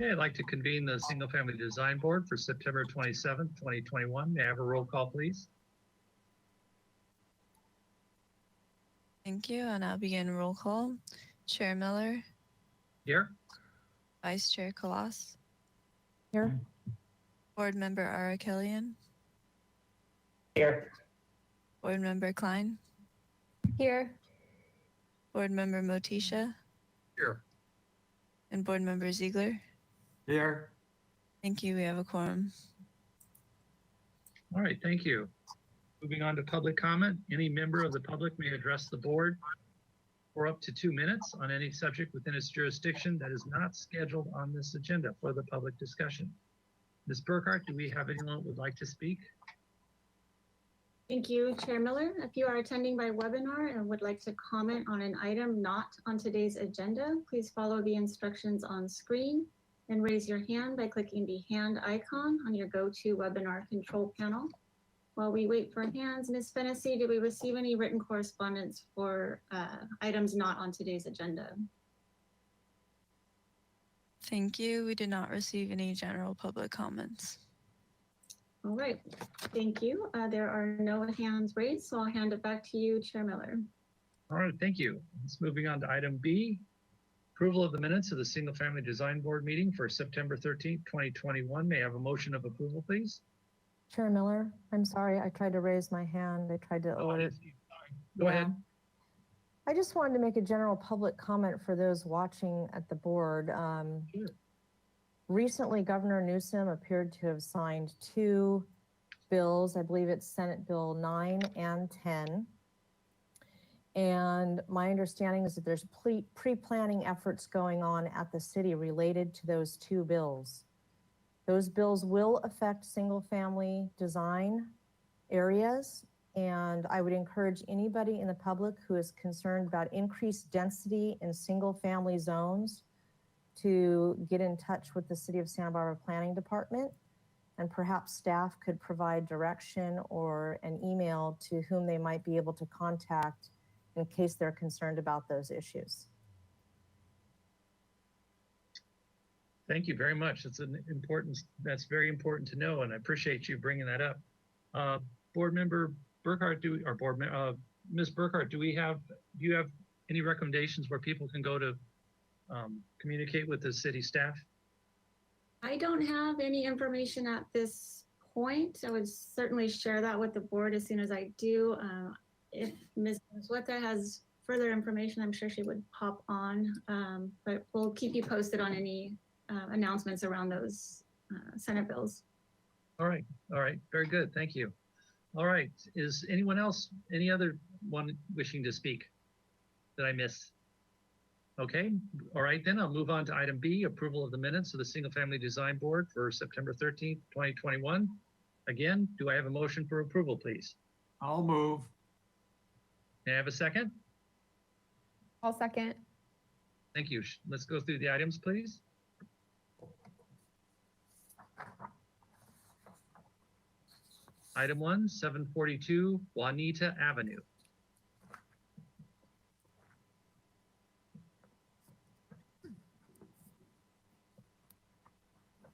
Okay, I'd like to convene the Single Family Design Board for September 27th, 2021. May I have a roll call, please? Thank you. I'll now begin roll call. Chair Miller. Here. Vice Chair Kalas. Here. Board Member Arakelian. Here. Board Member Klein. Here. Board Member Motisha. Here. And Board Member Ziegler. Here. Thank you. We have a quorum. All right, thank you. Moving on to public comment. Any member of the public may address the board for up to 2 minutes on any subject within its jurisdiction that is not scheduled on this agenda for the public discussion. Ms. Burkhart, do we have anyone who would like to speak? Thank you, Chair Miller. If you are attending by webinar and would like to comment on an item not on today's agenda, please follow the instructions on screen and raise your hand by clicking the hand icon on your GoToWebinar control panel. While we wait for hands, Ms. Fennessy, did we receive any written correspondence for items not on today's agenda? Thank you. We did not receive any general public comments. All right, thank you. There are no hands raised, so I'll hand it back to you, Chair Miller. All right, thank you. Let's moving on to item B, approval of the minutes of the Single Family Design Board meeting for September 13th, 2021. May I have a motion of approval, please? Chair Miller, I'm sorry, I tried to raise my hand. I tried to alert. Go ahead. I just wanted to make a general public comment for those watching at the board. Sure. Recently, Governor Newsom appeared to have signed 2 bills. I believe it's Senate Bill 9 and 10. And my understanding is that there's pre-planning efforts going on at the city related to those 2 bills. Those bills will affect single-family design areas, and I would encourage anybody in the public who is concerned about increased density in single-family zones to get in touch with the City of Santa Barbara Planning Department, and perhaps staff could provide direction or an email to whom they might be able to contact in case they're concerned about those issues. Thank you very much. That's that's very important to know, and I appreciate you bringing that up. Board Member Burkhart, Ms. Burkhart, do you have any recommendations where people can go to communicate with the city staff? I don't have any information at this point. I would certainly share that with the board as soon as I do. If Ms. Sweta has further information, I'm sure she would pop on, but we'll keep you posted on any announcements around those Senate bills. All right, very good, thank you. All right, is anyone else, any other one wishing to speak that I missed? Okay, all right, then I'll move on to item B, approval of the minutes of the Single Family Design Board for September 13th, 2021. Again, do I have a motion for approval, please? I'll move. May I have a second? I'll second. Thank you. Let's go through the items, please. Item 1, 742 Juanita Avenue.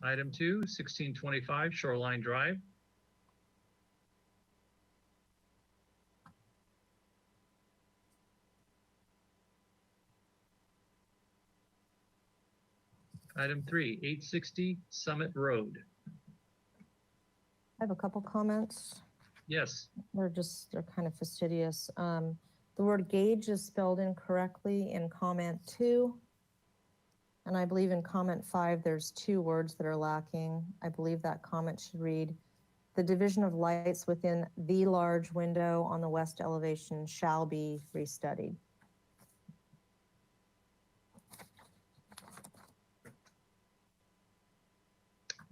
Item 2, 1625 Shoreline Drive. Item 3, 860 Summit Road. I have a couple comments. Yes. They're kind of fastidious. The word gauge is spelled incorrectly in comment 2. And I believe in comment 5, there's 2 words that are lacking. I believe that comment should read, the division of lights within the large window on the west elevation shall be restudied.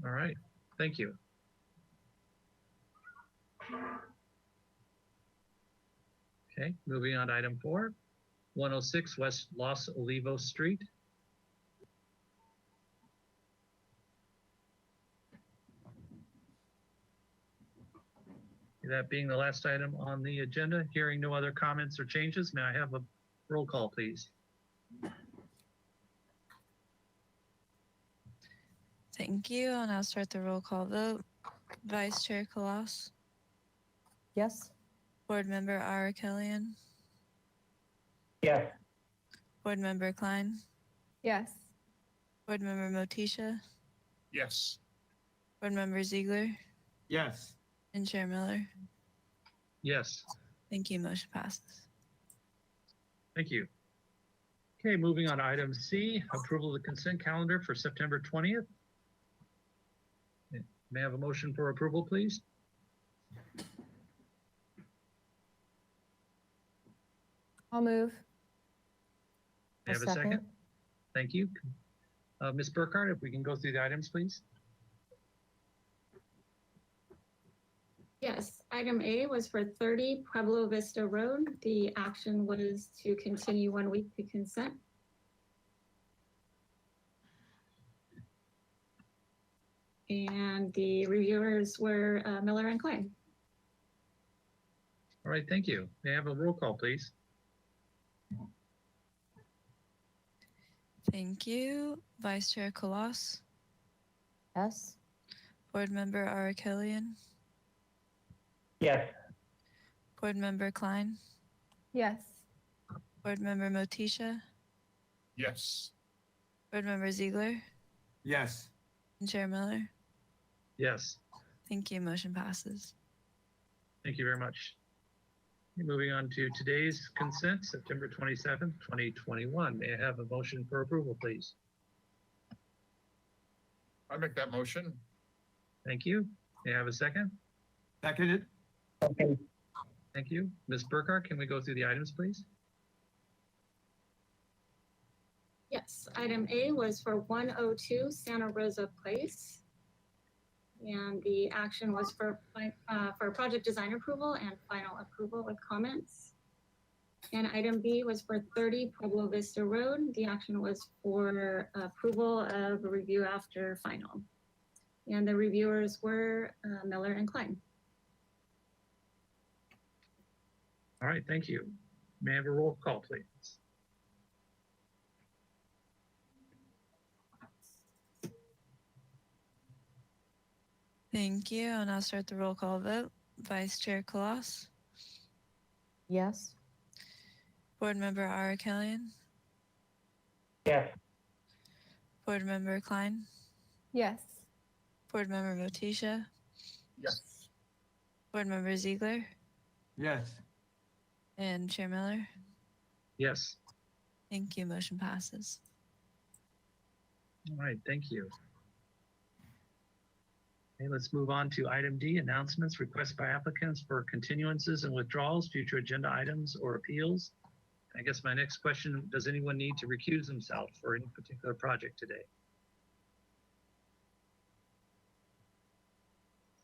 All right, thank you. Okay, moving on to item 4, 106 West Los Olivos Street. That being the last item on the agenda, hearing no other comments or changes, may I have a roll call, please? Thank you. I'll now start the roll call vote. Vice Chair Kalas, Yes? Board Member Ara Killian, Yes. Board Member Klein, Yes. Board Member Motisha, Yes. Board Member Ziegler, Yes. and Chair Miller. Yes, Thank you. Motion passes. thank you. Okay, moving on to item C, approval of the consent calendar for September 20th. May I have a motion for approval, please? I'll move. May I have a second? Thank you. Ms. Burkhardt, if we can go through the items, please. Yes, item A was for 30 Pueblo Vista Road. The action was to continue 1 week to consent. And the reviewers were Miller and Klein. All right, thank you. May I have a roll call, please? Thank you. Vice Chair Kalas, Yes? Board Member Ara Killian, Yes. Board Member Klein, Yes. Board Member Motisha, Yes. Board Member Ziegler, Yes. and Chair Miller. Yes, Thank you. Motion passes. thank you very much. Okay, moving on to today's consent, September 27th, 2021. May I have a motion for approval, please? I make that motion. Thank you. May I have a second? Seconded. Thank you. Ms. Burkhardt, can we go through the items, please? Yes, item A was for 102 Santa Rosa Place. And the action was for project design approval and final approval with comments. And item B was for 30 Pueblo Vista Road. The action was for approval of a review after final. And the reviewers were Miller and Klein. All right, thank you. May I have a roll call, please? Thank you. I'll now start the roll call vote. Vice Chair Kalas, Yes? Board Member Ara Killian, Yes. Board Member Klein, Yes. Board Member Motisha, Yes. Board Member Ziegler, Yes. and Chair Miller. Yes. Thank you. Motion passes. All right, thank you. Okay, let's move on to item D, announcements, requests by applicants for continuances and withdrawals, future agenda items or appeals. I guess my next question, does anyone need to recuse themselves for any particular project today?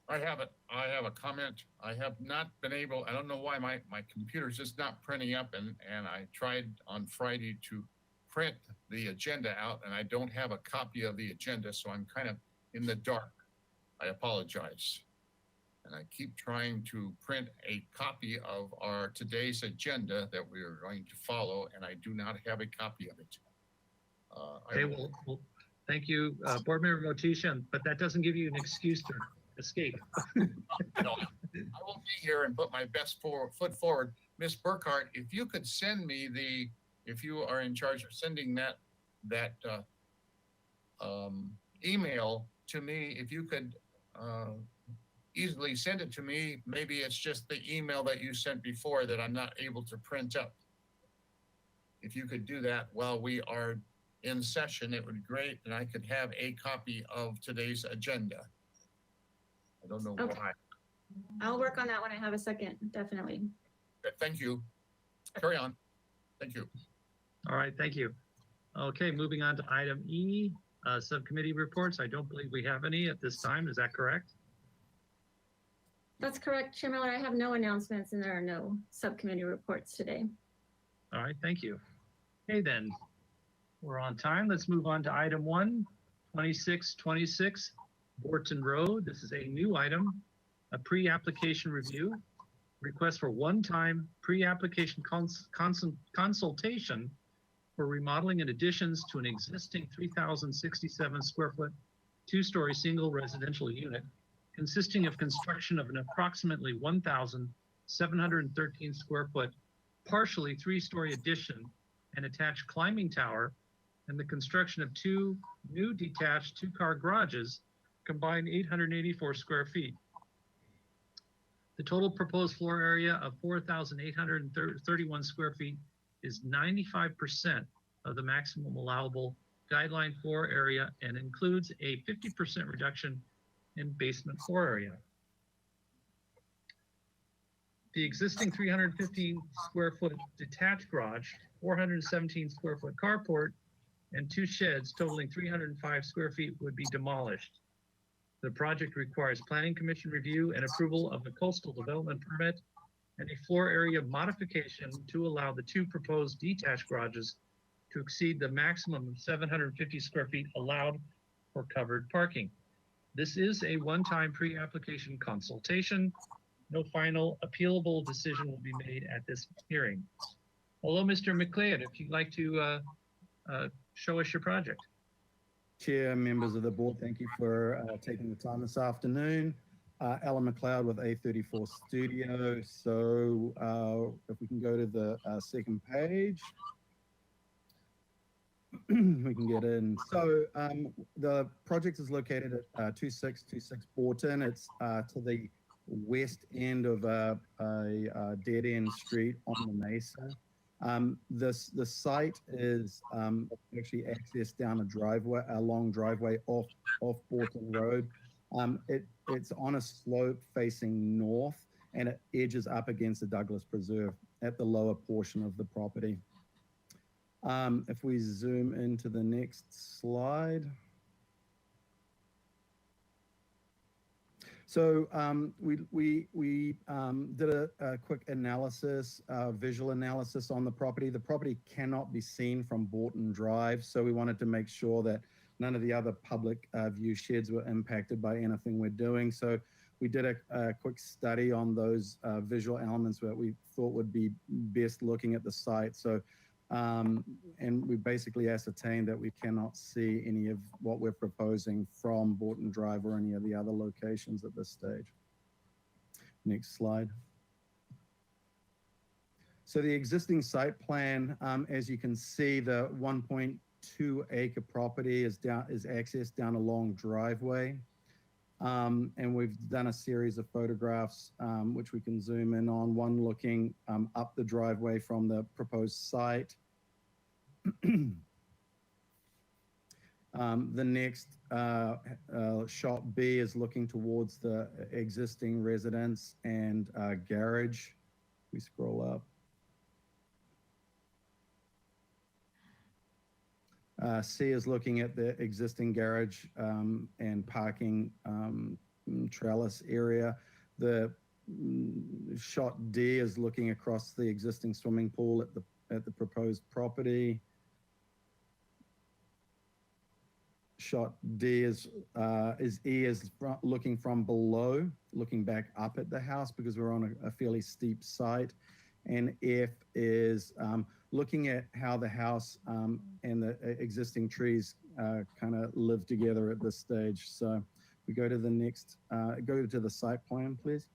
I have a comment. I have not been able, I don't know why my computer's just not printing up and I tried on Friday to print the agenda out and I don't have a copy of the agenda, so I'm kind of in the dark. I apologize. And I keep trying to print a copy of our today's agenda that we are going to follow, and I do not have a copy of it. Okay, well, thank you, Board Member Motisha, but that doesn't give you an excuse to escape. I will be here and put my best foot forward. Ms. Burkhardt, if you could send me if you are in charge of sending that email to me, if you could easily send it to me, maybe it's just the email that you sent before that I'm not able to print up. If you could do that while we are in session, it would be great, and I could have a copy of today's agenda. I don't know Okay. why. I'll work on that when I have a second, definitely. Thank you. Carry on. Thank you. All right, thank you. Okay, moving on to item E, subcommittee reports. I don't believe we have any at this time. Is that correct? That's correct, Chair Miller. I have no announcements and there are no subcommittee reports today. All right, thank you. Okay, then we're on time. Let's move on to item 1, 2626 Borton Road. This is a new item, a pre-application review, request for one-time pre-application consultation for remodeling and additions to an existing 3,067 square foot two-story single residential unit consisting of construction of an approximately 1,713 square foot, partially three-story addition and attached climbing tower, and the construction of two new detached two-car garages, combined 884 square feet. The total proposed floor area of 4,831 square feet is 95% of the maximum allowable guideline floor area and includes a 50% reduction in basement floor area. The existing 315 square foot detached garage, 417 square foot carport, and two sheds totaling 305 square feet would be demolished. The project requires Planning Commission review and approval of the coastal development permit and a floor area modification to allow the two proposed detached garages to exceed the maximum of 750 square feet allowed for covered parking. This is a one-time pre-application consultation. No final appealable decision will be made at this hearing. Hello, Mr. McLeod, if you'd like to show us your project. Chair, members of the board, thank you for taking the time this afternoon. Alan McLeod with A34 Studio. So if we can go to the second page, we can get in. So the project is located at 2626 Borton. It's to the west end of a dead-end street on the Mesa. The site is actually accessed down a long driveway off Borton Road. It's on a slope facing north, and it edges up against the Douglas Preserve at the lower portion of the property. If we zoom into the next slide. So we did a quick analysis, visual analysis on the property. The property cannot be seen from Borton Drive, so we wanted to make sure that none of the other public view sheds were impacted by anything we're doing. So we did a quick study on those visual elements that we thought would be best looking at the site. So and we basically ascertained that we cannot see any of what we're proposing from Borton Drive or any of the other locations at this stage. Next slide. So the existing site plan, as you can see, the 1.2 acre property is accessed down a long driveway. And we've done a series of photographs, which we can zoom in on, one looking up the driveway from the proposed site. The next shot B is looking towards the existing residence and garage. We scroll up. C is looking at the existing garage and parking trellis area. The shot D is looking across the existing swimming pool at the proposed property. Shot D is looking from below, looking back up at the house because we're on a fairly steep site. And F is looking at how the house and the existing trees kind of live together at this stage. So we go to the next, go to the site plan, please.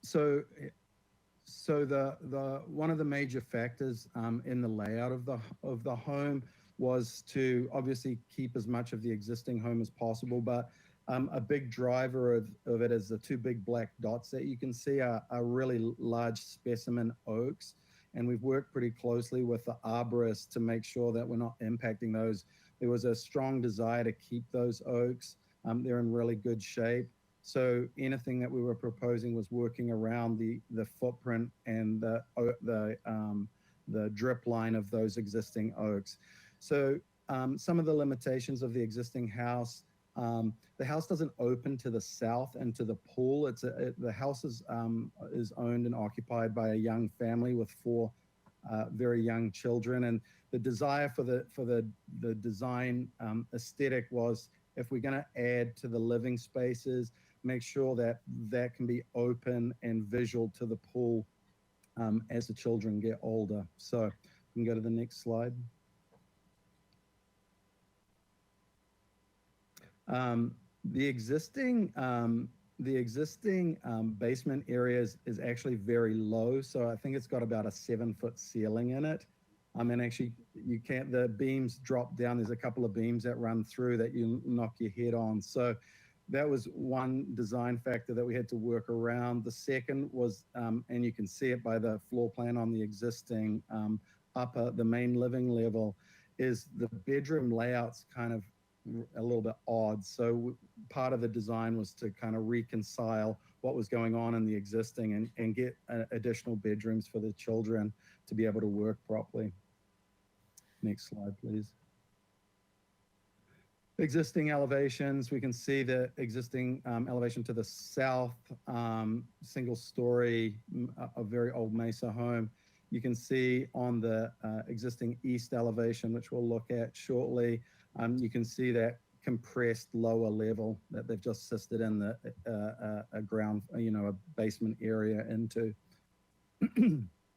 So the one of the major factors in the layout of the home was to obviously keep as much of the existing home as possible, but a big driver of it is the two big black dots that you can see are really large specimen oaks. And we've worked pretty closely with the arborist to make sure that we're not impacting those. There was a strong desire to keep those oaks. They're in really good shape. So anything that we were proposing was working around the footprint and the drip line of those existing oaks. So some of the limitations of the existing house, the house doesn't open to the south and to the pool. The house is owned and occupied by a young family with 4 very young children. And the desire for the design aesthetic was, if we're going to add to the living spaces, make sure that that can be open and visual to the pool as the children get older. So we can go to the next slide. The existing basement area is actually very low. So I think it's got about a 7-foot ceiling in it. And actually you can't, the beams drop down. There's a couple of beams that run through that you knock your head on. So that was one design factor that we had to work around. The second was, and you can see it by the floor plan on the existing the main living level, is the bedroom layout's kind of a little bit odd. So part of the design was to kind of reconcile what was going on in the existing and get additional bedrooms for the children to be able to work properly. Next slide, please. Existing elevations, we can see the existing elevation to the south, single story, a very old Mesa home. You can see on the existing east elevation, which we'll look at shortly, you can see that compressed lower level that they've just assisted in the a ground, a basement area into.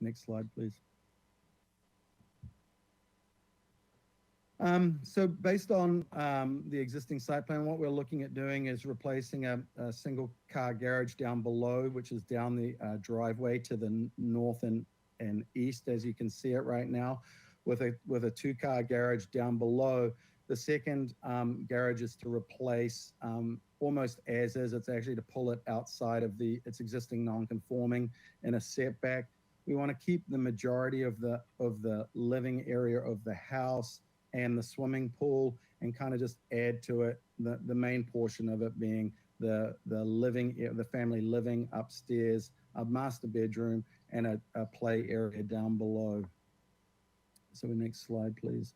Next slide, please. So based on the existing site plan, what we're looking at doing is replacing a single car garage down below, which is down the driveway to the north and east, as you can see it right now, with a 2-car garage down below. The second garage is to replace almost as is. It's actually to pull it outside of its existing non-conforming in a setback. We want to keep the majority of the living area of the house and the swimming pool, and kind of just add to it the main portion of it being the family living upstairs, a master bedroom, and a play area down below. So next slide, please.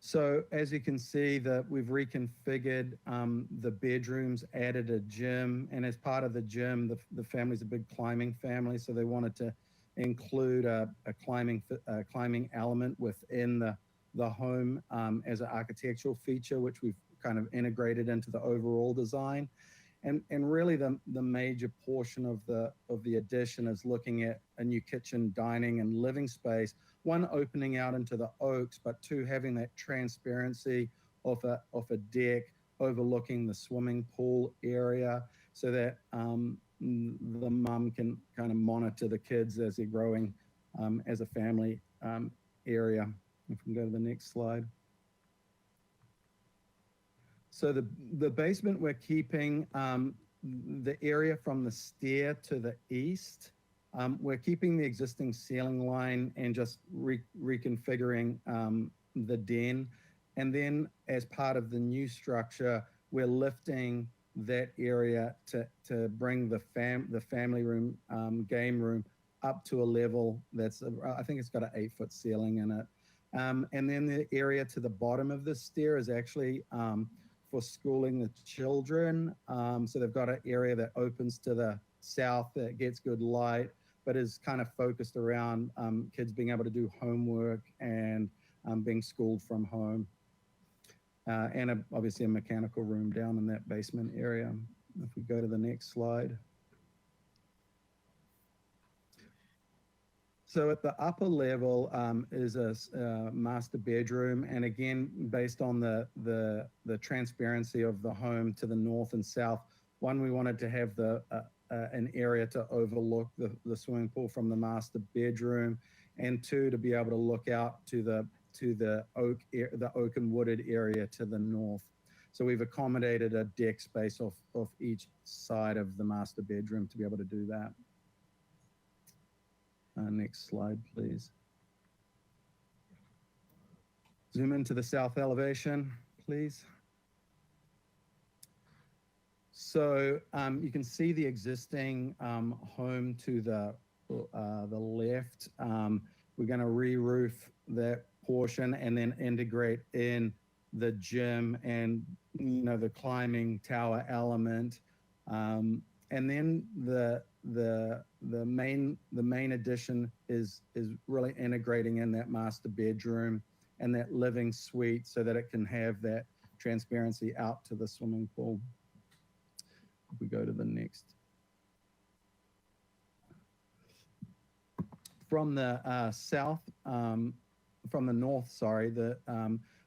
So as you can see, that we've reconfigured the bedrooms, added a gym, and as part of the gym, the family's a big climbing family, so they wanted to include a climbing element within the home as an architectural feature, which we've kind of integrated into the overall design. And really the major portion of the addition is looking at a new kitchen, dining, and living space. One, opening out into the oaks, but two, having that transparency of a deck overlooking the swimming pool area, so that the mum can kind of monitor the kids as they're growing as a family area. If we can go to the next slide. So the basement, we're keeping the area from the stair to the east. We're keeping the existing ceiling line and just reconfiguring the den. And then as part of the new structure, we're lifting that area to bring the family room, game room up to a level that's, I think it's got an 8-foot ceiling in it. And then the area to the bottom of the stair is actually for schooling the children. So they've got an area that opens to the south that gets good light, but is kind of focused around kids being able to do homework and being schooled from home. And obviously a mechanical room down in that basement area. If we go to the next slide. So at the upper level is a master bedroom. And again, based on the transparency of the home to the north and south, one, we wanted to have an area to overlook the swimming pool from the master bedroom, and two, to be able to look out to the oak and wooded area to the north. So we've accommodated a deck space off each side of the master bedroom to be able to do that. Next slide, please. Zoom into the south elevation, please. So you can see the existing home to the left. We're going to re-roof that portion and then integrate in the gym and the climbing tower element, and then the main addition is really integrating in that master bedroom and that living suite so that it can have that transparency out to the swimming pool. If we go to the next. From the north, sorry,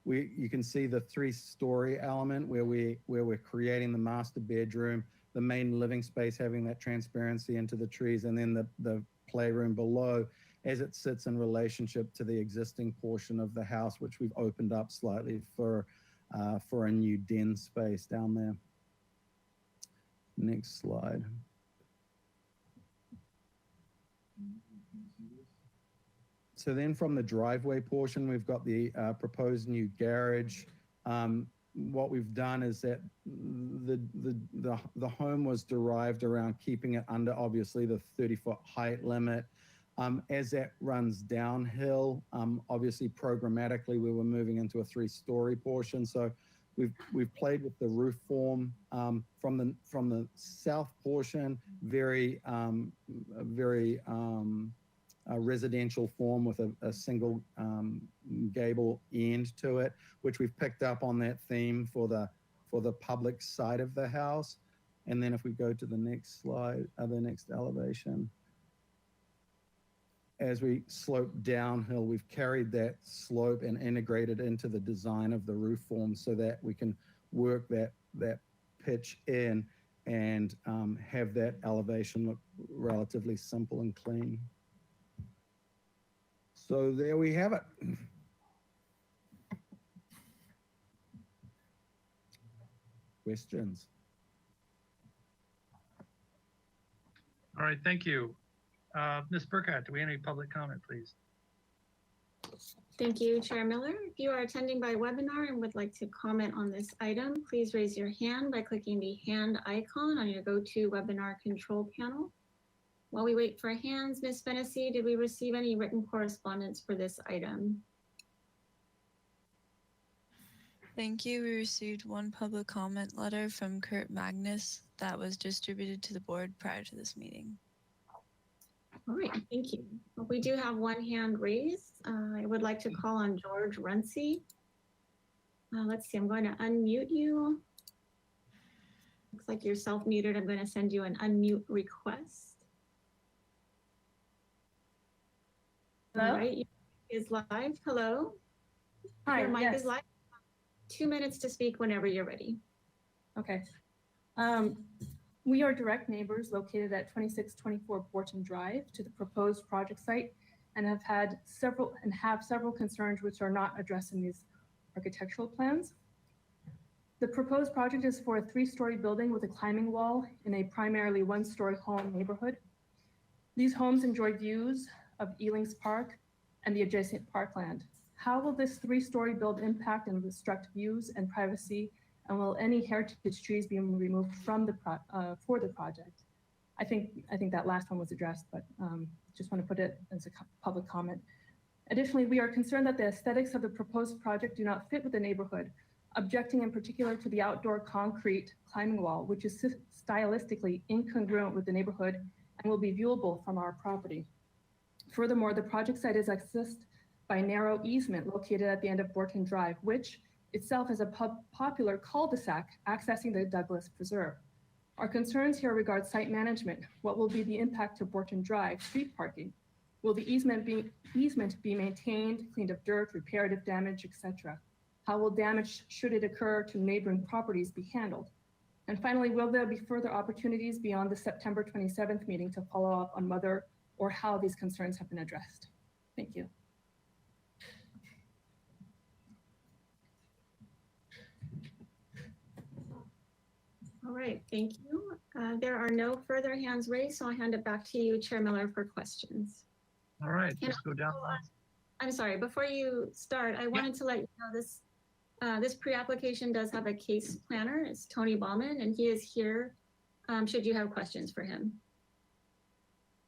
you can see the 3-story element where we're creating the master bedroom, the main living space having that transparency into the trees, and then the playroom below as it sits in relationship to the existing portion of the house, which we've opened up slightly for a new den space down there. Next slide. So then from the driveway portion, we've got the proposed new garage. What we've done is that the home was derived around keeping it under obviously the 30-foot height limit. As that runs downhill, obviously programmatically we were moving into a 3-story portion. So we've played with the roof form from the south portion, very residential form with a single gable end to it, which we've picked up on that theme for the public side of the house. And then if we go to the next slide, the next elevation, as we slope downhill, we've carried that slope and integrated into the design of the roof form so that we can work that pitch in and have that elevation look relatively simple and clean. So there we have it. Questions? All right, thank you. Ms. Burkhardt, do we have any public comment, please? Thank you, Chair Miller. If you are attending by webinar and would like to comment on this item, please raise your hand by clicking the hand icon on your GoToWebinar control panel. While we wait for hands, Ms. Fennessy, did we receive any written correspondence for this item? Thank you. We received one public comment letter from Kurt Magnus that was distributed to the board prior to this meeting. All right, thank you. We do have one hand raised. I would like to call on George Runcie. Let's see, I'm going to unmute you. Looks like you're self-muted. I'm going to send you an unmute request. Hello? All right, your mic is live. Hello. Hi, Your mic yes. is live. 2 minutes to speak whenever you're ready. Okay. We are direct neighbors located at 2624 Borton Drive to the proposed project site and have several concerns which are not addressed in these architectural plans. The proposed project is for a 3-story building with a climbing wall in a primarily 1-story home neighborhood. These homes enjoy views of Elings Park and the adjacent parkland. How will this 3-story build impact and obstruct views and privacy? And will any heritage trees be removed from for the project? I think that last one was addressed, but just want to put it as a public comment. Additionally, we are concerned that the aesthetics of the proposed project do not fit with the neighborhood, objecting in particular to the outdoor concrete climbing wall, which is stylistically incongruent with the neighborhood and will be viewable from our property. Furthermore, the project site is accessed by a narrow easement located at the end of Borton Drive, which itself is a popular cul-de-sac accessing the Douglas Preserve. Our concerns here regard site management. What will be the impact to Borton Drive street parking? Will the easement be maintained, cleaned of dirt, repaired if damaged, etc.? How will damage, should it occur, to neighboring properties be handled? And finally, will there be further opportunities beyond the September 27th meeting to follow up on whether or how these concerns have been addressed? Thank you. All right, thank you. There are no further hands raised, so I'll hand it back to you, Chair Miller, for questions. All right, And let's go down. I'm sorry, before you start, I wanted to let you know this pre-application does have a case planner. It's Tony Bauman, and he is here should you have questions for him.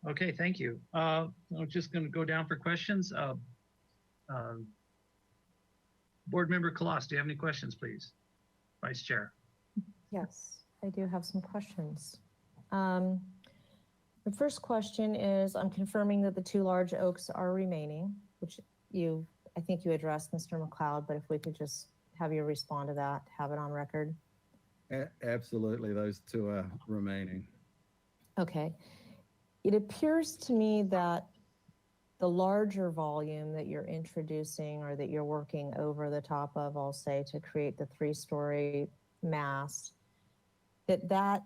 Okay, thank you. I'm just going to go down for questions. Board Member Kalas, do you have any questions, please? Vice Chair. Yes, I do have some questions. The first question is, I'm confirming that the 2 large oaks are remaining, which I think you addressed, Mr. McLeod, but if we could just have you respond to that, have it on record. Absolutely, those 2 are remaining. Okay. It appears to me that the larger volume that you're introducing or that you're working over the top of, I'll say, to create the 3-story mass, that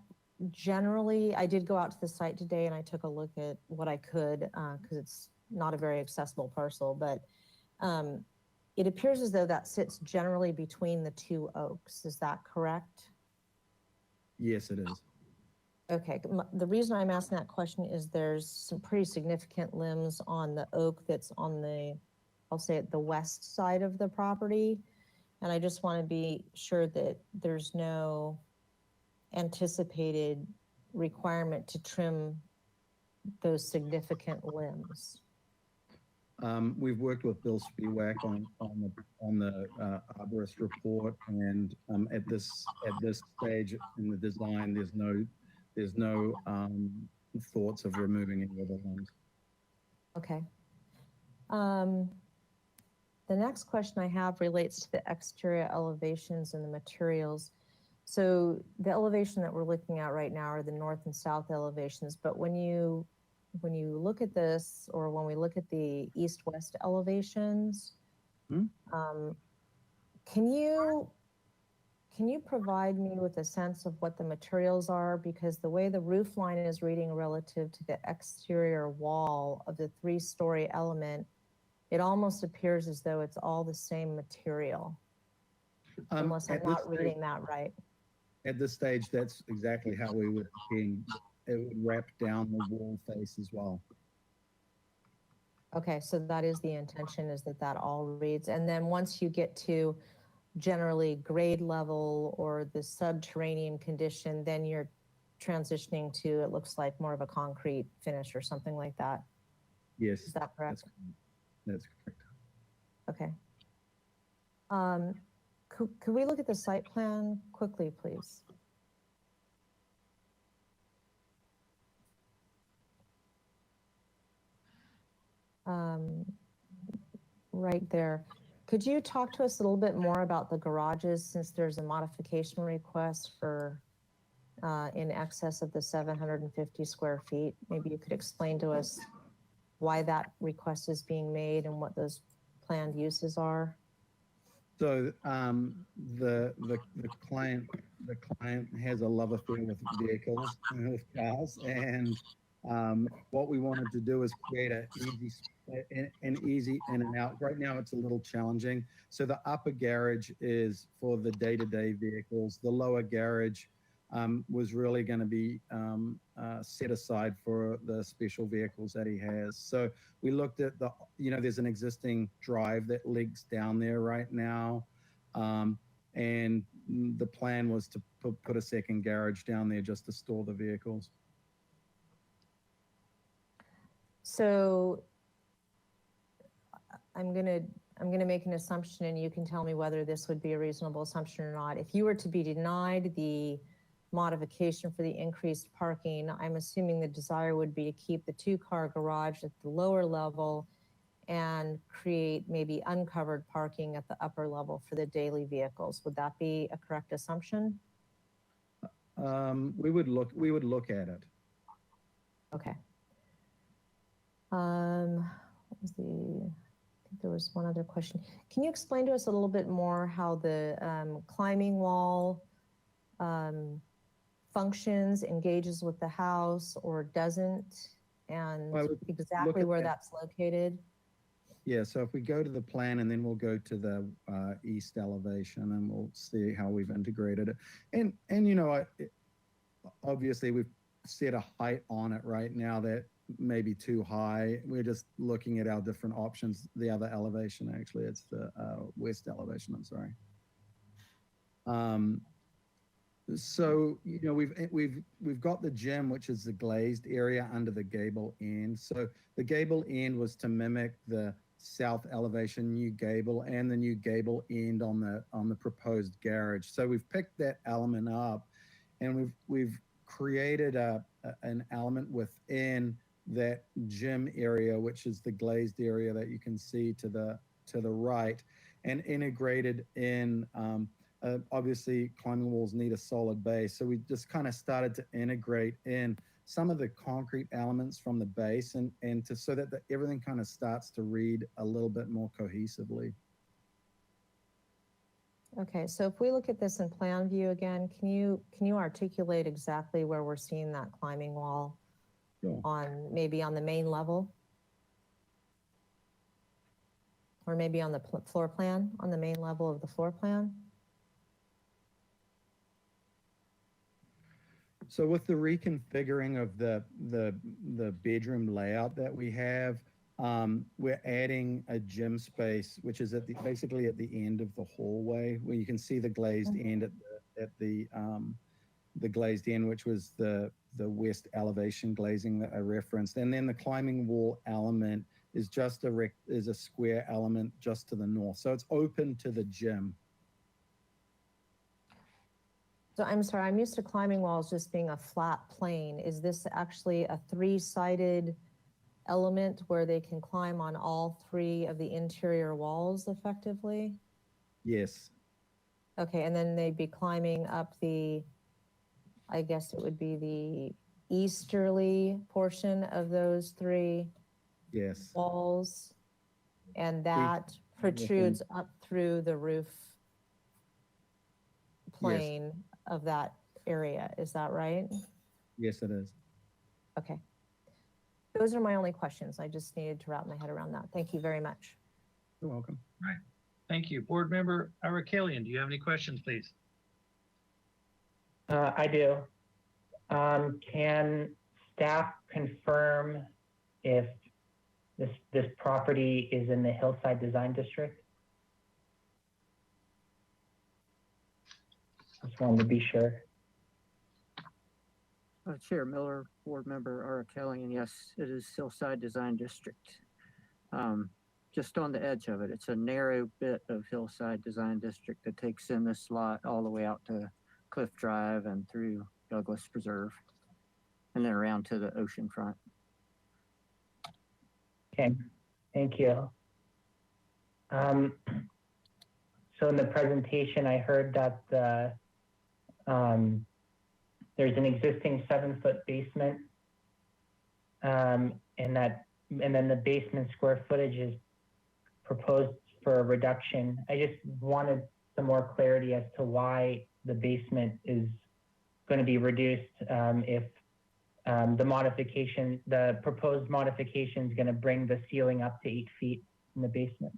generally, I did go out to the site today and I took a look at what I could, because it's not a very accessible parcel, but it appears as though that sits generally between the 2 oaks. Is that correct? Yes, it is. Okay, the reason I'm asking that question is there's some pretty significant limbs on the oak that's on the, I'll say it, the west side of the property. And I just want to be sure that there's no anticipated requirement to trim those significant limbs. We've worked with Bill Spiewak on the arborist report, and at this stage in the design, there's no thoughts of removing any of the limbs. Okay. The next question I have relates to the exterior elevations and the materials. So the elevation that we're looking at right now are the north and south elevations, but when you look at this, or when we look at the east-west elevations, can you provide me with a sense of what the materials are? Because the way the roof line is reading relative to the exterior wall of the 3-story element, it almost appears as though it's all the same material, unless I'm not reading that right. At this stage, that's exactly how we would begin. It would wrap down the wall face as well. Okay, so that is the intention, is that all reads. And then once you get to generally grade level or the subterranean condition, then you're transitioning to, it looks like, more of a concrete finish or something like that. Yes. Is that correct? That's correct. Okay. Could we look at the site plan quickly, please? Right there. Could you talk to us a little bit more about the garages, since there's a modification request for in excess of the 750 square feet? Maybe you could explain to us why that request is being made and what those planned uses are. So the client has a love affair with vehicles, with cars, and what we wanted to do is create an easy in and out. Right now, it's a little challenging. So the upper garage is for the day-to-day vehicles. The lower garage was really going to be set aside for the special vehicles that he has. So we looked at there's an existing drive that leaks down there right now. And the plan was to put a second garage down there just to store the vehicles. So I'm gonna make an assumption, and you can tell me whether this would be a reasonable assumption or not. If you were to be denied the modification for the increased parking, I'm assuming the desire would be to keep the 2-car garage at the lower level and create maybe uncovered parking at the upper level for the daily vehicles. Would that be a correct assumption? We would look at it. Okay. What was I think there was one other question. Can you explain to us a little bit more how the climbing wall functions, engages with the house, or doesn't, and exactly where that's located? Yeah, so if we go to the plan, and then we'll go to the east elevation, and we'll see how we've integrated it. And obviously we've set a height on it right now that may be too high. We're just looking at our different options. The other elevation, actually, it's the west elevation, I'm sorry. So we've got the gym, which is the glazed area under the gable end. So the gable end was to mimic the south elevation new gable and the new gable end on the proposed garage. So we've picked that element up, and we've created an element within that gym area, which is the glazed area that you can see to the right, and integrated in. Obviously, climbing walls need a solid base, so we just kind of started to integrate in some of the concrete elements from the base and to so that everything kind of starts to read a little bit more cohesively. Okay, so if we look at this in plan view again, can you articulate exactly where we're seeing that climbing wall? Sure. Maybe on the main level? Or maybe on the floor plan, on the main level of the floor plan? So with the reconfiguring of the bedroom layout that we have, we're adding a gym space, which is basically at the end of the hallway, where you can see the glazed end at the glazed end, which was the west elevation glazing that I referenced, and then the climbing wall element is just a square element just to the north, so it's open to the gym. So I'm sorry, I'm used to climbing walls just being a flat plane. Is this actually a three-sided element where they can climb on all three of the interior walls effectively? Yes. Okay, and then they'd be climbing up I guess it would be the easterly portion of those three Yes. walls, and that protrudes up through the roof plane of that area. Is that right? Yes, it is. Okay. Those are my only questions. I just needed to wrap my head around that. Thank you very much. You're welcome. Right. Thank you. Board Member Arakalian, do you have any questions, please? I do. Can staff confirm if this property is in the Hillside Design District? Just wanted to be sure. Chair Miller, Board Member Arakalian, yes, it is Hillside Design District. Just on the edge of it. It's a narrow bit of Hillside Design District that takes in this lot all the way out to Cliff Drive and through Douglas Preserve, and then around to the ocean front. Okay, thank you. So in the presentation, I heard that there's an existing 7-foot basement, and then the basement square footage is proposed for a reduction. I just wanted some more clarity as to why the basement is going to be reduced if the proposed modification is going to bring the ceiling up to 8 feet in the basement.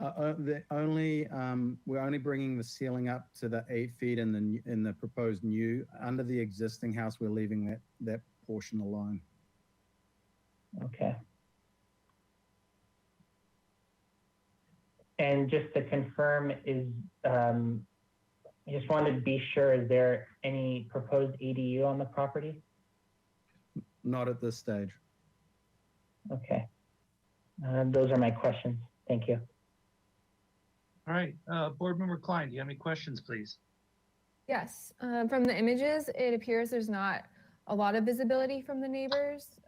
We're only bringing the ceiling up to the 8 feet in the proposed new. Under the existing house, we're leaving that portion alone. Okay. And just to confirm, I just wanted to be sure, is there any proposed ADU on the property? Not at this stage. Okay. Those are my questions. Thank you. All right, Board Member Klein, do you have any questions, please? Yes, from the images, it appears there's not a lot of visibility from the neighbors'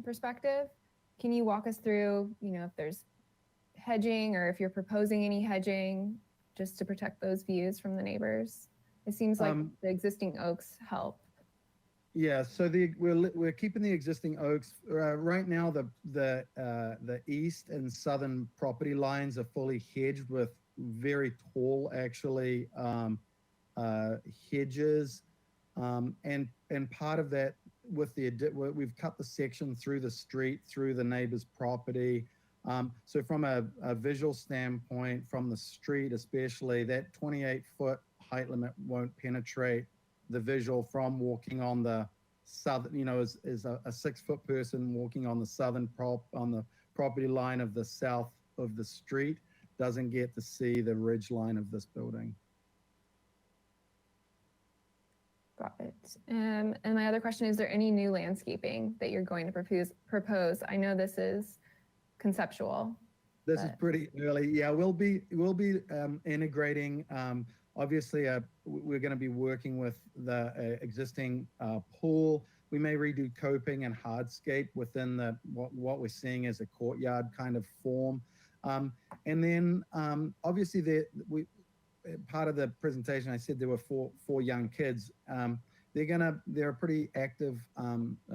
perspective. Can you walk us through, if there's hedging or if you're proposing any hedging just to protect those views from the neighbors? It seems like the existing oaks help. Yeah, so we're keeping the existing oaks. Right now, the east and southern property lines are fully hedged with very tall, actually, hedges, and part of that we've cut the section through the street, through the neighbor's property. So from a visual standpoint, from the street especially, that 28-foot height limit won't penetrate the visual from walking on the southern, as a 6-foot person walking on the southern on the property line of the south of the street doesn't get to see the ridge line of this building. Got it. And my other question, is there any new landscaping that you're going to propose? I know this is conceptual. This is pretty early. Yeah, we'll be integrating. Obviously, we're going to be working with the existing pool. We may redo coping and hardscape within what we're seeing as a courtyard kind of form. And then obviously part of the presentation, I said there were four young kids. they're a pretty active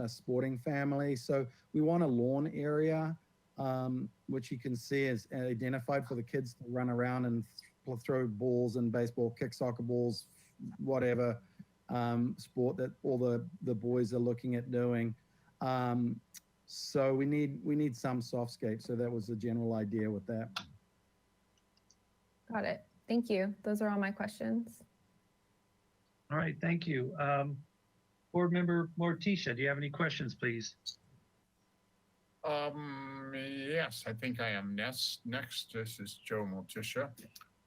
sporting family. So we want a lawn area, which you can see is identified for the kids to run around and throw balls and baseball, kick soccer balls, whatever sport that all the boys are looking at doing. So we need some softscape. So that was the general idea with that. Got it. Thank you. Those are all my questions. All right, thank you. Board Member Morticia, do you have any questions, please? Yes, I think I am next. This is Joe Morticia.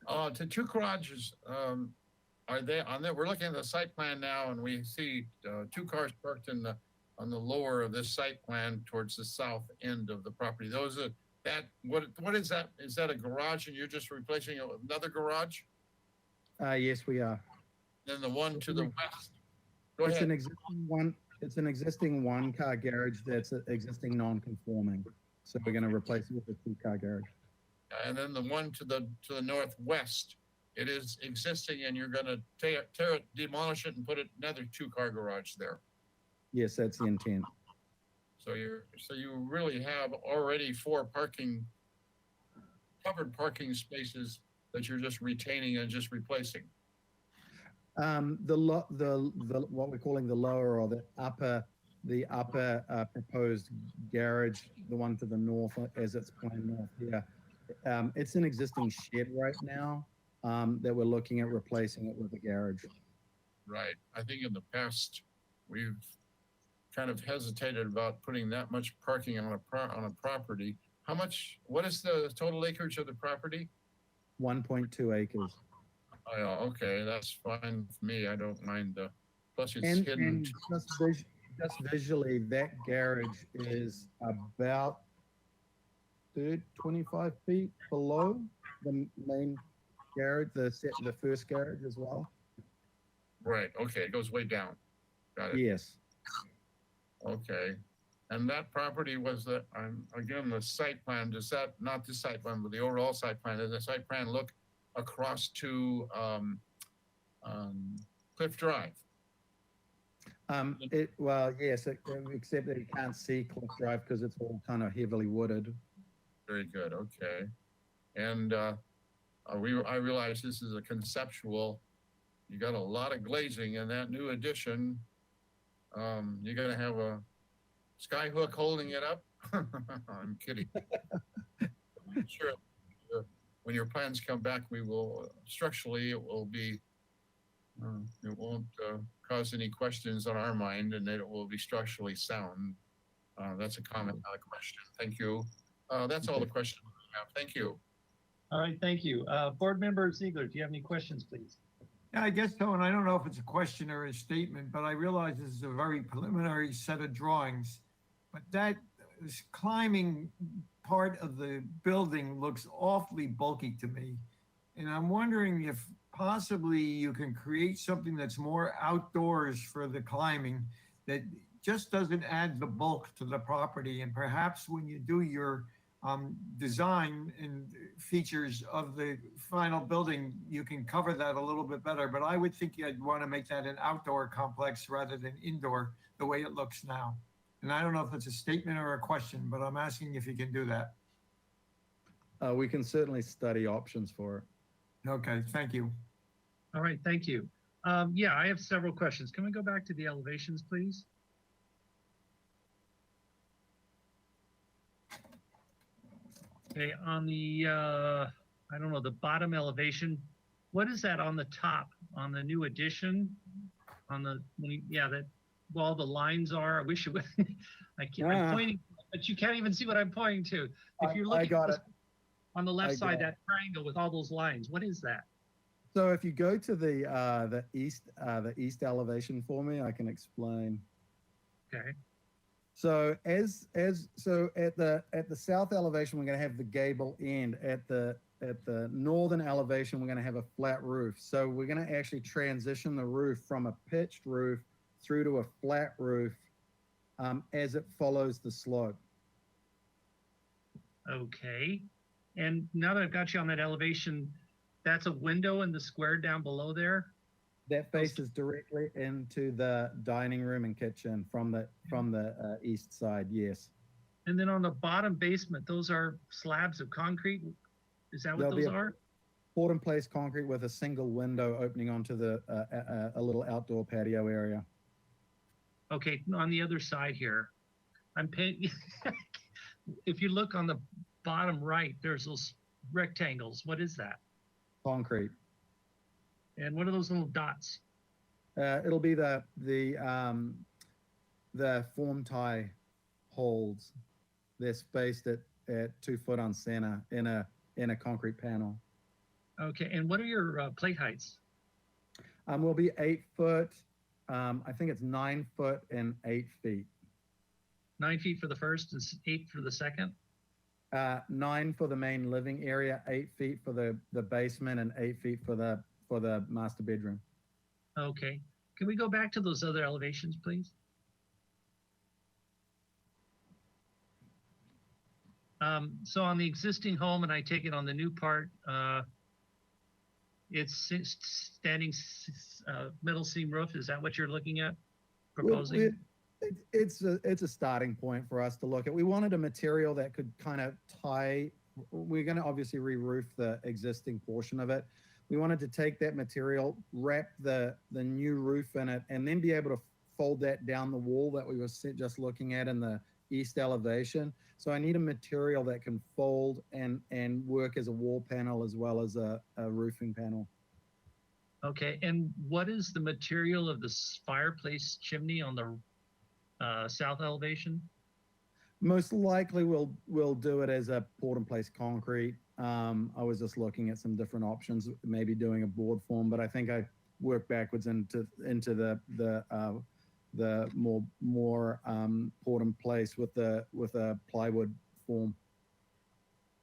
The two garages, are they on there? We're looking at the site plan now, and we see two cars parked on the lower of this site plan towards the south end of the property. Those are what is that? Is that a garage, and you're just replacing another garage? Yes, we are. Then the one to the west. Go It's ahead. an existing one. It's an existing one-car garage that's existing non-conforming. So we're going to replace it with a two-car garage. And then the one to the northwest, it is existing, and you're going to tear it, demolish it, and put another two-car garage there. Yes, that's the intent. So you really have already four covered parking spaces that you're just retaining and just replacing. The what we're calling the lower or the upper proposed garage, the one to the north as it's planned north here. It's an existing shed right now that we're looking at replacing it with a garage. Right. I think in the past we've kind of hesitated about putting that much parking on a property. What is the total acreage of the property? 1.2 acres. Oh, yeah, okay, that's fine for me. I don't mind. Plus it's And hidden. just visually, that garage is about 25 feet below the main garage, the first garage as well. Right, okay, it goes way down. Got it. Yes. Okay. And that property was again, the site plan, not the site plan, but the overall site plan, does the site plan look across to Cliff Drive? Well, yes, except that you can't see Cliff Drive because it's all kind of heavily wooded. Very good, okay. And I realize this is a conceptual, you got a lot of glazing in that new addition. You're gonna have a sky hook holding it up? I'm kidding. I'm sure when your plans come back, we will, structurally, it will be, it won't cause any questions on our mind, and it will be structurally sound. That's a comment, not a question. Thank you. That's all the questions we have. Thank you. All right, thank you. Board Member Ziegler, do you have any questions, please? Yeah, I guess so, and I don't know if it's a question or a statement, but I realize this is a very preliminary set of drawings. But that climbing part of the building looks awfully bulky to me. And I'm wondering if possibly you can create something that's more outdoors for the climbing that just doesn't add the bulk to the property. And perhaps when you do your design and features of the final building, you can cover that a little bit better. But I would think you'd want to make that an outdoor complex rather than indoor, the way it looks now. And I don't know if it's a statement or a question, but I'm asking if you can do that. We can certainly study options for it. Okay, thank you. All right, thank you. Yeah, I have several questions. Can we go back to the elevations, please? Okay, on the, I don't know, the bottom elevation, what is that on the top, on the new addition? On the, yeah, that, well, all the lines are, I wish it would, I'm pointing, but you can't even see what I'm pointing to. If you're looking on the left side, that triangle with all those lines, what is that? So if you go to the east elevation for me, I can explain. Okay. So so at the south elevation, we're going to have the gable end. At the northern elevation, we're going to have a flat roof. So we're going to actually transition the roof from a pitched roof through to a flat roof as it follows the slope. Okay. And now that I've got you on that elevation, that's a window in the square down below there. That faces directly into the dining room and kitchen from the east side. Yes. And then on the bottom basement, those are slabs of concrete? Is that what There'll be those are? Poured in place concrete with a single window opening onto a little outdoor patio area. Okay, on the other side here, I'm paying, if you look on the bottom right, there's those rectangles. What is that? Concrete. And what are those little dots? It'll be the form tie holds. They're spaced at 2 foot on center in a concrete panel. Okay, and what are your plate heights? Will be 8 foot. I think it's 9 foot and 8 feet. 9 feet for the first and 8 for the second? 9 for the main living area, 8 feet for the basement, and 8 feet for the master bedroom. Okay, can we go back to those other elevations, please? So on the existing home, and I take it on the new part, it's standing metal seam roof. Is that what you're looking at, proposing? It's a starting point for us to look at. We wanted a material that could kind of tie. We're going to obviously re-roof the existing portion of it. We wanted to take that material, wrap the new roof in it, and then be able to fold that down the wall that we were just looking at in the east elevation. So I need a material that can fold and work as a wall panel as well as a roofing panel. Okay, and what is the material of this fireplace chimney on the south elevation? Most likely we'll do it as a poured in place concrete. I was just looking at some different options, maybe doing a board form, but I think I work backwards into the more poured in place with a plywood form.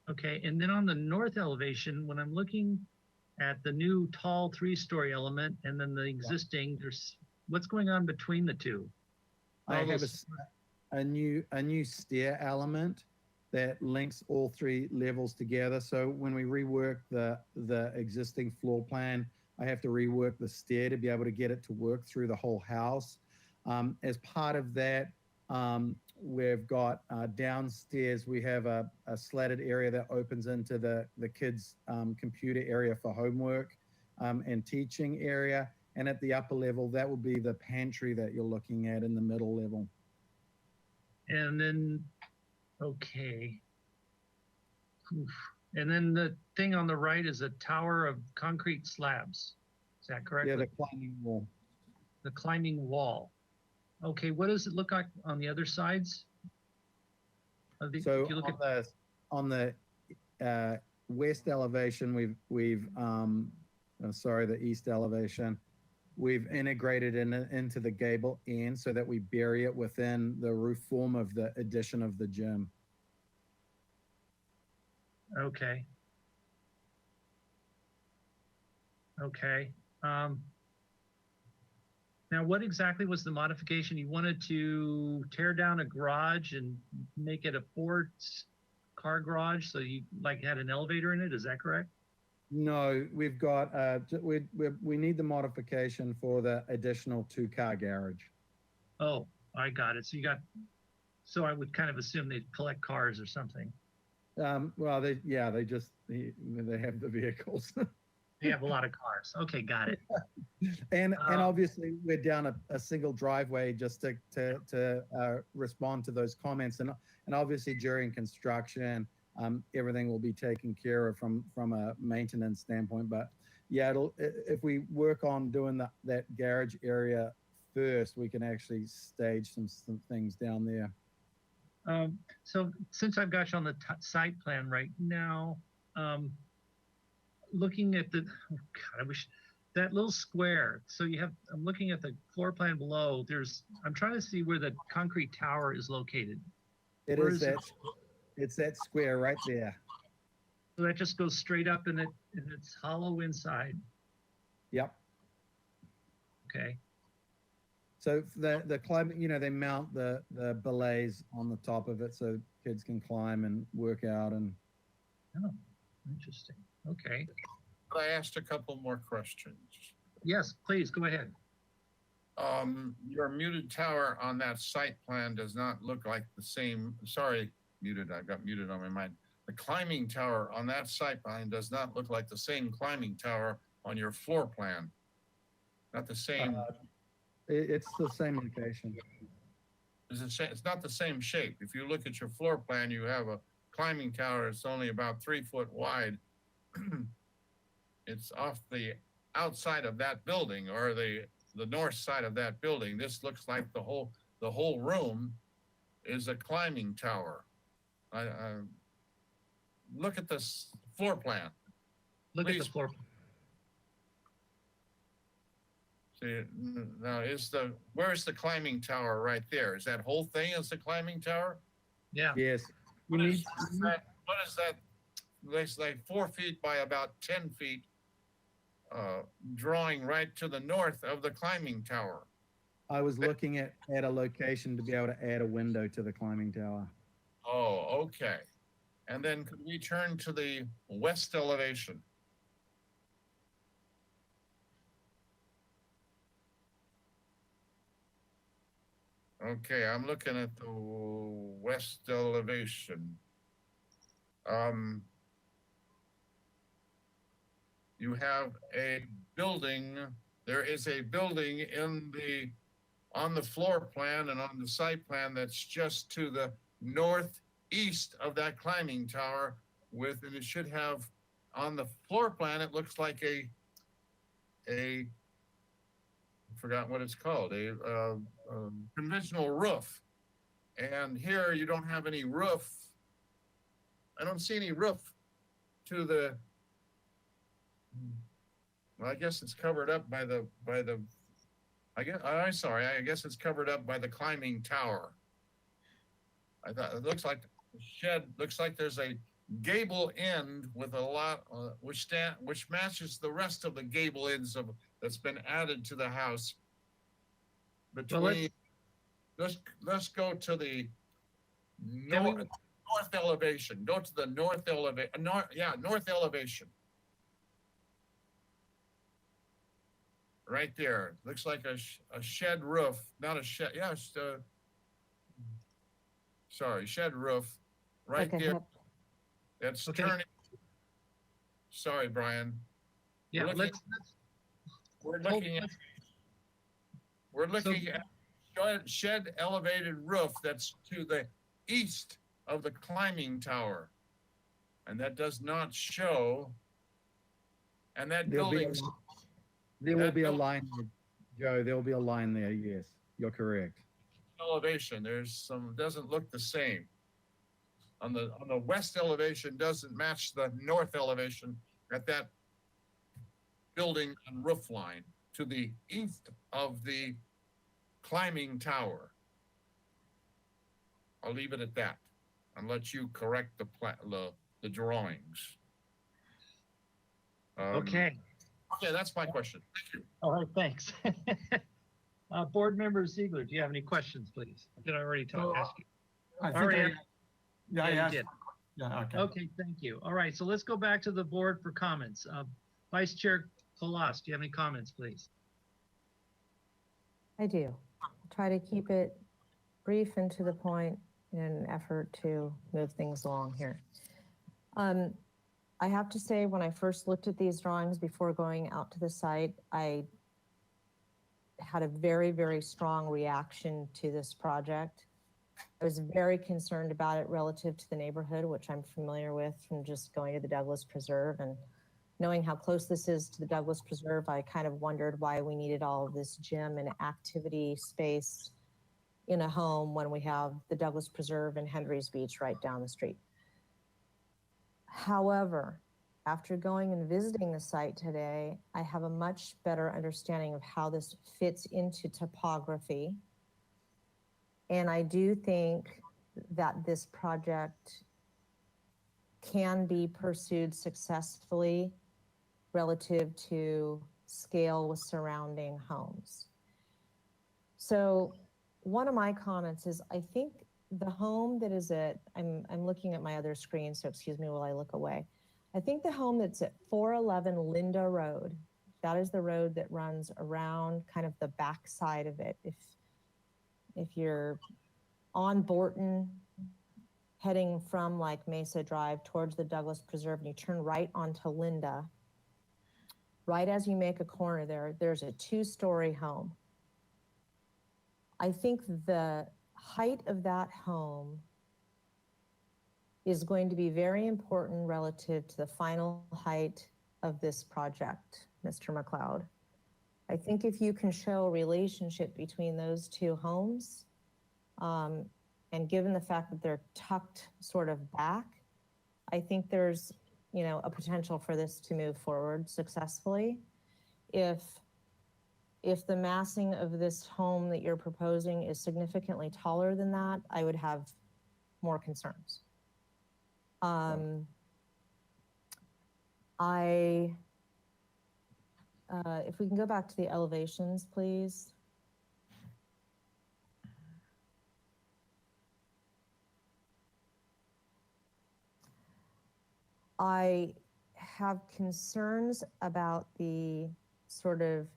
Okay, and then on the north elevation, when I'm looking at the new tall 3-story element and then the existing, there's what's going on between the two? I have a new stair element that links all 3 levels together. So when we rework the existing floor plan, I have to rework the stair to be able to get it to work through the whole house. As part of that, we've got downstairs, we have a slatted area that opens into the kids' computer area for homework and teaching area. And at the upper level, that will be the pantry that you're looking at in the middle level. And then, okay. Oof. And then the thing on the right is a tower of concrete slabs. Is that correct? Yeah, the climbing wall. The climbing wall. Okay, what does it look like on the other sides? So on the west elevation, the east elevation, we've integrated into the gable end so that we bury it within the roof form of the addition of the gym. Okay. Okay. Now, what exactly was the modification? You wanted to tear down a garage and make it a 4-car garage, so you had an elevator in it. Is that correct? No, we've got we need the modification for the additional 2-car garage. Oh, I got it. So I would kind of assume they'd collect cars or something. Well, they have the vehicles. They have a lot of cars. Okay, got it. And obviously we're down a single driveway just to respond to those comments. And obviously during construction, everything will be taken care of from a maintenance standpoint. But yeah, if we work on doing that garage area first, we can actually stage some things down there. So since I've got you on the site plan right now, looking at I wish that little square. So I'm looking at the floor plan below. I'm trying to see where the concrete tower is located. It's that square right there. So that just goes straight up and it's hollow inside. Yep. Okay. So the climbing, they mount the belays on the top of it so kids can climb and work out and. Oh, interesting. Okay. I asked a couple more questions. Yes, please, go ahead. Your muted tower on that site plan does not look like the same, sorry, muted, I got muted on my mind. The climbing tower on that site plan does not look like the same climbing tower on your floor plan. Not the same, It's the same location. it's not the same shape. If you look at your floor plan, you have a climbing tower, it's only about 3 foot wide. It's off the outside of that building, or the north side of that building. This looks like the whole room is a climbing tower. Look at this floor plan. Look at Please. the floor. See, now where's the climbing tower right there? Is that whole thing is the climbing tower? Yeah, Yes. What is that? It's like 4 feet by about 10 feet, drawing right to the north of the climbing tower. I was looking at a location to be able to add a window to the climbing tower. Oh, okay. And then could we turn to the west elevation? Okay, I'm looking at the west elevation. You have a building, there is a building on the floor plan and on the site plan that's just to the northeast of that climbing tower and it should have, on the floor plan, it looks like I forgot what it's called, a conventional roof. And here you don't have any roof. I don't see any roof to the, well, I guess it's covered up by the, I guess it's covered up by the climbing tower. I thought, it looks like the shed, looks like there's a gable end with a lot, which matches the rest of the gable ends that's been added to the house. Between, let's go to the north elevation. Go to the north elevation. North elevation. Right there. Looks like a shed roof, not a shed. Yeah, sorry, shed roof. Right Like a there. hip. That's Okay. turning. Sorry, Brian. yeah, We're looking at shed elevated roof that's to the east of the climbing tower. And that does not show. And that There will be a building line there, Joe. There will be a line there. Yes, you're correct. elevation, doesn't look the same. On the west elevation doesn't match the north elevation at that building and roof line to the east of the climbing tower. I'll leave it at that and let you correct the drawings. okay. Okay, that's my question. Thank you. All right, thanks. Board Member Ziegler, do you have any questions, please? Did I already ask you? I All right. think Yeah, I you asked. did. Yeah, okay. Okay, thank you. All right, so let's go back to the board for comments. Vice Chair Colas, do you have any comments, please? I do. Try to keep it brief and to the point in an effort to move things along here. I have to say, when I first looked at these drawings before going out to the site, I had a very, very strong reaction to this project. I was very concerned about it relative to the neighborhood, which I'm familiar with from just going to the Douglas Preserve, and knowing how close this is to the Douglas Preserve, I kind of wondered why we needed all of this gym and activity space in a home when we have the Douglas Preserve and Hendry's Beach right down the street. However, after going and visiting the site today, I have a much better understanding of how this fits into topography. And I do think that this project can be pursued successfully relative to scale with surrounding homes. So one of my comments is, I think the home that is I'm looking at my other screen, so excuse me while I look away. I think the home that's at 411 Linda Road, That is the road that runs around kind of the back side of it. If you're on Borton, heading from like Mesa Drive towards the Douglas Preserve, and you turn right onto Linda, right as you make a corner there's a 2-story home. I think the height of that home is going to be very important relative to the final height of this project, Mr. McLeod. I think if you can show a relationship between those two homes, and given the fact that they're tucked sort of back, I think there's, you know, a potential for this to move forward successfully. If the massing of this home that you're proposing is significantly taller than that, I would have more concerns. If we can go back to the elevations, please. I have concerns about the sort of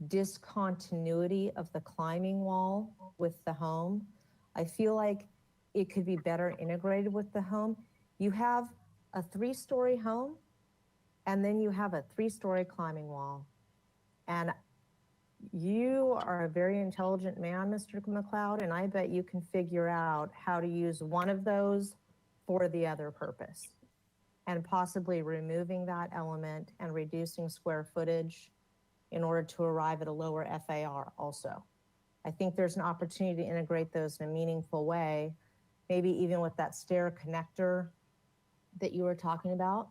discontinuity of the climbing wall with the home. I feel like it could be better integrated with the home. You have a 3-story home, and then you have a 3-story climbing wall. And you are a very intelligent man, Mr. McLeod, and I bet you can figure out how to use one of those for the other purpose, and possibly removing that element and reducing square footage in order to arrive at a lower FAR also. I think there's an opportunity to integrate those in a meaningful way, maybe even with that stair connector that you were talking about.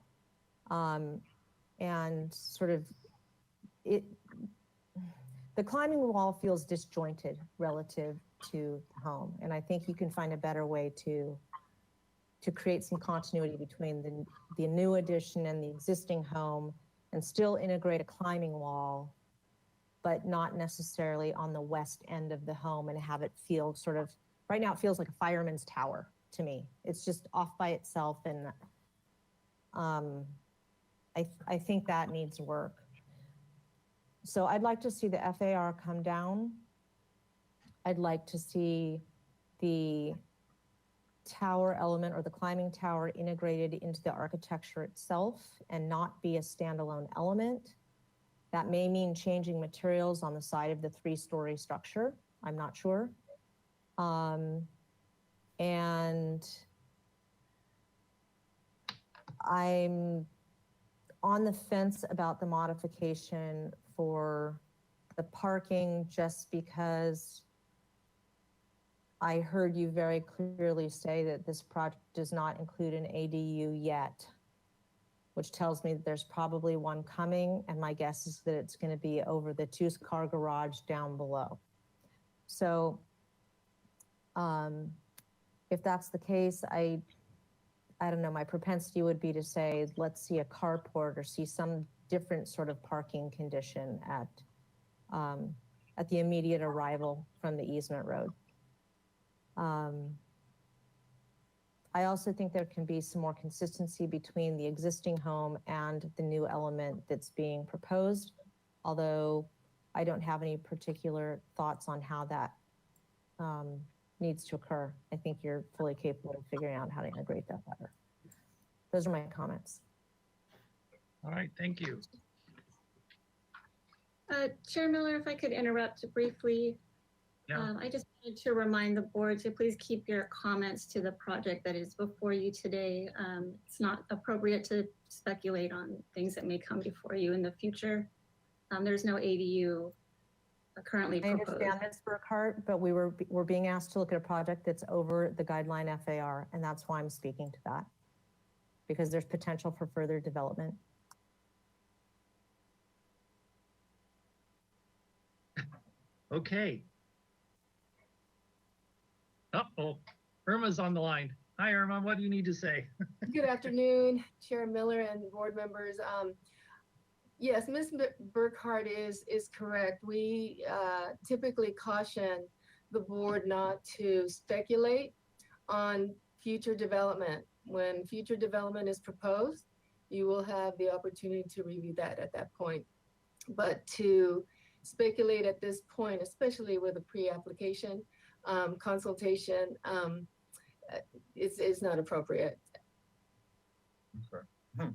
And sort of the climbing wall feels disjointed relative to the home. And I think you can find a better way to create some continuity between the new addition and the existing home, and still integrate a climbing wall, but not necessarily on the west end of the home, and have it feel sort of, right now it feels like a fireman's tower to me. It's just off by itself, and I think that needs work. So I'd like to see the FAR come down. I'd like to see the tower element, or the climbing tower, integrated into the architecture itself and not be a standalone element. That may mean changing materials on the side of the 3-story structure. I'm not sure. And I'm on the fence about the modification for the parking, just because I heard you very clearly say that this project does not include an ADU yet, which tells me that there's probably one coming, and my guess is that it's going to be over the 2-car garage down below. So if that's the case, I don't know, my propensity would be to say, let's see a carport or see some different sort of parking condition at the immediate arrival from the easement road. I also think there can be some more consistency between the existing home and the new element that's being proposed, although I don't have any particular thoughts on how that needs to occur. I think you're fully capable of figuring out how to integrate that better. Those are my comments. All right, thank you. Chair Miller, if I could interrupt briefly. Yeah. I just wanted to remind the board to please keep your comments to the project that is before you today. It's not appropriate to speculate on things that may come before you in the future. There's no ADU currently proposed. I understand, Ms. Burkhart, but we're being asked to look at a project that's over the guideline FAR, and that's why I'm speaking to that, because there's potential for further development. Okay. Uh-oh, Irma's on the line. Hi, Irma, what do you need to say? Good afternoon, Chair Miller and board members. Yes, Ms. Burkhart is correct. We typically caution the board not to speculate on future development. When future development is proposed, you will have the opportunity to review that at that point. But to speculate at this point, especially with a pre-application consultation, is not appropriate. Okay.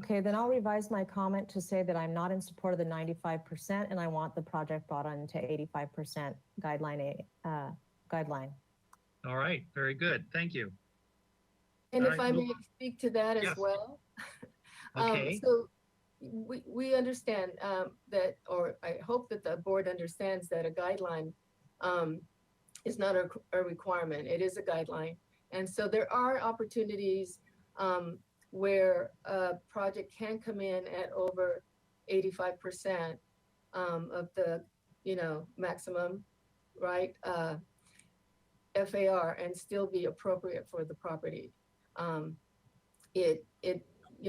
Okay, then I'll revise my comment to say that I'm not in support of the 95% and I want the project brought on to 85% guideline. All right, very good. Thank you. And All if right, I move- may speak to that as Yes. well. Okay. So we understand that, or I hope that the board understands that a guideline is not a requirement. It is a guideline. And so there are opportunities where a project can come in at over 85% of the, maximum, right? FAR and still be appropriate for the property. It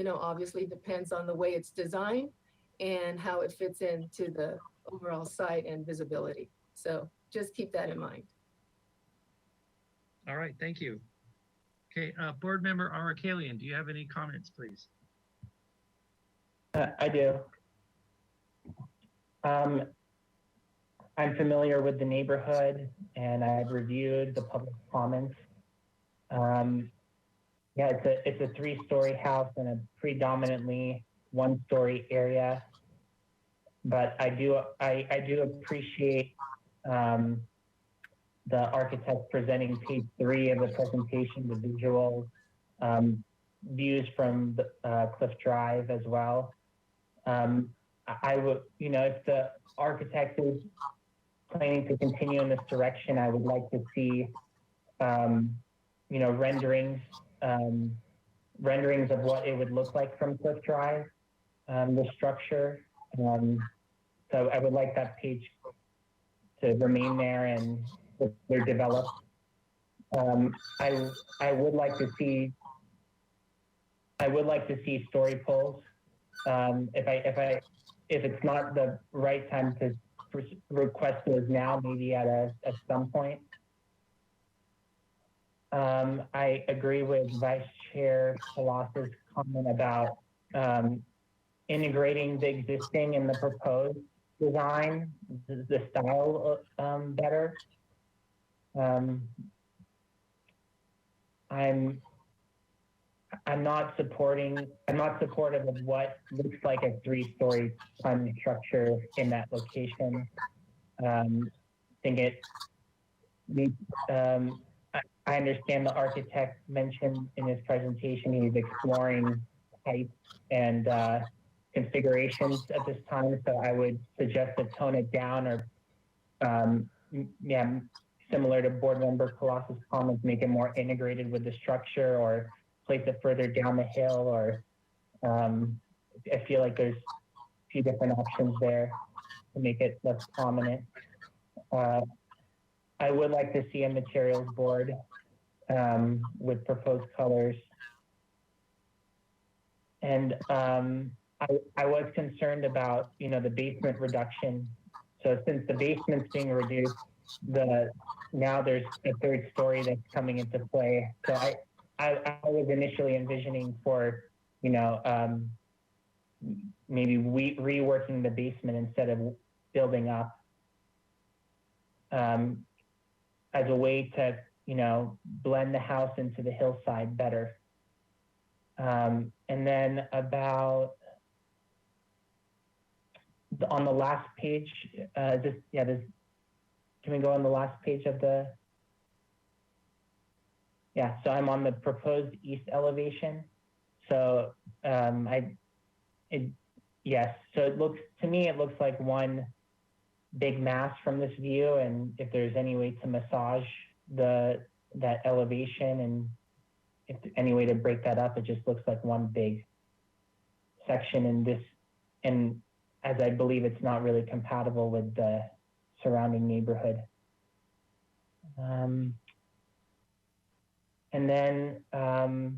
obviously depends on the way it's designed and how it fits into the overall site and visibility. So just keep that in mind. All right, thank you. Okay, Board Member Arakalian, do you have any comments, please? I do. I'm familiar with the neighborhood and I've reviewed the public comments. Yeah, it's a 3-story house in a predominantly 1-story area. But I do appreciate the architect presenting page 3 of the presentation, the visual views from the, Cliff Drive as well. I would, if the architect is planning to continue in this direction, I would like to see, renderings of what it would look like from Cliff Drive, the structure. So I would like that page to remain there and they're developed. I would like to see story poles. If it's not the right time to request those now, maybe at some point. I agree with Vice Chair Palacios' comment about integrating the existing and the proposed design, the style better. I'm not supportive of what looks like a 3-story climate structure in that location. I understand the architect mentioned in his presentation he's exploring heights and configurations at this time, so I would suggest to tone it down or, similar to Board Member Palacios' comments, make it more integrated with the structure or place it further down the hill, or I feel like there's a few different options there to make it less prominent. I would like to see a materials board with proposed colors. And I was concerned about, the basement reduction. So since the basement's being reduced, now there's a 3rd story that's coming into play. So I was initially envisioning for, maybe reworking the basement instead of building up as a way to, blend the house into the hillside better. And then on the last page, can we go on the last page of the, so I'm on the proposed east elevation. So yes, so to me, it looks like one big mass from this view. And if there's any way to massage that elevation, and if any way to break that up, it just looks like one big section in this. And as I believe it's not really compatible with the surrounding neighborhood. And then in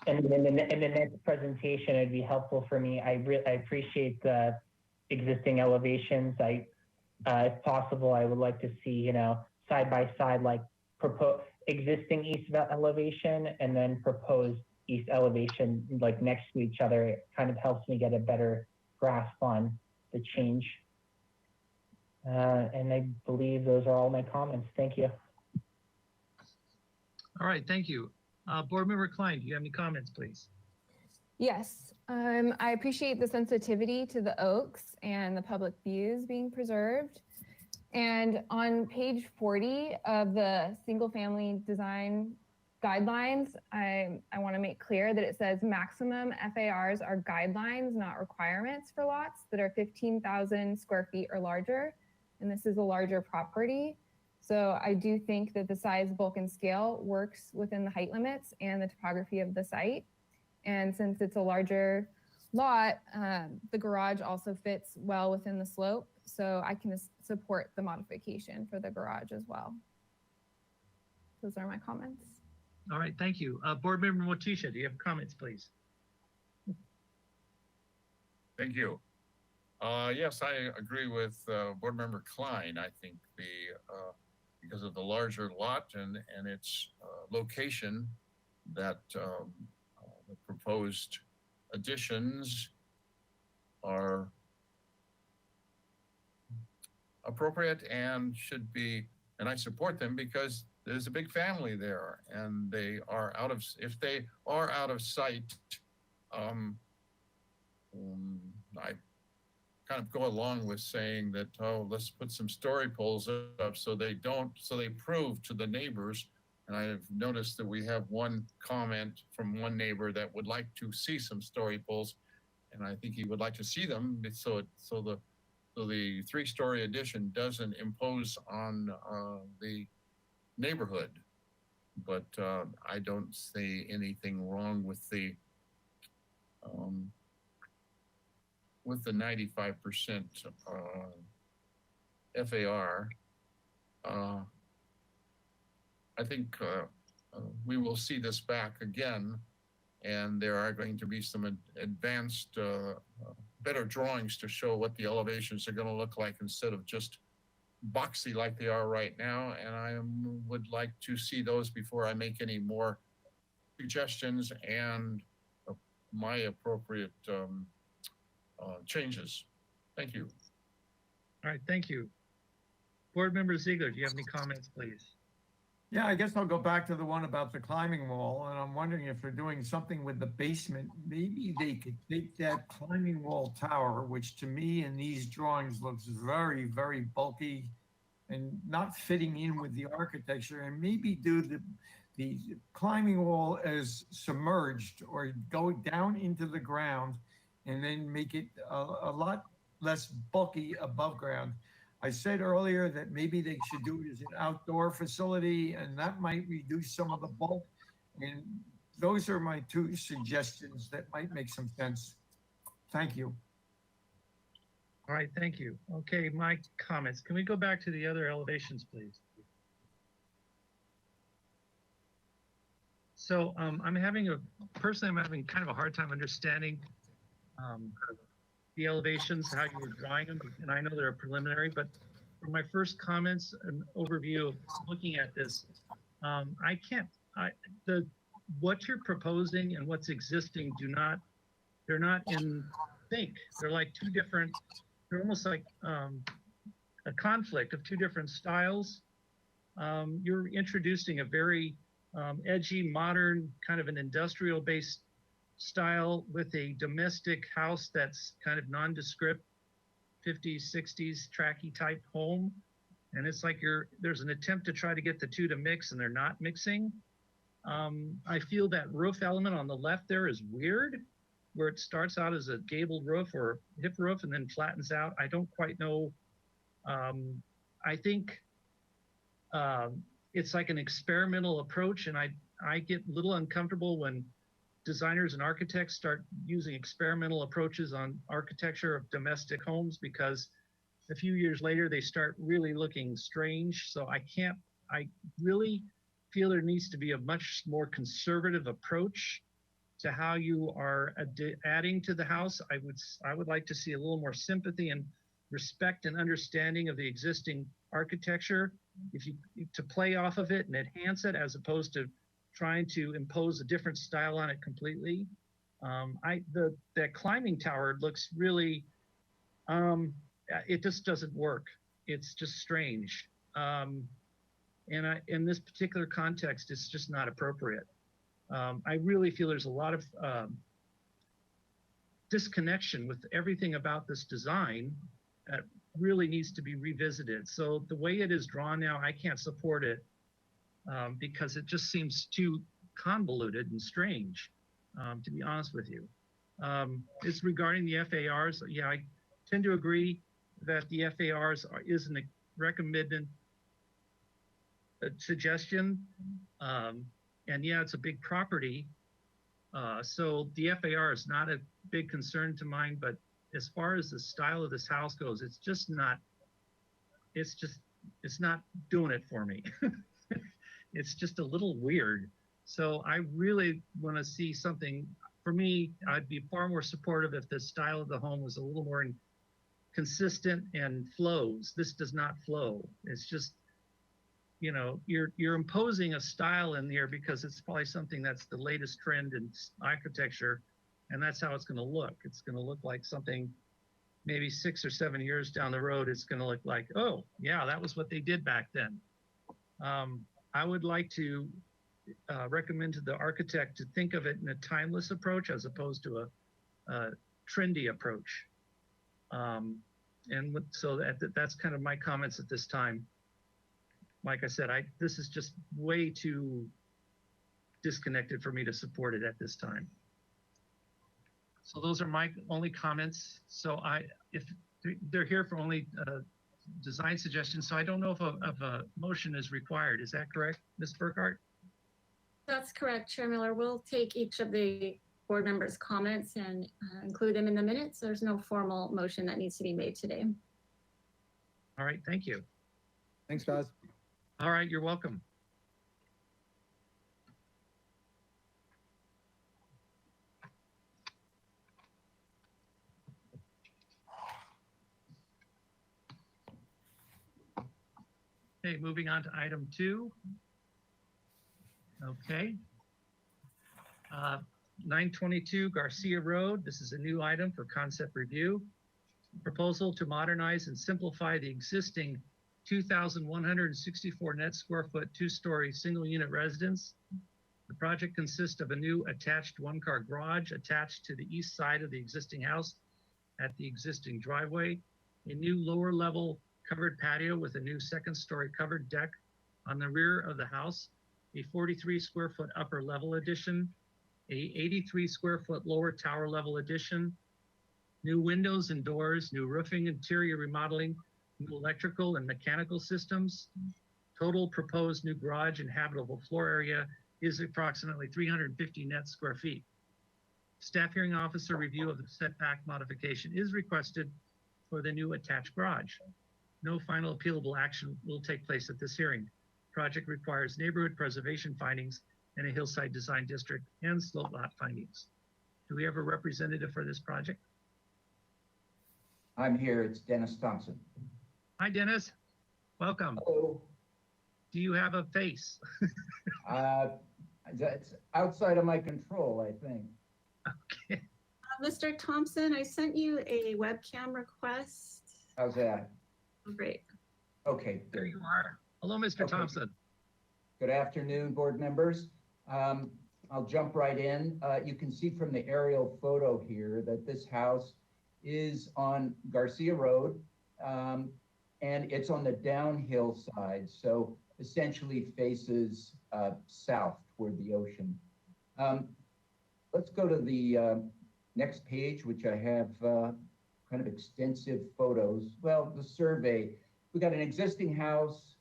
the next presentation, it'd be helpful for me. I appreciate the existing elevations. If possible, I would like to see, side by side, like existing east elevation and then proposed east elevation like next to each other, it kind of helps me get a better grasp on the change. And I believe those are all my comments. Thank you. All right, thank you. Board Member Klein, do you have any comments, please? Yes, I appreciate the sensitivity to the oaks and the public views being preserved. And on page 40 of the single family design guidelines, I want to make clear that it says maximum FARs are guidelines, not requirements for lots that are 15,000 square feet or larger. And this is a larger property. So I do think that the size, bulk, and scale works within the height limits and the topography of the site. And since it's a larger lot, the garage also fits well within the slope. So I can support the modification for the garage as well. Those are my comments. All right, thank you. Board Member Motisha, do you have comments, please? Thank you. Yes, I agree with Board Member Klein. I think because of the larger lot and its location, that the proposed additions are appropriate and should be, and I support them because there's a big family there, and they are if they are out of sight, I kind of go along with saying that, oh, let's put some story poles up so they prove to the neighbors. And I've noticed that we have one comment from one neighbor that would like to see some story poles, and I think he would like to see them so the 3-story addition doesn't impose on the neighborhood. But I don't see anything wrong with the 95% FAR. I think we will see this back again, and there are going to be some advanced, better drawings to show what the elevations are going to look like instead of just boxy like they are right now. And I would like to see those before I make any more suggestions and my appropriate changes. Thank you. All right, thank you. Board Member Ziegler, do you have any comments, please? Yeah, I guess I'll go back to the one about the climbing wall, and I'm wondering if they're doing something with the basement. Maybe they could take that climbing wall tower, which to me in these drawings looks very, very bulky and not fitting in with the architecture, and maybe do the climbing wall as submerged or go down into the ground and then make it a lot less bulky above ground. I said earlier that maybe they should do it as an outdoor facility, and that might reduce some of the bulk. And those are my 2 suggestions that might make some sense. Thank you. All right, thank you. Okay, my comments. Can we go back to the other elevations, please? So I'm having kind of a hard time understanding the elevations, how you were drawing them, and I know they're preliminary, but from my first comments and overview of looking at this, what you're proposing and what's existing they're not in sync. They're like they're almost like a conflict of 2 different styles. You're introducing a very edgy, modern, kind of an industrial-based style with a domestic house that's kind of nondescript, 50s, 60s, tracky type home. And it's like there's an attempt to try to get the 2 to mix, and they're not mixing. I feel that roof element on the left there is weird, where it starts out as a gabled roof or hip roof and then flattens out. I don't quite know. I think it's like an experimental approach, and I get a little uncomfortable when designers and architects start using experimental approaches on architecture of domestic homes, because a few years later they start really looking strange. So I really feel there needs to be a much more conservative approach to how you are adding to the house. I would like to see a little more sympathy and respect and understanding of the existing architecture, to play off of it and enhance it, as opposed to trying to impose a different style on it completely. That climbing tower looks really, it just doesn't work. It's just strange. In this particular context, it's just not appropriate. I really feel there's a lot of disconnection with everything about this design that really needs to be revisited. So the way it is drawn now, I can't support it because it just seems too convoluted and strange, to be honest with you. It's regarding the FARs. Yeah, I tend to agree that the FARs is a recommended suggestion. And yeah, it's a big property. So the FAR is not a big concern to mine, but as far as the style of this house goes, it's not doing it for me. It's just a little weird. So I really want to see something. For me, I'd be far more supportive if the style of the home was a little more consistent and flows. This does not flow. It's just, you know, you're imposing a style in there because it's probably something that's the latest trend in architecture, and that's how it's going to look. It's going to look like something maybe 6 or 7 years down the road. It's going to look like, oh yeah, that was what they did back then. I would like to recommend to the architect to think of it in a timeless approach as opposed to a trendy approach. So that's kind of my comments at this time. Like I said, this is just way too disconnected for me to support it at this time. So those are my only comments. So if they're here for only design suggestions, so I don't know if a motion is required. Is that correct, Ms. Burkhart? That's correct, Chair Miller. We'll take each of the board members' comments and include them in the minutes. There's no formal motion that needs to be made today. All right, thank you. Thanks, guys. All right, you're welcome. Okay, moving on to item 2. Okay. 922 Garcia Road. This is a new item for concept review. Proposal to modernize and simplify the existing 2,164 net square foot, 2-story single unit residence. The project consists of a new attached 1-car garage attached to the east side of the existing house at the existing driveway, a new lower level covered patio with a new 2nd-story covered deck on the rear of the house, a 43 square foot upper level addition, a 83 square foot lower tower level addition, new windows and doors, new roofing, interior remodeling, new electrical and mechanical systems. Total proposed new garage and habitable floor area is approximately 350 net square feet. Staff hearing officer review of the setback modification is requested for the new attached garage. No final appealable action will take place at this hearing. Project requires neighborhood preservation findings and a hillside design district and slope lot findings. Do we have a representative for this project? I'm here. It's Dennis Thompson. Hi, Dennis. Welcome. Hello. Do you have a face? That's outside of my control, I think. Okay. Mr. Thompson, I sent you a webcam request. How's that? Oh, great. Okay. There you are. Hello, Mr. Okay. Thompson. Good afternoon, board members. I'll jump right in. You can see from the aerial photo here that this house is on Garcia Road, and it's on the downhill side, so essentially faces south toward the ocean. Let's go to the next page, which I have kind of extensive photos. Well, the survey, we got an existing house.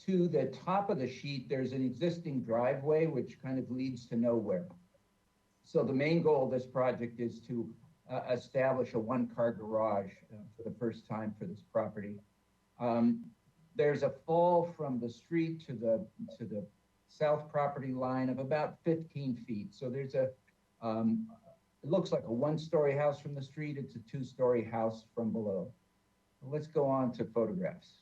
To the top of the sheet, there's an existing driveway, which kind of leads to nowhere. So the main goal of this project is to establish a 1-car garage for the first time for this property. There's a fall from the street to the south property line of about 15 feet. So there's it looks like a 1-story house from the street. It's a 2-story house from below. Let's go on to photographs.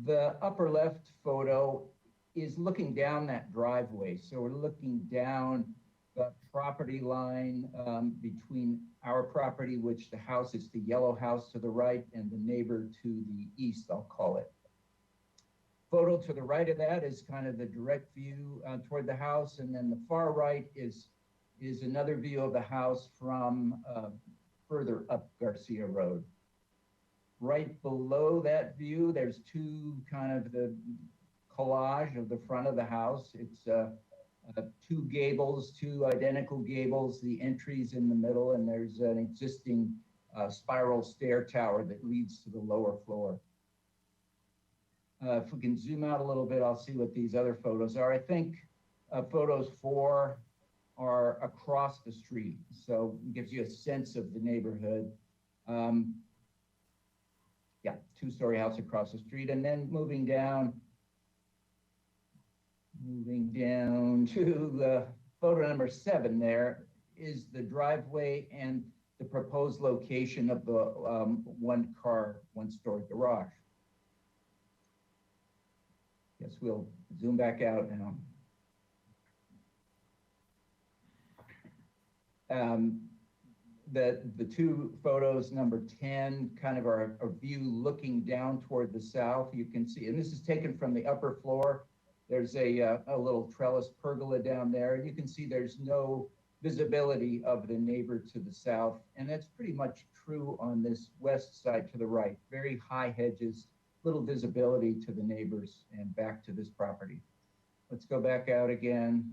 The upper left photo is looking down that driveway. So we're looking down the property line between our property, which the house is the yellow house to the right, and the neighbor to the east, I'll call it. Photo to the right of that is kind of the direct view toward the house. And then the far right is another view of the house from further up Garcia Road. Right below that view, there's two kind of the collage of the front of the house. It's two gables, two identical gables, the entries in the middle, and there's an existing spiral stair tower that leads to the lower floor. If we can zoom out a little bit, I'll see what these other photos are. I think photos 4 are across the street, so it gives you a sense of the neighborhood. Yeah, two-story house across the street, and then moving down to the photo number 7, there is the driveway and the proposed location of the one-story garage. Guess we'll zoom back out now. The two photos, number 10, kind of are a view looking down toward the south. You can see, and this is taken from the upper floor. There's a little trellis pergola down there. You can see there's no visibility of the neighbor to the south. And that's pretty much true on this west side to the right. Very high hedges, little visibility to the neighbors and back to this property. Let's go back out again.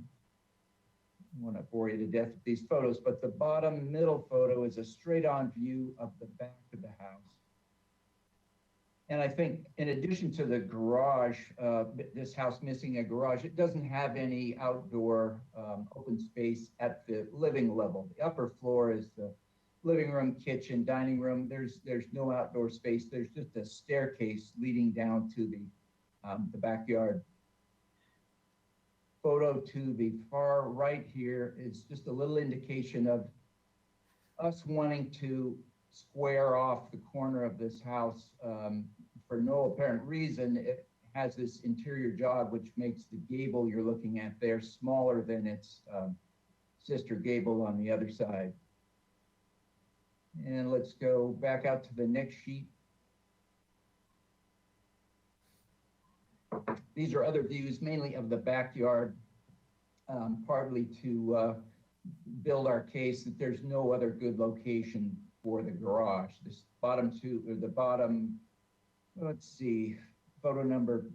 I want to bore you to death with these photos, but the bottom middle photo is a straight on view of the back of the house. And I think in addition to the garage, this house missing a garage, it doesn't have any outdoor open space at the living level. The upper floor is the living room, kitchen, dining room. There's no outdoor space. There's just a staircase leading down to the backyard. Photo to the far right here is just a little indication of us wanting to square off the corner of this house for no apparent reason. It has this interior jog, which makes the gable you're looking at there smaller than its sister gable on the other side. And let's go back out to the next sheet. These are other views, mainly of the backyard, partly to build our case that there's no other good location for the garage. This bottom two, or the bottom, let's see, photo number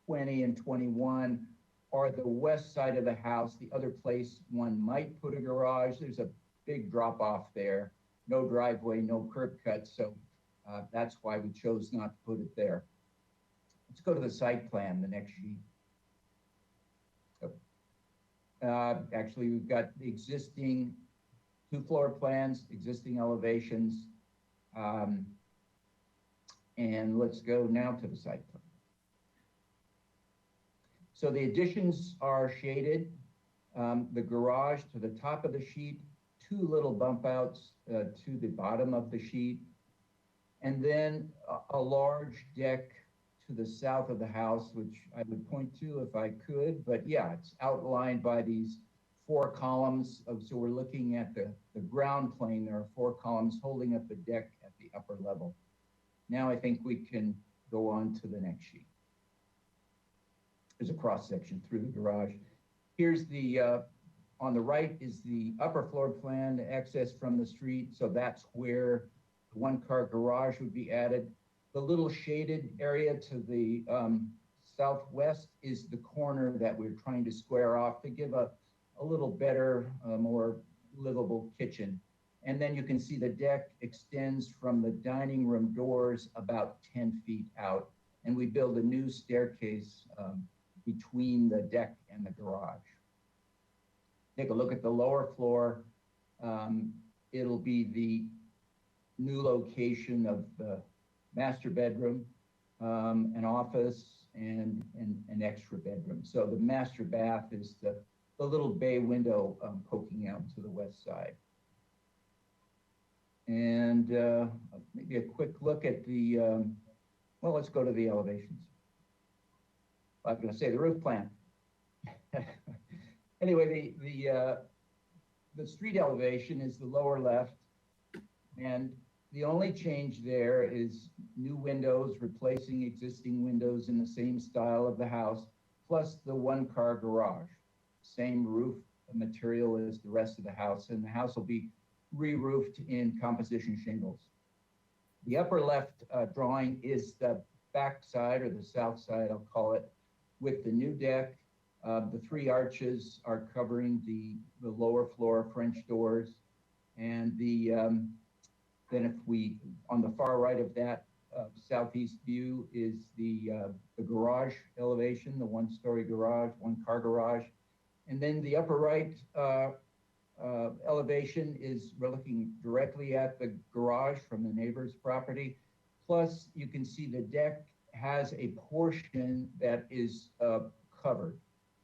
20 and 21 are the west side of the house. The other place one might put a garage. There's a big drop off there, no driveway, no curb cut. So that's why we chose not to put it there. Let's go to the site plan, the next sheet. Actually, we've got the existing 2 floor plans, existing elevations. And let's go now to the site plan. So the additions are shaded. The garage to the top of the sheet, 2 little bump outs to the bottom of the sheet, and then a large deck to the south of the house, which I would point to if I could, but yeah, it's outlined by these 4 columns. So we're looking at the ground plane. There are 4 columns holding up the deck at the upper level. Now I think we can go on to the next sheet. There's a cross section through the garage. Here's the, on the right is the upper floor plan, the access from the street. So that's where the 1-car garage would be added. The little shaded area to the southwest is the corner that we're trying to square off to give a little better, more livable kitchen. And then you can see the deck extends from the dining room doors about 10 feet out. And we build a new staircase between the deck and the garage. Take a look at the lower floor. It'll be the new location of the master bedroom, an office, and an extra bedroom. So the master bath is the little bay window poking out to the west side. And maybe a quick look at the, well, let's go to the elevations. I was going to say the roof plan. Anyway, the street elevation is the lower left, and the only change there is new windows replacing existing windows in the same style of the house, plus the one-car garage. Same roof material as the rest of the house, and the house will be re-roofed in composition shingles. The upper left drawing is the back side, or the south side, I'll call it, with the new deck. The 3 arches are covering the lower floor French doors. And then if we, on the far right of that southeast view is the garage elevation, the 1-story garage, 1-car garage. And then the upper right elevation is, we're looking directly at the garage from the neighbor's property. Plus, you can see the deck has a portion that is covered.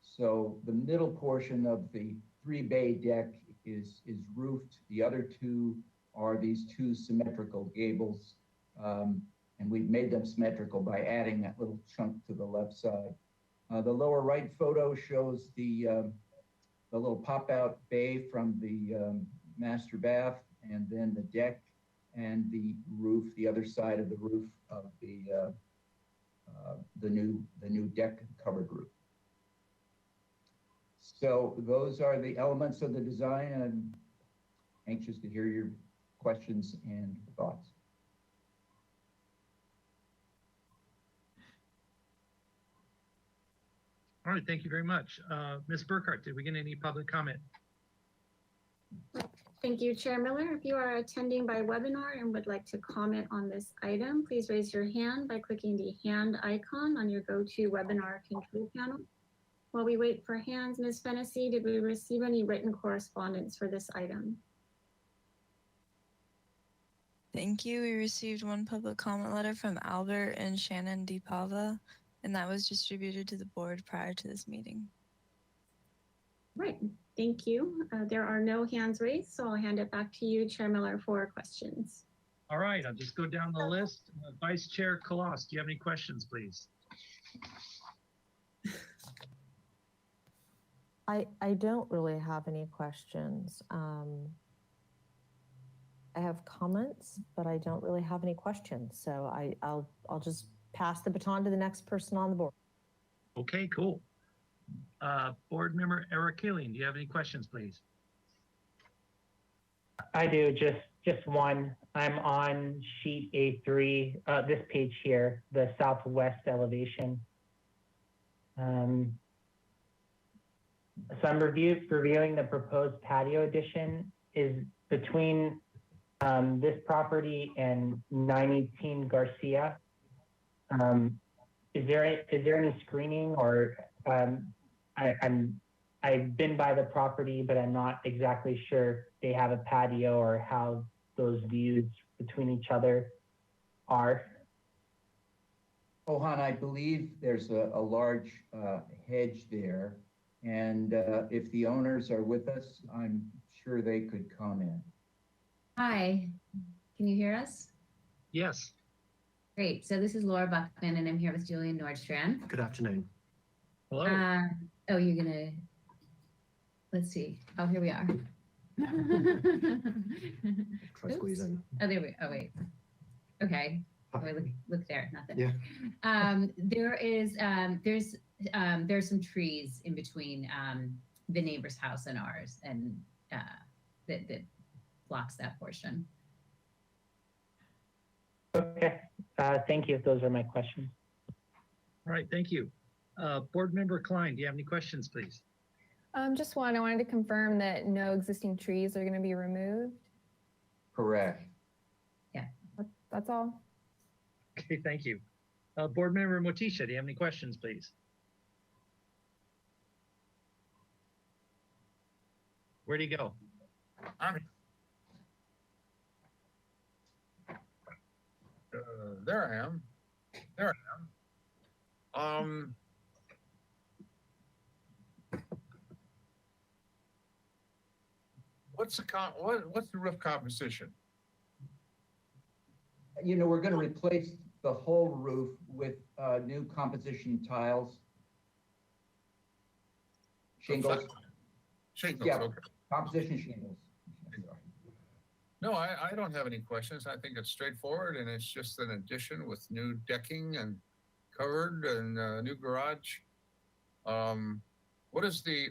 So the middle portion of the 3-bay deck is roofed. The other 2 are these 2 symmetrical gables. And we've made them symmetrical by adding that little chunk to the left side. The lower right photo shows the little pop-out bay from the master bath, and then the deck and the roof, the other side of the roof of the new deck covered roof. So those are the elements of the design, and I'm anxious to hear your questions and thoughts. All right, thank you very much. Ms. Burkhart, did we get any public comment? Thank you, Chair Miller. If you are attending by webinar and would like to comment on this item, please raise your hand by clicking the hand icon on your GoToWebinar control panel. While we wait for hands, Ms. Fennessy, did we receive any written correspondence for this item? Thank you. We received 1 public comment letter from Albert and Shannon DePava, and that was distributed to the board prior to this meeting. Right, thank you. There are no hands raised, so I'll hand it back to you, Chair Miller, for questions. All right, I'll just go down the list. Vice Chair Kalas, do you have any questions, please? I don't really have any questions. I have comments, but I don't really have any questions. So I'll just pass the baton to the next person on the board. Okay, cool. Board Member Eric Killian, do you have any questions, please? I do, just one. I'm on sheet A3, this page here, the southwest elevation. So I'm reviewing the proposed patio addition is between this property and 918 Garcia. Is there any screening, or I've been by the property, but I'm not exactly sure if they have a patio or how those views between each other are. Ohan, I believe there's a large hedge there, and if the owners are with us, I'm sure they could comment. Hi, can you hear us? Yes. Great. So this is Laura Buckman, and I'm here with Julian Nordstrand. Good afternoon. Hello. Oh, you're gonna, let's see. Oh, here we are. Try squeezing. Oh, there we, oh, wait. Okay. Oh, wait, look there, nothing. Yeah. There's some trees in between the neighbor's house and ours, and that blocks that portion. Okay, thank you. Those are my questions. All right, thank you. Board Member Klein, do you have any questions, please? Just one. I wanted to confirm that no existing trees are going to be removed. Correct. Yeah. That's all. Okay, thank you. Board Member Motisha, do you have any questions, please? Where'd he go? There I am. There I am. What's the roof composition? You know, we're going to replace the whole roof with new composition tiles. Shingles, Shingles, Yeah. okay. composition shingles. No, I don't have any questions. I think it's straightforward and it's just an addition with new decking and covered and new garage. What is the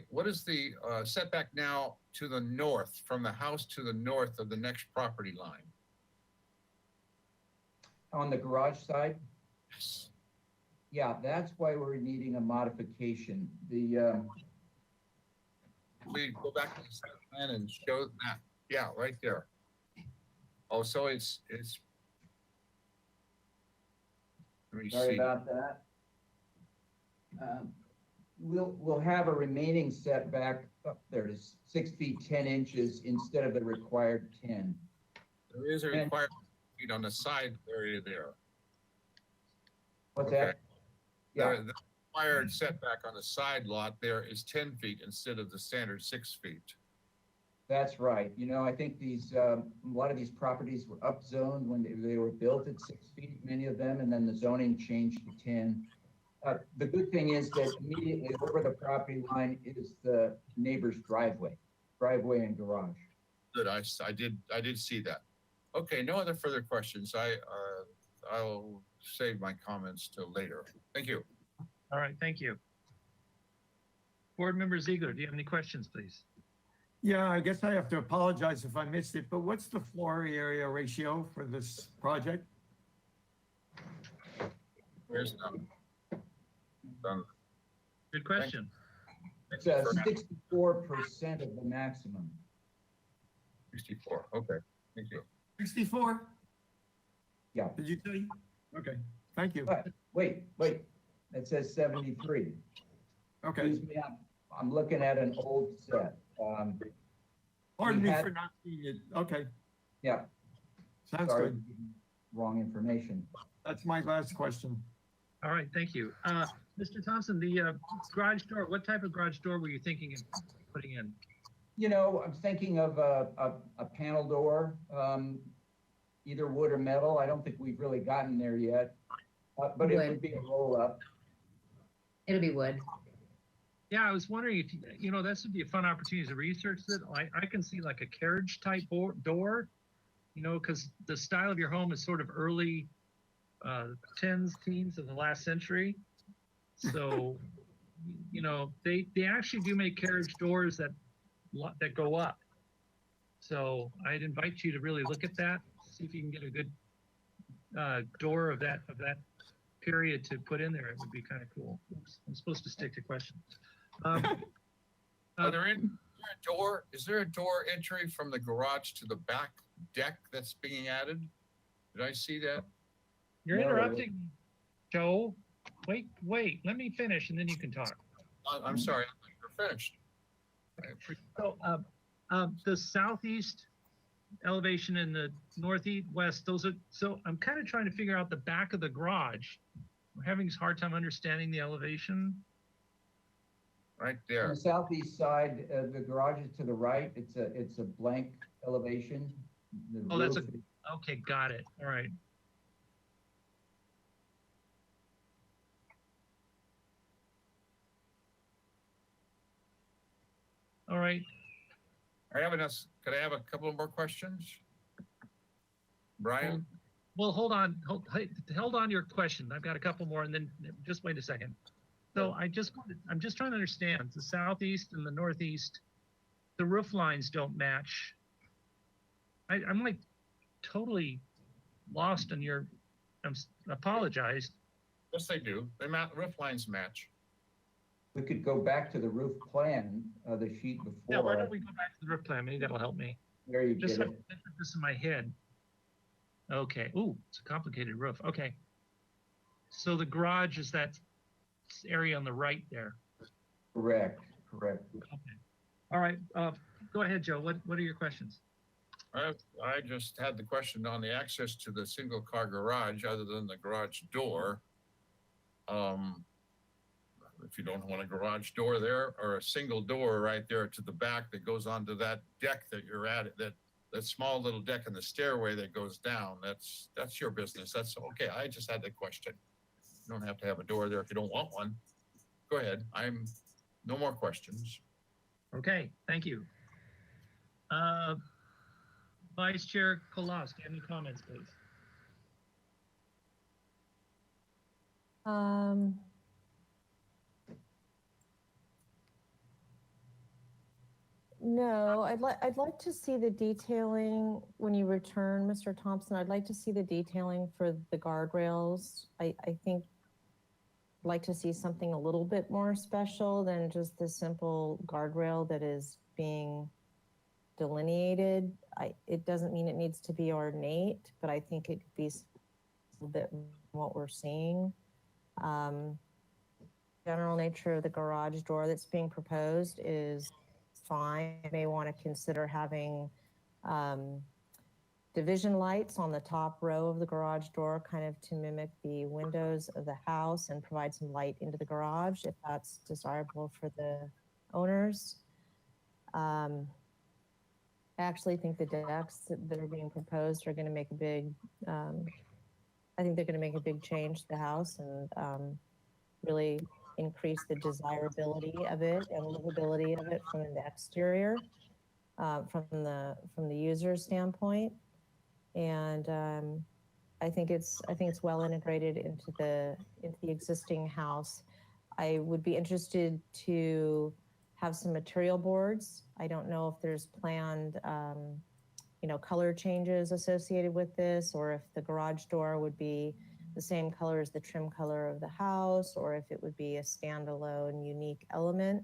setback now to the north, from the house to the north of the next property line? On the garage side, Yes. yeah, that's why we're needing a modification. We go back to the site plan and show that. Yeah, right there. Oh, so it's. Let me Sorry see. about that. We'll have a remaining setback, there it is, 6 feet 10 inches instead of the required 10. There is a And- required feet on the side area there. What's Okay. that? Yeah, The required setback on the side lot there is 10 feet instead of the standard 6 feet. that's right. You know, I think a lot of these properties were upzoned when they were built at 6 feet, many of them, and then the zoning changed to 10. The good thing is that immediately over the property line is the neighbor's driveway and garage. Good, I did see that. Okay, no other further questions. I'll save my comments till later. Thank you. All right, thank you. Board Member Ziegler, do you have any questions, please? Yeah, I guess I have to apologize if I missed it, but what's the floor area ratio for this project? Where's done. Good question. It's 64% of the maximum. 64. Okay, thank you. 64? Yeah. Did you say? Okay, thank you. But wait, it says 73. Okay, Excuse me, I'm looking at an old set. pardon we me had- for not seeing it. Okay, Yeah, sounds sorry, good. wrong information. That's my last question. All right, thank you. Mr. Thompson, the garage door, what type of garage door were you thinking of putting in? You know, I'm thinking of a panel door, either wood or metal. I don't think we've really gotten there yet. But it would Wood. be a roll up. It'll be wood. Yeah, I was wondering if, this would be a fun opportunity to research it. I can see like a carriage type door, because the style of your home is sort of early teens of the last century. So, they actually do make carriage doors that go up. So I'd invite you to really look at that, see if you can get a good door of that period to put in there. It would be kind of cool. Oops, I'm supposed to stick to questions. Is there a door entry from the garage to the back deck that's being added? Did I see that? You're No. interrupting me, Joe. Wait, let me finish and then you can talk. I'm sorry, I thought you were finished. So, the southeast elevation and the northeast west, so I'm kind of trying to figure out the back of the garage. I'm having a hard time understanding the elevation. Right On there. the southeast side, the garage is to the right. It's a blank elevation. The Oh, that's roof is- okay, got it. All right. All right. Could I have a couple more questions? Brian? Well, hold on to your question. I've got a couple more and then just wait a second. So I'm just trying to understand the southeast and the northeast, the roof lines don't match. I'm like totally lost on apologize. Yes, they do. Roof lines match. We could go back to the roof plan, the sheet Yeah, why before. don't we go back to the roof plan? Maybe that'll help me. There you Just get so I it. can put this in my head. Okay. Ooh, it's a complicated roof. Okay. So the garage is that area on the right there. Correct. Okay. All right. Go ahead, Joe. What are your questions? I just had the question on the access to the single car garage, other than the garage door. If you don't want a garage door there, or a single door right there to the back that goes onto that deck that you're at, that small little deck in the stairway that goes down, that's your business. That's okay. I just had that question. You don't have to have a door there if you don't want one. Go ahead. No more questions. Okay, thank you. Vice Chair Kolas, do you have any comments, please? No, I'd like to see the detailing when you return, Mr. Thompson. I'd like to see the detailing for the guardrails. I think I'd like to see something a little bit more special than just the simple guardrail that is being delineated. It doesn't mean it needs to be ornate, but I think it could be a little bit what we're seeing. General nature of the garage door that's being proposed is fine. You may want to consider having division lights on the top row of the garage door, kind of to mimic the windows of the house and provide some light into the garage if that's desirable for the owners. I actually think the decks that are being proposed are going to make a big, I think they're going to make a big change to the house and really increase the desirability of it and livability of it from the exterior, from the user standpoint. And I think it's well integrated into the existing house. I would be interested to have some material boards. I don't know if there's planned, color changes associated with this, or if the garage door would be the same color as the trim color of the house, or if it would be a standalone unique element.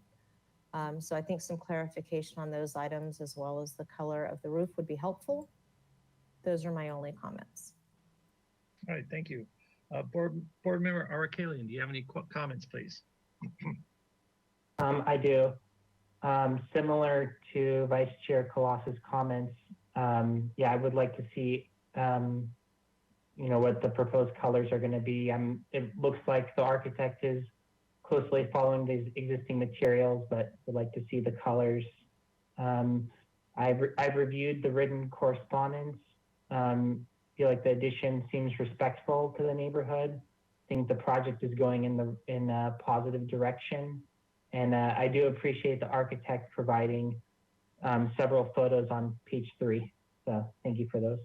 So I think some clarification on those items as well as the color of the roof would be helpful. Those are my only comments. All right, thank you. Board Member Arakalian, do you have any comments, please? I do. Similar to Vice Chair Colossus' comments, I would like to see what the proposed colors are going to be. It looks like the architect is closely following these existing materials, but would like to see the colors. I've reviewed the written correspondence. Feel like the addition seems respectful to the neighborhood. I think the project is going in a positive direction, and I do appreciate the architect providing several photos on page 3. So thank you for those.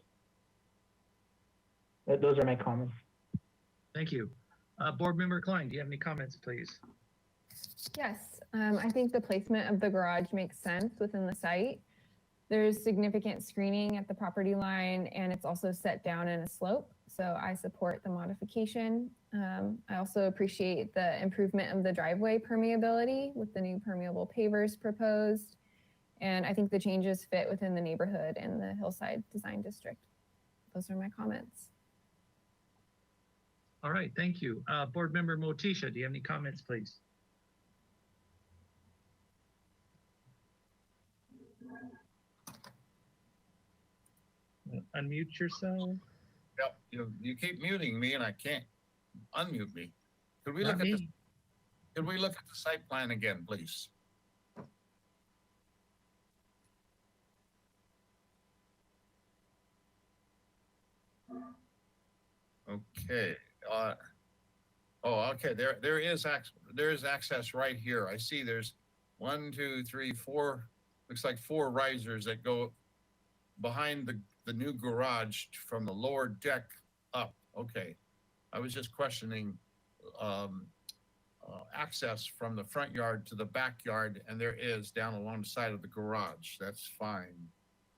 Those are my comments. Thank you. Board Member Klein, do you have any comments, please? Yes, I think the placement of the garage makes sense within the site. There's significant screening at the property line, and it's also set down in a slope. So I support the modification. I also appreciate the improvement of the driveway permeability with the new permeable pavers proposed. And I think the changes fit within the neighborhood and the Hillside Design District. Those are my comments. All right, thank you. Board Member Motisha, do you have any comments, please? Unmute yourself. Yep, you keep muting me and I can't unmute me. Could we look at the site plan again, please? Okay. Okay. There is access right here. I see there's 1, 2, 3, 4. Looks like 4 risers that go behind the new garage from the lower deck up. Okay. I was just questioning access from the front yard to the backyard, and there is down along the side of the garage. That's fine.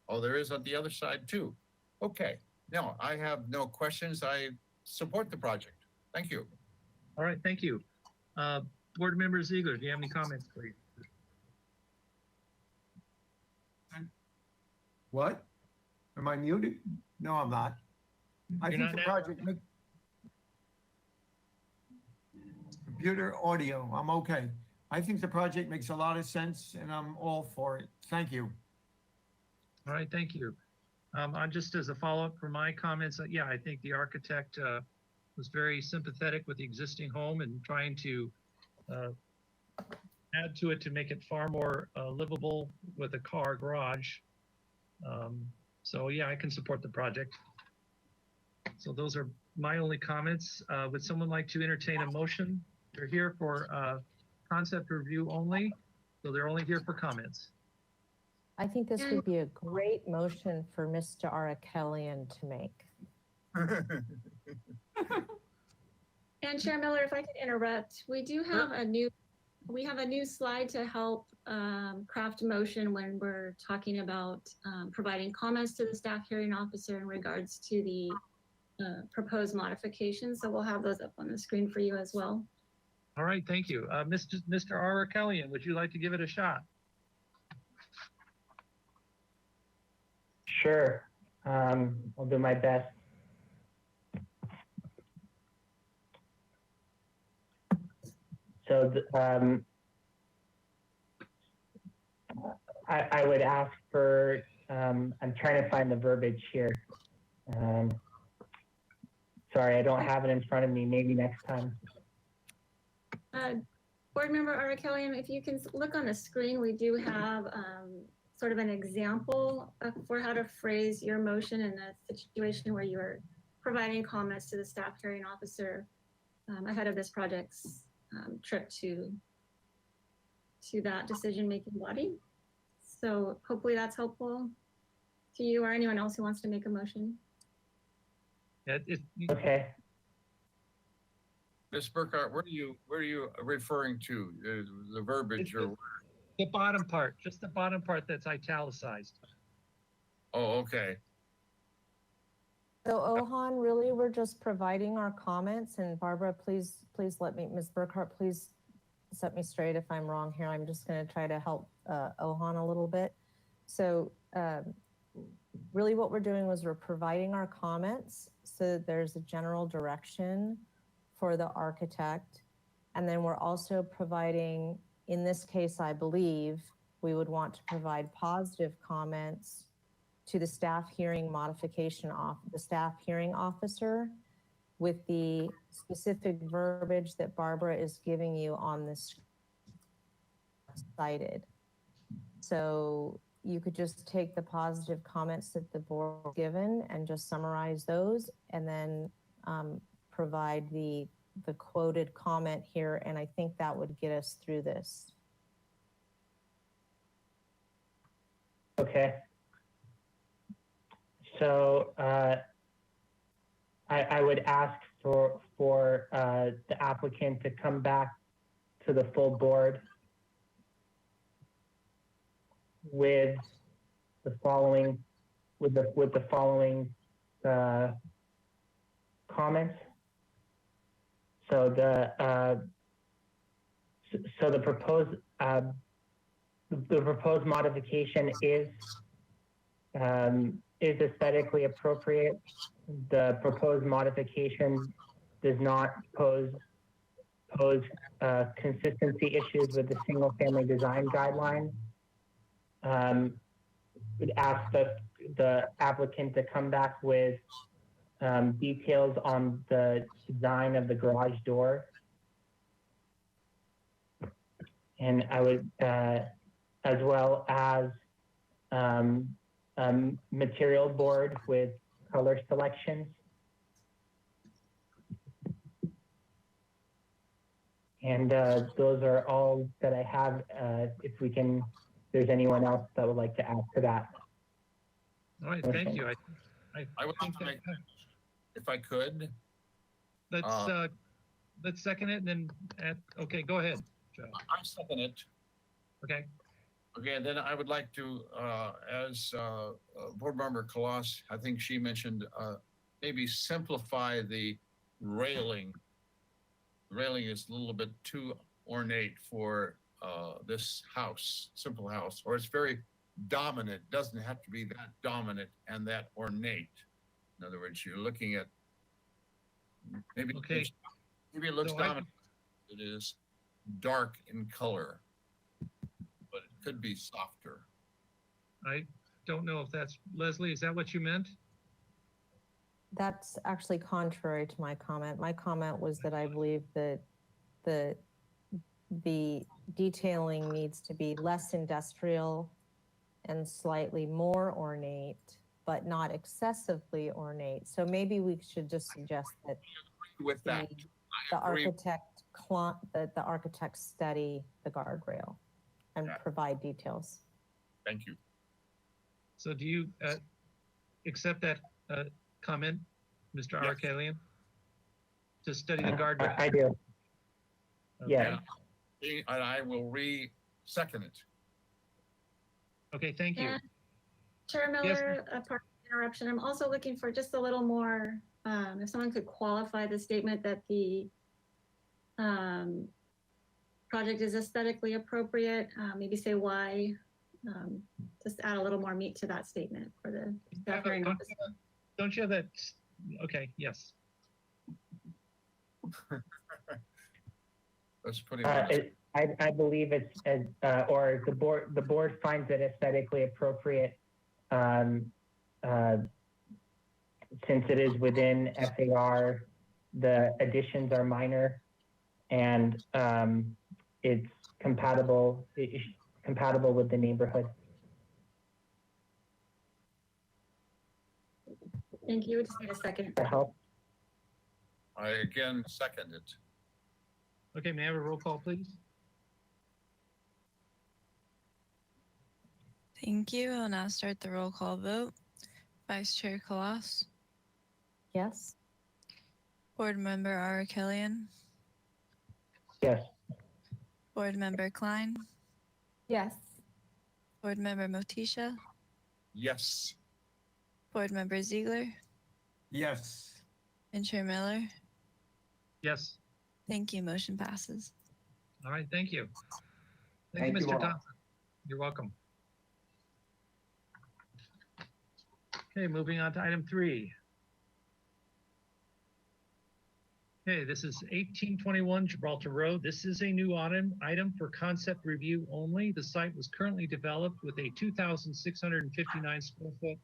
Oh, there is on the other side too. Okay. No, I have no questions. I support the project. Thank you. All right, thank you. Board Member Ziegler, do you have any comments, please? What? Am I muted? No, I'm not. I You're think not the now? project, computer audio, I'm okay. I think the project makes a lot of sense and I'm all for it. Thank you. All right, thank you. Just as a follow-up for my comments, yeah, I think the architect was very sympathetic with the existing home and trying to add to it to make it far more livable with a car garage. So yeah, I can support the project. So those are my only comments. Would someone like to entertain a motion? They're here for concept review only, so they're only here for comments. I think this would be a great motion for Mr. Arakelian to make. And Chair Miller, if I could interrupt, we have a new slide to help craft a motion when we're talking about providing comments to the staff hearing officer in regards to the proposed modifications. So we'll have those up on the screen for you as well. All right, thank you. Mr. Arakelian, would you like to give it a shot? Sure. I'll do my best. So I would ask for, I'm trying to find the verbiage here. Sorry, I don't have it in front of me. Maybe next time. Board Member Arakelian, if you can look on the screen, we do have sort of an example for how to phrase your motion in a situation where you're providing comments to the staff hearing officer ahead of this project's trip to that decision-making body. So hopefully that's helpful to you or anyone else who wants to make a motion. Okay. Ms. Burkhart, where are you referring to? The verbiage or? The bottom part, just the bottom part that's italicized. Oh, okay. So Ohan, really, we're just providing our comments, and Barbara, please let me, Ms. Burkhart, please set me straight if I'm wrong here. I'm just going to try to help Ohan a little bit. So really what we're doing was we're providing our comments so that there's a general direction for the architect. And then we're also providing, in this case, I believe, we would want to provide positive comments to the staff hearing the staff hearing officer with the specific verbiage that Barbara is giving you on this cited. So you could just take the positive comments that the board given and just summarize those, and then provide the quoted comment here, and I think that would get us through this. Okay. So I would ask for the applicant to come back to the full board with the following comments. So the proposed modification is aesthetically appropriate. The proposed modification does not pose consistency issues with the single family design guideline. We'd ask the applicant to come back with details on the design of the garage door. And I would, as well as material board with color selections. And those are all that I have. If there's anyone else that would like to add to that. All right, thank you. I would like to make, if I could. Let's second it and then okay, go ahead, Joe. I second it. Okay. Okay, and then I would like to, as Board Member Kalas, I think she mentioned, maybe simplify the railing. The railing is a little bit too ornate for this house, simple house, or it's very dominant. Doesn't have to be that dominant and that ornate. In other words, you're looking at maybe it looks dominant. It is dark in color, but it could be softer. I don't know if that's, Leslie, is that what you meant? That's actually contrary to my comment. My comment was that I believe that the detailing needs to be less industrial and slightly more ornate, but not excessively ornate. So maybe we should just suggest that with that, the architect the architects study the guardrail and provide details. Thank you. So do you accept that comment, Mr. Yes. Arkalian? To study the guardrail? I do. Okay. Yeah. And I will second it. Okay, thank you. And Chair Miller, a part interruption. I'm also looking for just a little more, if someone could qualify the statement that the project is aesthetically appropriate, maybe say why, just add a little more meat to that statement for the staff hearing officer. Don't you have that? Okay, yes. Let's put it. I believe it's or the board finds it aesthetically appropriate since it is within FAR. The additions are minor, and it's compatible with the neighborhood. Thank you. We just need a second. To help. I again second it. Okay, may I have a roll call, please? Thank you. I'll now start the roll call vote. Vice Chair Kalas, Yes? Board Member Arkalian, Yes. Board Member Klein, Yes. Board Member Motisha, Yes. Board Member Ziegler, Yes. and Chair Miller. Yes. Thank you. Motion passes. All right, thank you. Thank Thank you, you Mr. all. Thompson. You're welcome. Okay, moving on to item 3. Okay, this is 1821 Gibraltar Road. This is a new item for concept review only. The site was currently developed with a 2,659 square foot,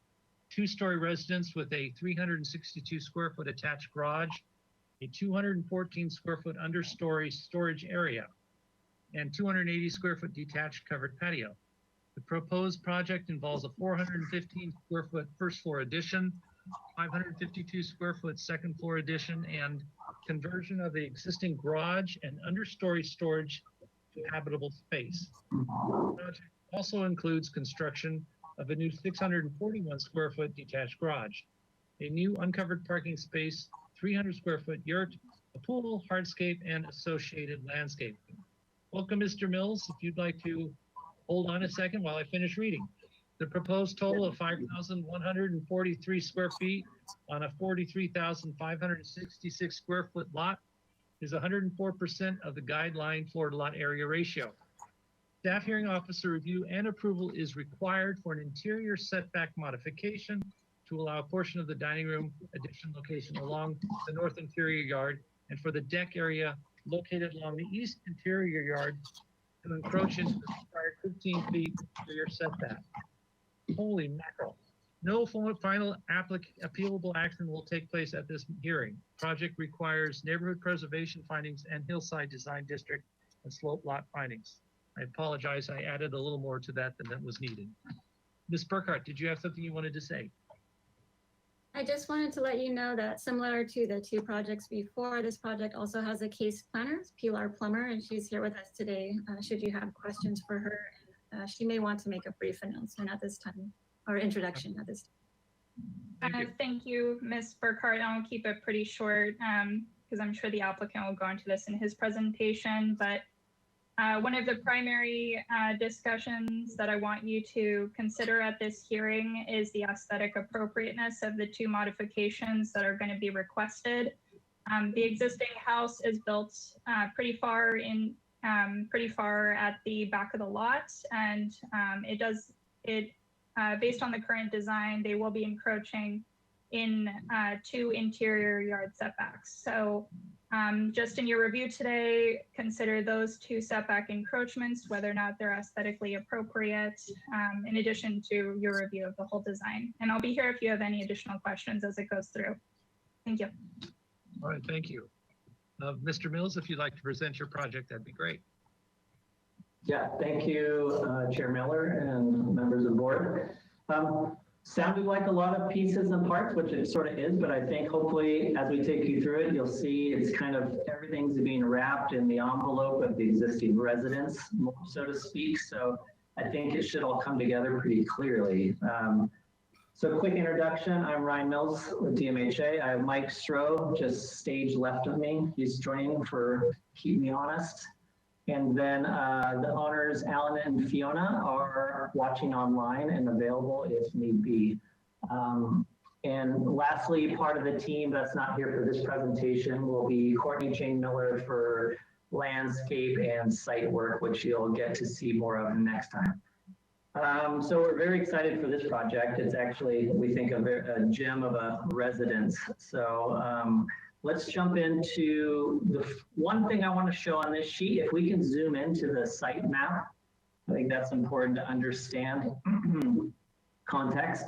2-story residence with a 362 square foot attached garage, a 214 square foot understory storage area, and 280 square foot detached covered patio. The proposed project involves a 415 square foot first floor addition, 552 square foot second floor addition, and conversion of the existing garage and understory storage to habitable space. The project also includes construction of a new 641 square foot detached garage, a new uncovered parking space, 300 square foot yurt, a pool, hardscape, and associated landscaping. Welcome, Mr. Mills. If you'd like to hold on a second while I finish reading. The proposed total of 5,143 square feet on a 43,566 square foot lot is 104% of the guideline floor to lot area ratio. Staff hearing officer review and approval is required for an interior setback modification to allow a portion of the dining room addition location along the north interior yard and for the deck area located along the east interior yard to encroach into the required 15 feet rear setback. Holy mackerel. No final appealable action will take place at this hearing. Project requires neighborhood preservation findings and hillside design district and slope lot findings. I apologize, I added a little more to that than that was needed. Ms. Burkhart, did you have something you wanted to say? I just wanted to let you know that similar to the 2 projects before, this project also has a case planner, Pilar Plummer, and she's here with us today. Should you have questions for her, she may want to make a brief announcement at this time, or introduction at this time. Thank you, Ms. Burkhart. I'll keep it pretty short because I'm sure the applicant will go into this in his presentation, but one of the primary discussions that I want you to consider at this hearing is the aesthetic appropriateness of the 2 modifications that are going to be requested. The existing house is built pretty far at the back of the lot, and based on the current design, they will be encroaching in 2 interior yard setbacks. So just in your review today, consider those 2 setback encroachments, whether or not they're aesthetically appropriate, in addition to your review of the whole design. And I'll be here if you have any additional questions as it goes through. Thank you. All right, thank you. Mr. Mills, if you'd like to present your project, that'd be great. Yeah, thank you, Chair Miller and members of the board. sounded like a lot of pieces and parts, which it sort of is, but I think hopefully as we take you through it, you'll see it's kind of everything's being wrapped in the envelope of the existing residence, so to speak. So I think it should all come together pretty clearly. So quick introduction, I'm Ryan Mills with DMHA. I have Mike Stroh, just stage left of me. He's joining for Keep Me Honest. And then the owners, Alan and Fiona, are watching online and available if need be. And lastly, part of the team that's not here for this presentation will be Courtney Jane Miller for landscape and site work, which you'll get to see more of next time. So we're very excited for this project. It's actually, we think, a gem of a residence. So let's jump into the one thing I want to show on this sheet. If we can zoom into the site map, I think that's important to understand context.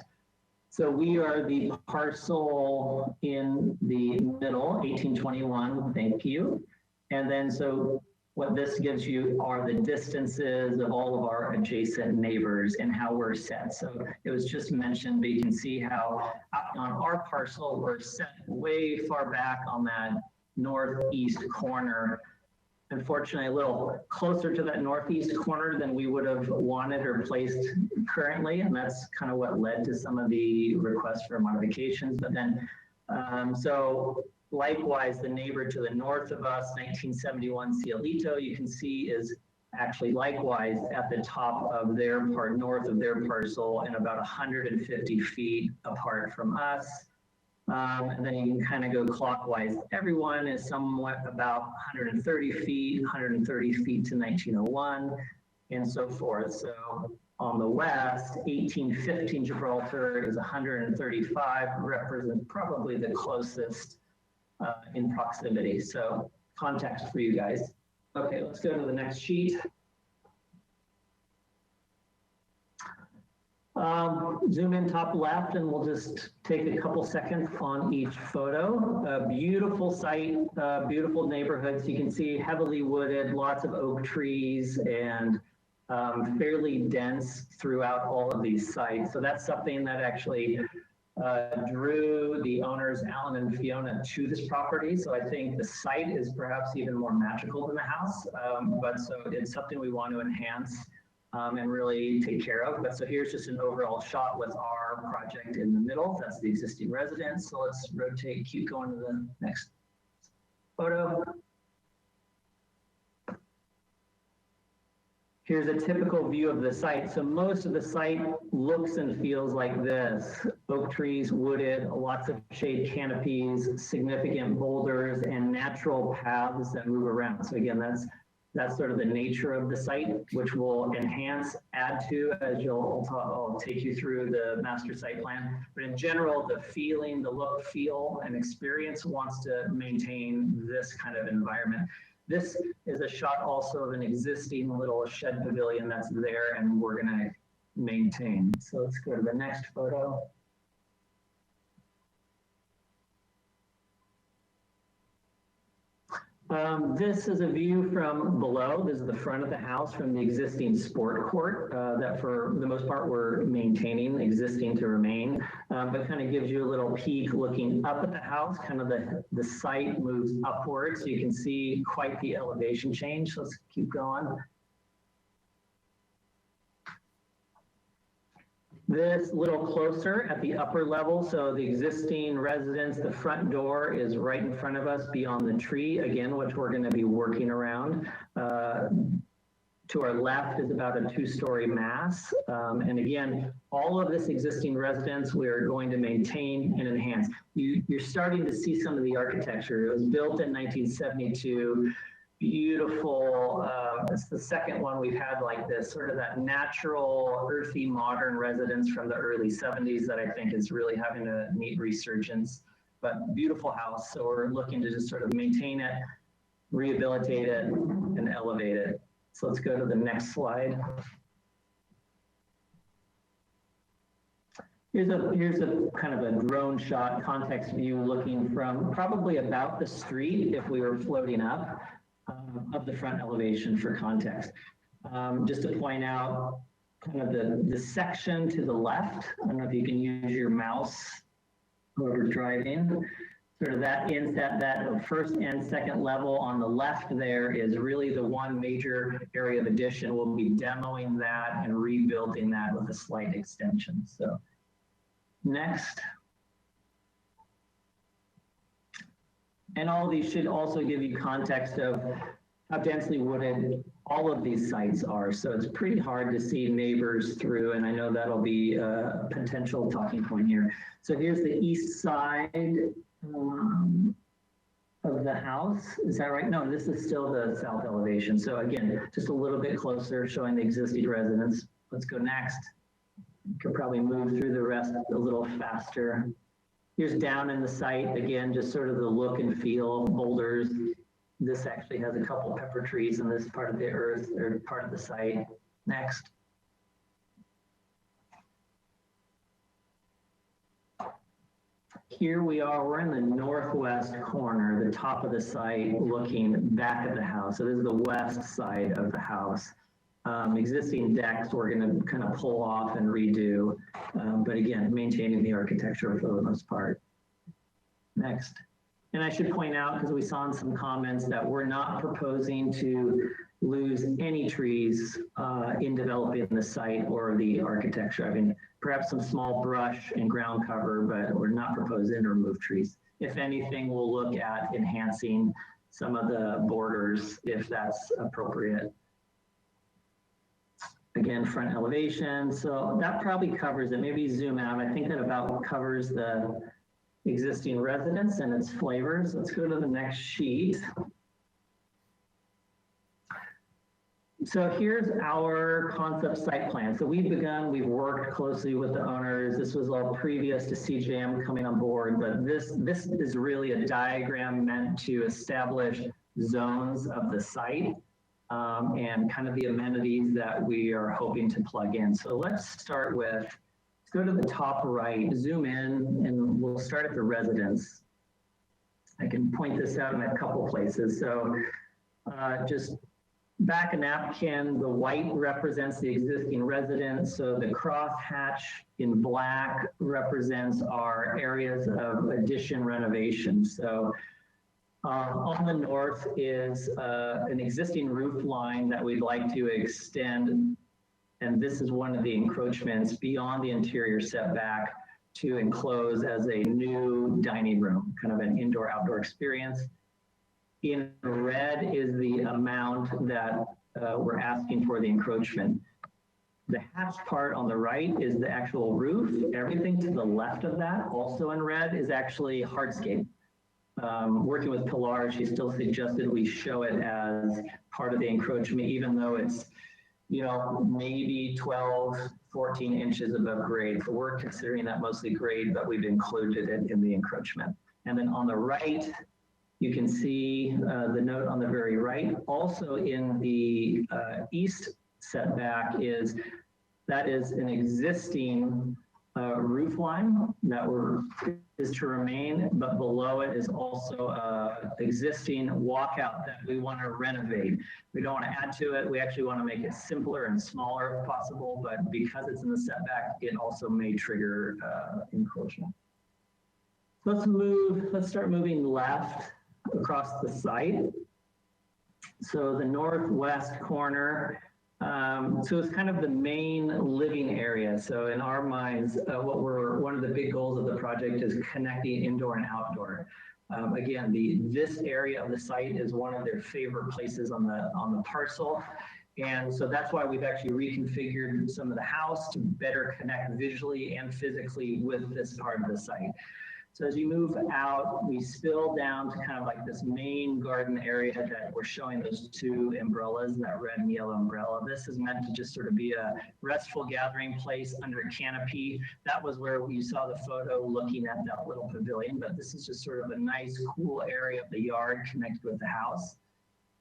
So we are the parcel in the middle, 1821, thank you. And then so what this gives you are the distances of all of our adjacent neighbors and how we're set. So it was just mentioned, but you can see how on our parcel, we're set way far back on that northeast corner. Unfortunately, a little closer to that northeast corner than we would have wanted or placed currently. And that's kind of what led to some of the requests for modifications. But then, so likewise, the neighbor to the north of us, 1971 Cielito, you can see is actually likewise at the top of their part, north of their parcel, and about 150 feet apart from us. And then you can kind of go clockwise. Everyone is somewhat about 130 feet, 130 feet to 1901, and so forth. So on the west, 1815 Gibraltar is 135, represents probably the closest in proximity. So context for you guys. Okay, let's go to the next sheet. Zoom in top left and we'll just take a couple seconds on each photo. A beautiful site, beautiful neighborhoods. You can see heavily wooded, lots of oak trees, and fairly dense throughout all of these sites. So that's something that actually drew the owners, Alan and Fiona, to this property. So I think the site is perhaps even more magical than the house, but so it's something we want to enhance and really take care of. But so here's just an overall shot with our project in the middle. That's the existing residence. So let's rotate, keep going to the next photo. Here's a typical view of the site. So most of the site looks and feels like this. Oak trees, wooded, lots of shade canopies, significant boulders, and natural paths that move around. So again, that's sort of the nature of the site, which will enhance, add to, as I'll take you through the master site plan. But in general, the feeling, the look, feel, and experience wants to maintain this kind of environment. This is a shot also of an existing little shed pavilion that's there and we're gonna maintain. So let's go to the next photo. This is a view from below. This is the front of the house from the existing sport court that for the most part we're maintaining, existing to remain, but kind of gives you a little peek looking up at the house. Kind of the site moves upwards, so you can see quite the elevation change. So let's keep going. This little closer at the upper level. So the existing residence, the front door is right in front of us beyond the tree, again, which we're going to be working around. To our left is about a 2-story mass. And again, all of this existing residence, we're going to maintain and enhance. You're starting to see some of the architecture. It was built in 1972. Beautiful, it's the second one we've had like this, sort of that natural, earthy, modern residence from the early 70s that I think is really having a neat resurgence, but beautiful house. So we're looking to just sort of maintain it, rehabilitate it, and elevate it. So let's go to the next slide. Here's a kind of a drone shot, context view looking from probably about the street if we were floating up. Of the front elevation for context. Just to point out, kind of the section to the left. I don't know if you can use your mouse, whoever's driving. Sort of that first and second level on the left there is really the one major area of addition. We'll be demoing that and rebuilding that with a slight extension. So next. And all of these should also give you context of how densely wooded all of these sites are. So it's pretty hard to see neighbors through, and I know that'll be a potential talking point here. So here's the east side of the house. Is that right? No, this is still the south elevation. So again, just a little bit closer showing the existing residence. Let's go next. You can probably move through the rest a little faster. Here's down in the site, again, just sort of the look and feel, boulders. This actually has a couple pepper trees in this part of the earth or part of the site. Next. Here we are, we're in the northwest corner, the top of the site, looking back at the house. So this is the west side of the house. Existing decks we're going to kind of pull off and redo, but again, maintaining the architecture for the most part. Next. And I should point out, because we saw in some comments, that we're not proposing to lose any trees in developing the site or the architecture. I mean, perhaps some small brush and ground cover, but we're not proposing to remove trees. If anything, we'll look at enhancing some of the borders if that's appropriate. Again, front elevation. So that probably covers it. Maybe zoom out. I think that about covers the existing residence and its flavors. Let's go to the next sheet. So here's our concept site plan. So we've worked closely with the owners. This was all previous to CJM coming on board, but this is really a diagram meant to establish zones of the site and kind of the amenities that we are hoping to plug in. So let's start with, let's go to the top right, zoom in, and we'll start at the residence. I can point this out in a couple places. So just back a napkin, the white represents the existing residence. So the crosshatch in black represents our areas of addition renovation. So on the north is an existing roof line that we'd like to extend. And this is one of the encroachments beyond the interior setback to enclose as a new dining room, kind of an indoor-outdoor experience. In red is the amount that we're asking for the encroachment. The hatched part on the right is the actual roof. Everything to the left of that, also in red, is actually hardscape. Working with Pilar, she still suggested we show it as part of the encroachment, even though it's, maybe 12, 14 inches above grade. So we're considering that mostly grade, but we've included it in the encroachment. And then on the right, you can see the note on the very right. Also in the east setback is an existing roof line that is to remain, but below it is also existing walkout that we want to renovate. We don't want to add to it. We actually want to make it simpler and smaller if possible, but because it's in the setback, it also may trigger encroachment. Let's start moving left across the site. So the northwest corner, so it's kind of the main living area. So in our minds, one of the big goals of the project is connecting indoor and outdoor. Again, this area of the site is one of their favorite places on the parcel. And so that's why we've actually reconfigured some of the house to better connect visually and physically with this part of the site. So as you move out, we spill down to kind of like this main garden area that we're showing those two umbrellas, that red and yellow umbrella. This is meant to just sort of be a restful gathering place under a canopy. That was where you saw the photo looking at that little pavilion, but this is just sort of a nice, cool area of the yard connected with the house.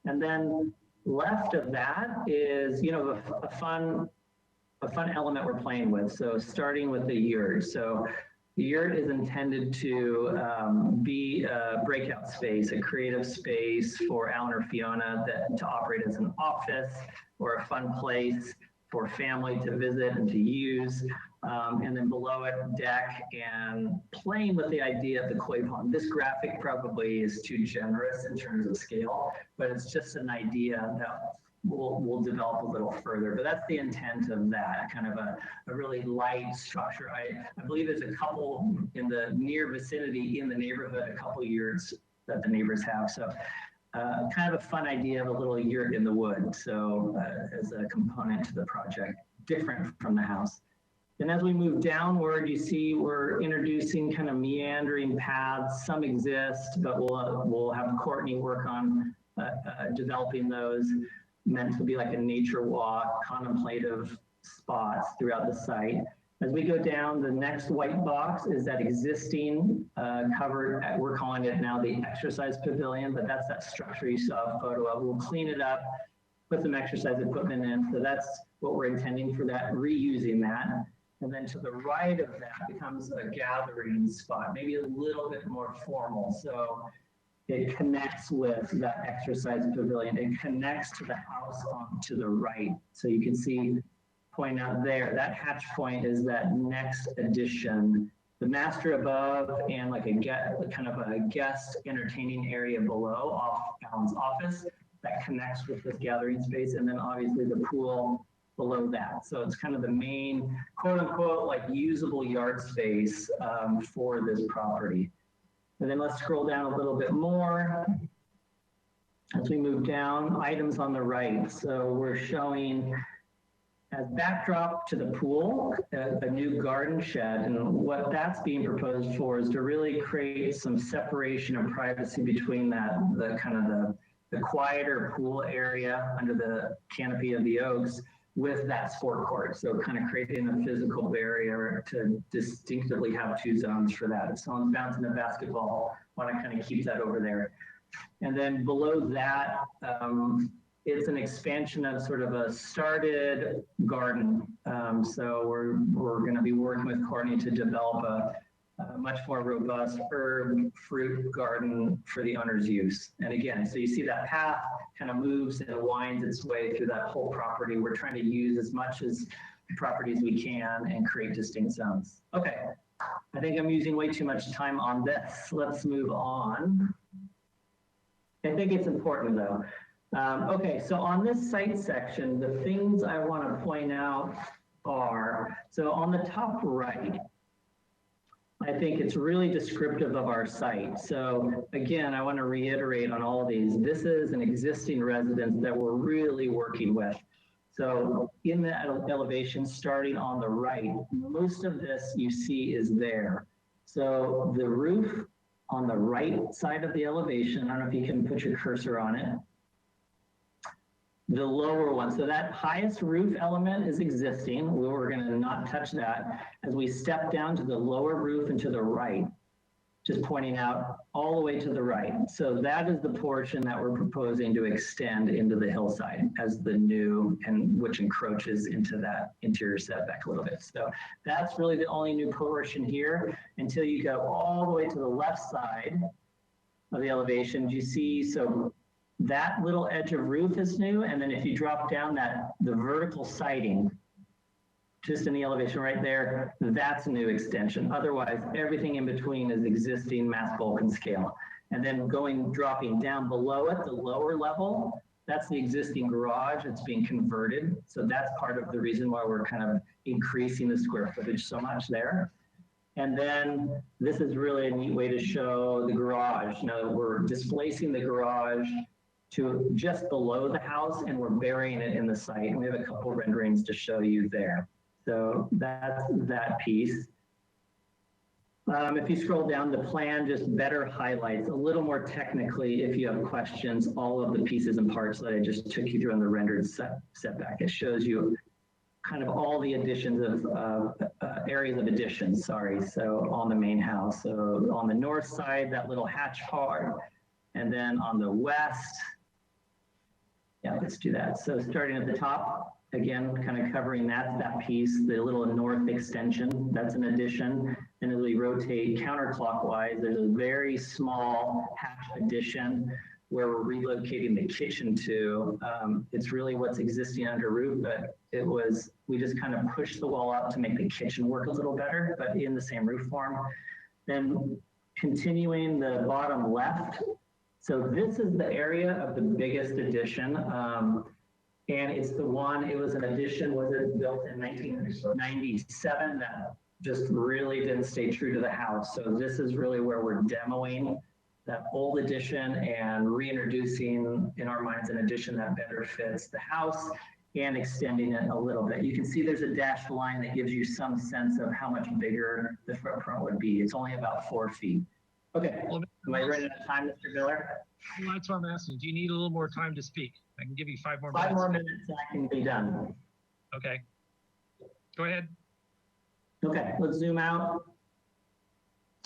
And then left of that is, a fun element we're playing with. So starting with the yurt. So the yurt is intended to be a breakout space, a creative space for Alan or Fiona to operate as an office or a fun place for family to visit and to use. And then below it, deck, and playing with the idea of the koi pond. This graphic probably is too generous in terms of scale, but it's just an idea that we'll develop a little further. But that's the intent of that, kind of a really light structure. I believe there's a couple in the near vicinity in the neighborhood, a couple yurts that the neighbors have. So kind of a fun idea of a little yurt in the wood. So as a component to the project, different from the house. And as we move downward, you see we're introducing kind of meandering paths. Some exist, but we'll have Courtney work on developing those, meant to be like a nature walk, contemplative spots throughout the site. As we go down, the next white box is that existing covered, we're calling it now the exercise pavilion, but that's that structure you saw a photo of. We'll clean it up, put some exercise equipment in. So that's what we're intending for that, reusing that. And then to the right of that becomes a gathering spot, maybe a little bit more formal. So it connects with that exercise pavilion. It connects to the house on to the right. So you can see, point out there, that hatch point is that next addition. The master above and like kind of a guest entertaining area below off Alan's office that connects with this gathering space. And then obviously the pool below that. So it's kind of the main quote unquote like usable yard space for this property. And then let's scroll down a little bit more. As we move down, items on the right. So we're showing as backdrop to the pool, a new garden shed. And what that's being proposed for is to really create some separation and privacy between that, the kind of the quieter pool area under the canopy of the oaks with that sport court. So kind of creating a physical barrier to distinctively have two zones for that. If someone's bouncing a basketball, want to kind of keep that over there. And then below that, it's an expansion of sort of a started garden. So we're going to be working with Courtney to develop a much more robust herb fruit garden for the owner's use. And again, so you see that path kind of moves and winds its way through that whole property. We're trying to use as much as property as we can and create distinct zones. Okay, I think I'm using way too much time on this. Let's move on. I think it's important though. Okay, so on this site section, the things I want to point out are, so on the top right, I think it's really descriptive of our site. So again, I want to reiterate on all of these. This is an existing residence that we're really working with. So in that elevation, starting on the right, most of this you see is there. So the roof on the right side of the elevation, I don't know if you can put your cursor on it. The lower one, so that highest roof element is existing. We're going to not touch that. As we step down to the lower roof and to the right, just pointing out all the way to the right. So that is the portion that we're proposing to extend into the hillside as the new, and which encroaches into that interior setback a little bit. So that's really the only new portion here until you go all the way to the left side of the elevation. You see, so that little edge of roof is new. And then if you drop down the vertical siding, just in the elevation right there, that's a new extension. Otherwise, everything in between is existing mass bulk and scale. And then dropping down below it, the lower level, that's the existing garage. It's being converted. So that's part of the reason why we're kind of increasing the square footage so much there. And then this is really a neat way to show the garage. You know, we're displacing the garage to just below the house and we're burying it in the site. And we have a couple renderings to show you there. So that's that piece. If you scroll down, the plan just better highlights a little more technically, if you have questions, all of the pieces and parts that I just took you through on the rendered setback. It shows you kind of all the additions of areas of additions, sorry. So on the main house. So on the north side, that little hatch part, and then on the west, yeah, let's do that. So starting at the top, again, kind of covering that piece, the little north extension, that's an addition. And as we rotate counterclockwise, there's a very small hatch addition where we're relocating the kitchen to. It's really what's existing under roof, but we just kind of pushed the wall out to make the kitchen work a little better, but in the same roof form. Then continuing the bottom left. So this is the area of the biggest addition. And it's the one, it was an addition, was it built in 1997 that just really didn't stay true to the house. So this is really where we're demoing that old addition and reintroducing, in our minds, an addition that better fits the house and extending it a little bit. You can see there's a dashed line that gives you some sense of how much bigger the footprint would be. It's only about 4 feet. Okay, am I running out of time, Mr. Miller? Well, that's what I'm asking. Do you need a little more time to speak? I can give you 5 more minutes. 5 more minutes and I can be done. Okay. Go ahead. Okay, let's zoom out.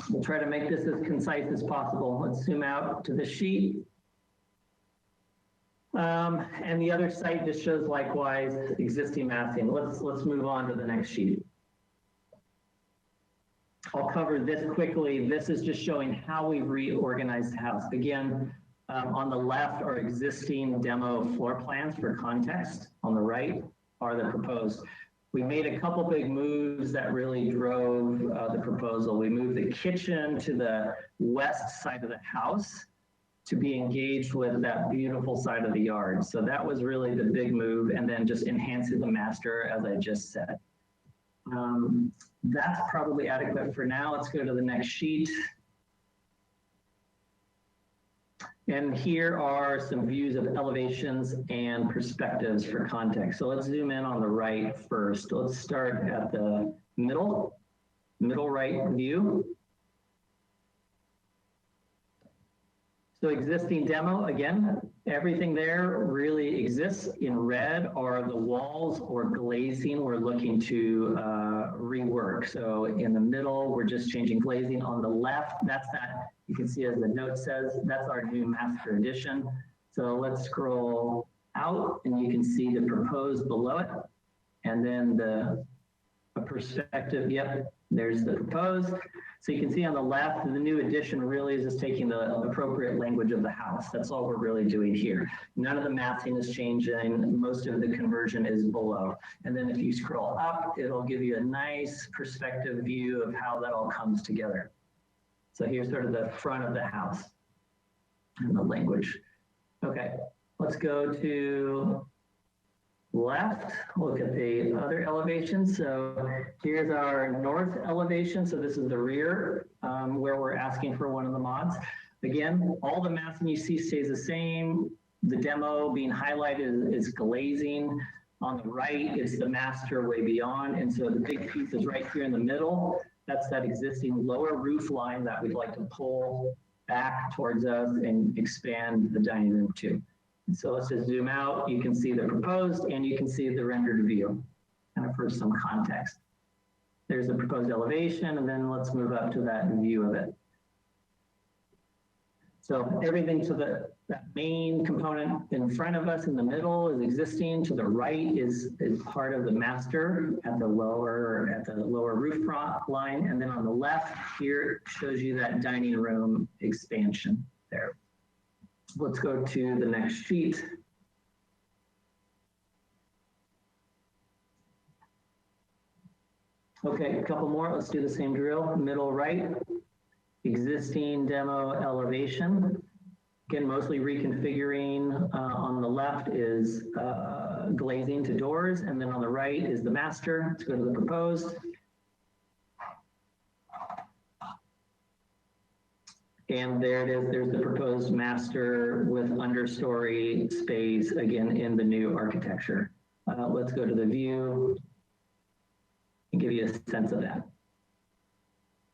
We'll try to make this as concise as possible. Let's zoom out to the sheet. And the other site just shows likewise existing massing. Let's move on to the next sheet. I'll cover this quickly. This is just showing how we've reorganized the house. Again, on the left are existing demo floor plans for context. On the right are the proposed. We made a couple big moves that really drove the proposal. We moved the kitchen to the west side of the house to be engaged with that beautiful side of the yard. So that was really the big move, and then just enhancing the master, as I just said. That's probably adequate for now. Let's go to the next sheet. And here are some views of elevations and perspectives for context. So let's zoom in on the right first. Let's start at the middle right view. So existing demo, again, everything there really exists. In red are the walls or glazing we're looking to rework. So in the middle, we're just changing glazing. On the left, that's that, you can see as the note says, that's our new master addition. So let's scroll out and you can see the proposed below it. And then the perspective, yep, there's the proposed. So you can see on the left, the new addition really is just taking the appropriate language of the house. That's all we're really doing here. None of the massing is changing. Most of the conversion is below. And then if you scroll up, it'll give you a nice perspective view of how that all comes together. So here's sort of the front of the house and the language. Okay, let's go to left, look at the other elevation. So here's our north elevation. So this is the rear where we're asking for one of the mods. Again, all the massing you see stays the same. The demo being highlighted is glazing. On the right is the master way beyond. And so the big piece is right here in the middle. That's that existing lower roof line that we'd like to pull back towards us and expand the dining room to. So let's just zoom out. You can see the proposed and you can see the rendered view, kind of for some context. There's the proposed elevation, and then let's move up to that view of it. So everything to that main component in front of us in the middle is existing. To the right is part of the master at the lower roof line, and then on the left here shows you that dining room expansion there. Let's go to the next sheet. Okay, a couple more. Let's do the same drill. Middle right, existing demo elevation. Again, mostly reconfiguring. On the left is glazing to doors, and then on the right is the master. Let's go to the proposed. And there it is, there's the proposed master with understory space, again, in the new architecture. Let's go to the view and give you a sense of that.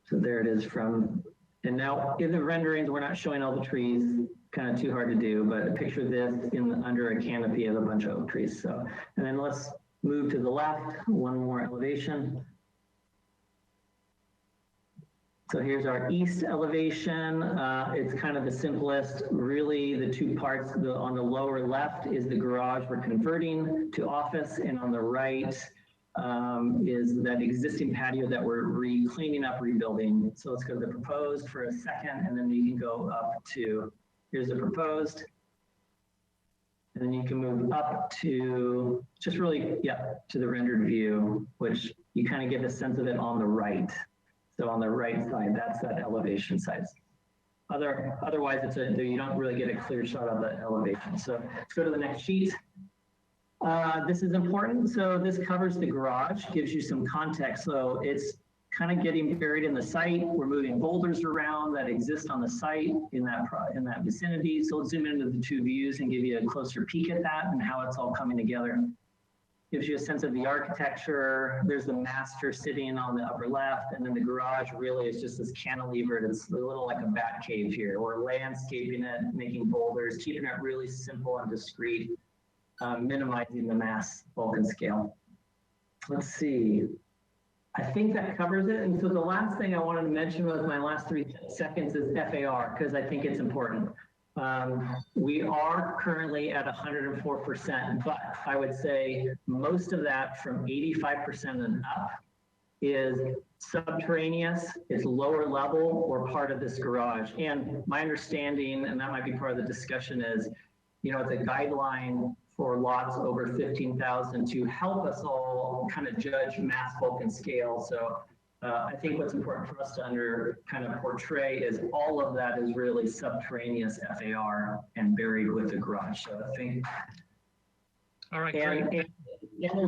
So there it is from, and now in the renderings, we're not showing all the trees, kind of too hard to do, but picture this under a canopy of a bunch of oak trees. So, and then let's move to the left, one more elevation. So here's our east elevation. It's kind of the simplest. Really, the two parts on the lower left is the garage we're converting to office, and on the right is that existing patio that we're cleaning up, rebuilding. So let's go to the proposed for a second, and then you can go up to Here's the proposed. And then you can move up to just really, yeah, to the rendered view, which you kind of get a sense of it on the right. So on the right side, that's that elevation size. Otherwise, you don't really get a clear shot of the elevation. So let's go to the next sheet. This is important. So this covers the garage, gives you some context. So it's kind of getting buried in the site. We're moving boulders around that exist on the site in that vicinity. So let's zoom into the two views and give you a closer peek at that and how it's all coming together. Gives you a sense of the architecture. There's the master sitting on the upper left, and then the garage really is just this cantilevered. It's a little like a bat cave here. We're landscaping it, making boulders, keeping it really simple and discreet, minimizing the mass, bulk, and scale. Let's see. I think that covers it. And so the last thing I wanted to mention was my last 3 seconds is FAR, because I think it's important. We are currently at 104%, but I would say most of that from 85% and up is subterraneous, is lower level or part of this garage. And my understanding, and that might be part of the discussion, is, it's a guideline for lots over 15,000 to help us all kind of judge mass, bulk, and scale. So I think what's important for us to kind of portray is all of that is really subterraneous FAR and buried with the garage. So I think. All right. And there's all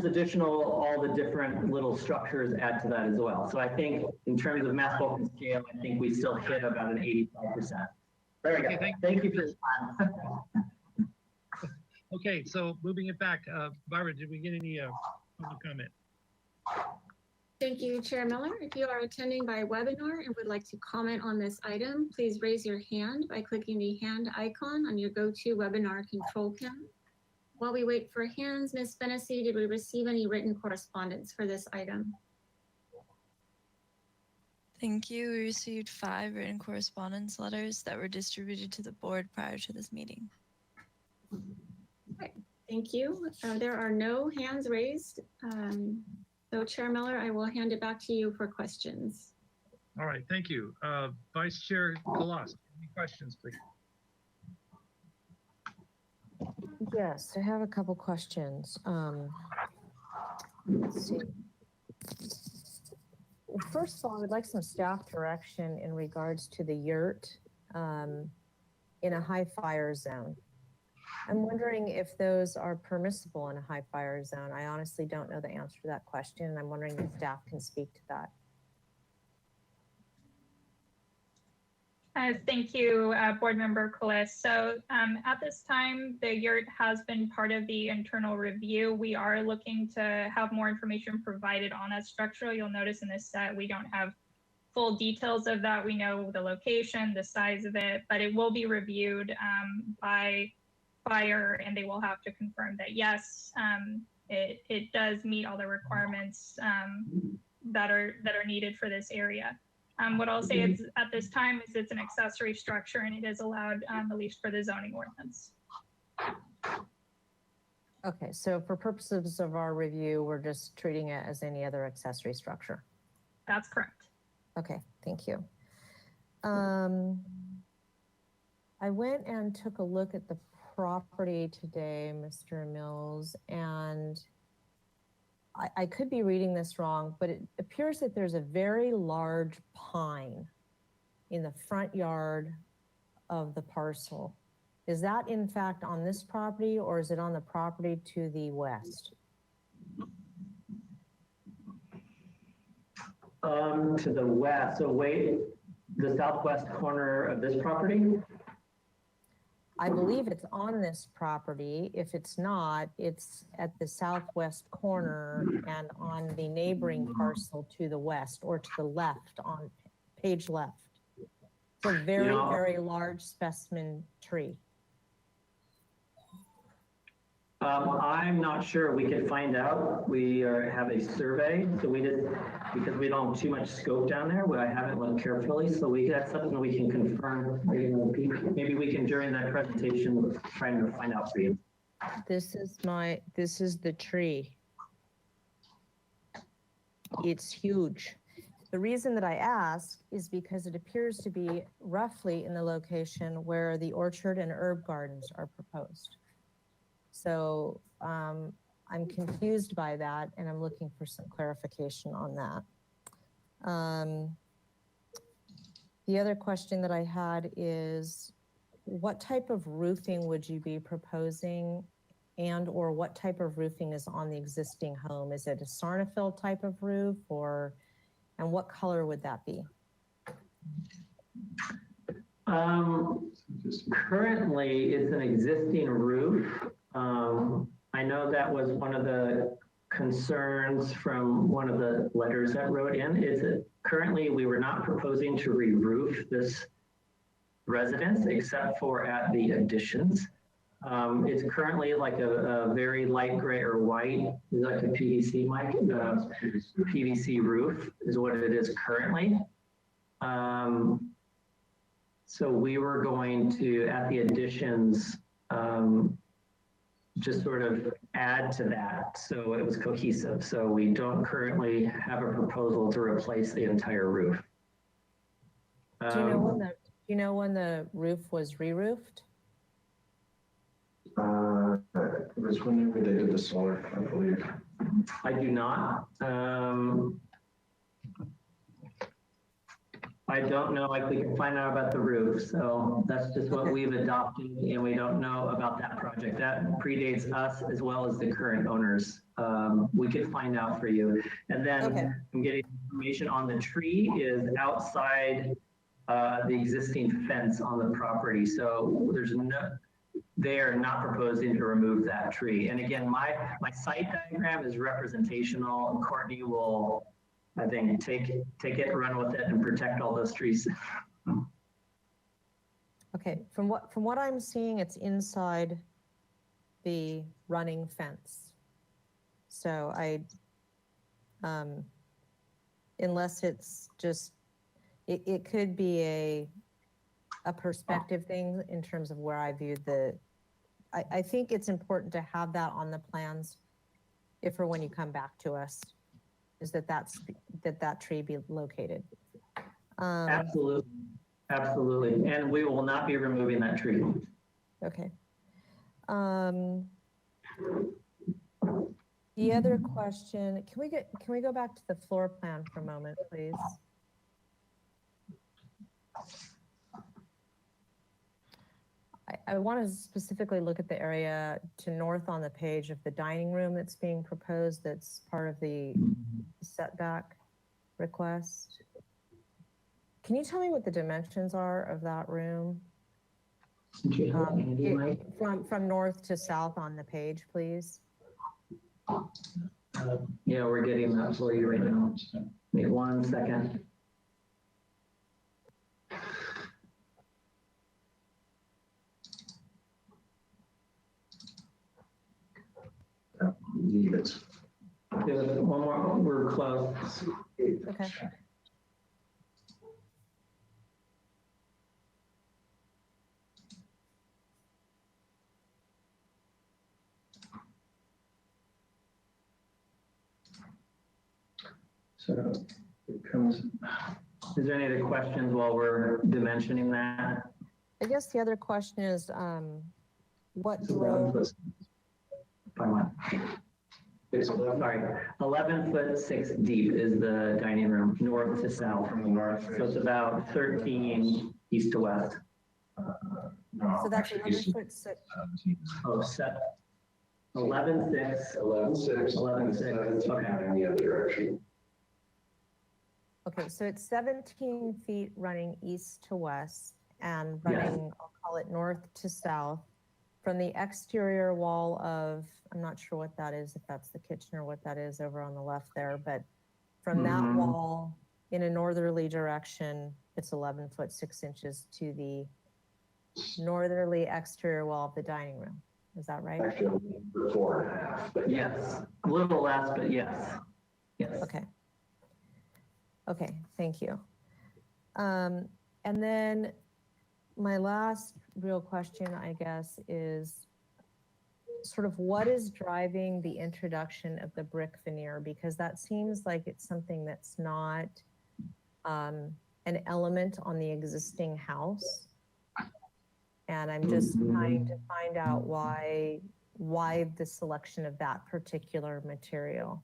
the different little structures add to that as well. So I think in terms of mass, bulk, and scale, I think we still hit about an 85%. Very good. Thank you for your time. Okay, so moving it back, Barbara, did we get any public comment? Thank you, Chair Miller. If you are attending by webinar and would like to comment on this item, please raise your hand by clicking the hand icon on your GoToWebinar control panel. While we wait for hands, Ms. Fennessy, did we receive any written correspondence for this item? Thank you. We received 5 written correspondence letters that were distributed to the board prior to this meeting. Okay, thank you. There are no hands raised. So Chair Miller, I will hand it back to you for questions. All right, thank you. Vice Chair Kalas, any questions, please? Yes, I have a couple questions. Let's see. Well, first of all, I would like some staff direction in regards to the yurt in a high fire zone. I'm wondering if those are permissible in a high fire zone. I honestly don't know the answer to that question, and I'm wondering if staff can speak to that. Thank you, Board Member Kulis. So at this time, the yurt has been part of the internal review. We are looking to have more information provided on a structure. You'll notice in this set, we don't have full details of that. We know the location, the size of it, but it will be reviewed by fire, and they will have to confirm that yes, it does meet all the requirements that are needed for this area. What I'll say is at this time is it's an accessory structure and it is allowed at least for the zoning ordinance. Okay, so for purposes of our review, we're just treating it as any other accessory structure. That's correct. Okay, thank you. I went and took a look at the property today, Mr. Mills, and I could be reading this wrong, but it appears that there's a very large pine in the front yard of the parcel. Is that in fact on this property, or is it on the property to the west? To the west, so wait, the southwest corner of this property? I believe it's on this property. If it's not, it's at the southwest corner and on the neighboring parcel to the west or to the left on page left. It's a very, very large specimen tree. I'm not sure. We could find out. We have a survey, so because we don't have too much scope down there, I haven't looked carefully, so that's something we can confirm. Maybe we can, during that presentation, try to find out for you. This is the tree. It's huge. the reason that I ask is because it appears to be roughly in the location where the orchard and herb gardens are proposed. So I'm confused by that, and I'm looking for some clarification on that. The other question that I had is, what type of roofing would you be proposing, and or what type of roofing is on the existing home? Is it a Sarnafil type of roof, and what color would that be? Currently, it's an existing roof. I know that was one of the concerns from one of the letters that wrote in, is that currently we were not proposing to re-roof this residence except for at the additions. It's currently like a very light gray or white, like a PVC, Mike, PVC roof is what it is currently. So we were going to, at the additions, just sort of add to that so it was cohesive. So we don't currently have a proposal to replace the entire roof. Do you know when the roof was re-roofed? It was whenever they did the solar, I believe. I do not. I don't know, like we can find out about the roof. So that's just what we've adopted, and we don't know about that project. That predates us as well as the current owners. We could find out for you. And then I'm getting information on the tree is outside the existing fence on the property. So they are not proposing to remove that tree. And again, my site diagram is representational, and Courtney will, I think, take it, run with it, and protect all those trees. Okay, from what I'm seeing, it's inside the running fence. So unless it's just, it could be a perspective thing in terms of where I viewed I think it's important to have that on the plans if or when you come back to us, is that tree be located. Absolutely, absolutely. And we will not be removing that tree. Okay. The other question, can we go back to the floor plan for a moment, please? I want to specifically look at the area to north on the page of the dining room that's being proposed, that's part of the setback request. Can you tell me what the dimensions are of that room? From north to south on the page, please. Yeah, we're getting that for you right now. Wait 1 second. One more, we're close. Okay. So it comes, is there any other questions while we're dimensioning that? I guess the other question is, what drove? Sorry, 11'6" deep is the dining room, north to south. From the north. So it's about 13 east to west. So that's 11'6". Oh, 11'6". 11'6". Okay. In the other direction. Okay, so it's 17 feet running east to west and running, I'll call it north to south, from the exterior wall of, I'm not sure what that is, if that's the kitchen or what that is over on the left there, but from that wall in a northerly direction, it's 11'6" to the northerly exterior wall of the dining room. Is that right? Actually, 4.5, but yes, a little less, but yes. Yes. Okay. Okay, thank you. And then my last real question, I guess, is sort of what is driving the introduction of the brick veneer? Because that seems like it's something that's not an element on the existing house. And I'm just trying to find out why the selection of that particular material.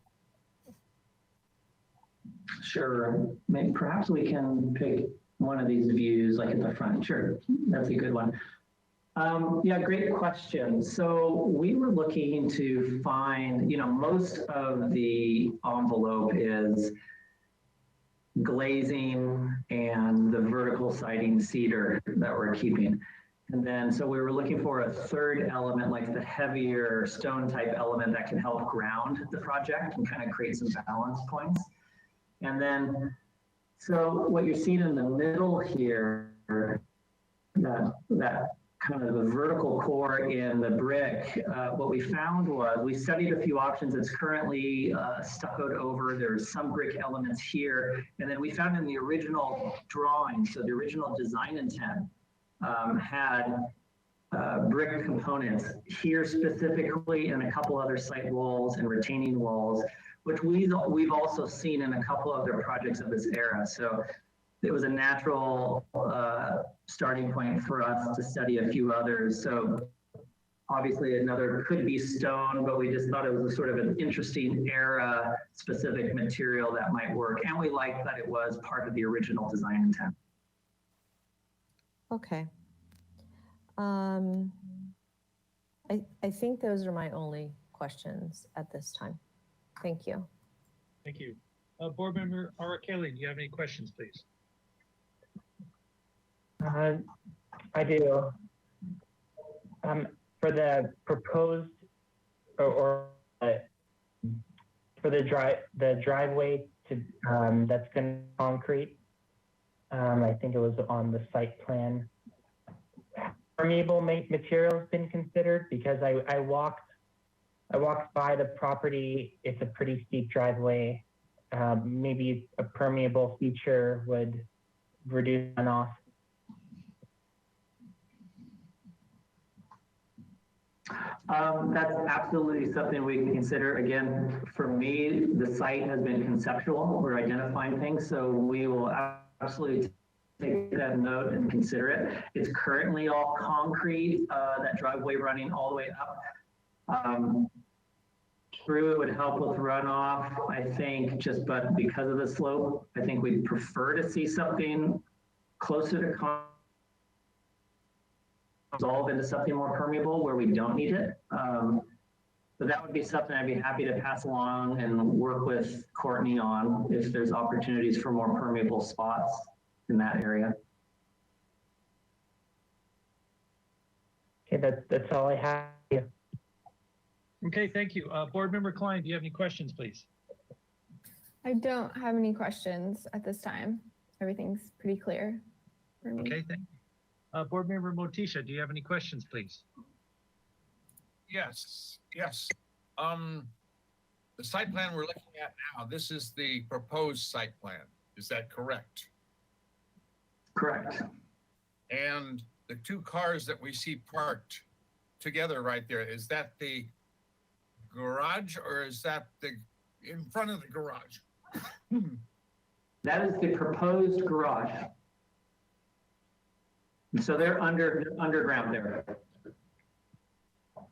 Sure. Maybe perhaps we can pick one of these views, like at the front. Sure, that's a good one. Yeah, great question. So we were looking to find, most of the envelope is glazing and the vertical siding cedar that we're keeping. And then, so we were looking for a third element, like the heavier stone type element that can help ground the project and kind of create some balance points. And then, so what you're seeing in the middle here, that kind of the vertical core in the brick, what we found was, we studied a few options. It's currently stuccoed over. There's some brick elements here. And then we found in the original drawing, so the original design intent, had brick components here specifically, and a couple other site walls and retaining walls, which we've also seen in a couple other projects of this era. So it was a natural starting point for us to study a few others. So obviously another could be stone, but we just thought it was a sort of an interesting era specific material that might work. And we liked that it was part of the original design intent. Okay. I think those are my only questions at this time. Thank you. Thank you. Board Member Arakalian, do you have any questions, please? I do. For the proposed for the driveway to that's going to be concrete. I think it was on the site plan. Permeable material has been considered, because I walked by the property. It's a pretty steep driveway. Maybe a permeable feature would reduce runoff. That's absolutely something we can consider. Again, for me, the site has been conceptual. We're identifying things, so we will absolutely take that note and consider it. It's currently all concrete, that driveway running all the way up. True, it would help with runoff, I think, but because of the slope, I think we'd prefer to see something closer to dissolve into something more permeable where we don't need it. So that would be something I'd be happy to pass along and work with Courtney on if there's opportunities for more permeable spots in that area. Okay, that's all I have. Okay, thank you. Board Member Klein, do you have any questions, please? I don't have any questions at this time. Everything's pretty clear for me. Okay, thank you. Board Member Motisha, do you have any questions, please? Yes. The site plan we're looking at now, this is the proposed site plan. Is that correct? Correct. And the two cars that we see parked together right there, is that the garage or is that the in front of the garage? That is the proposed garage. So they're underground there.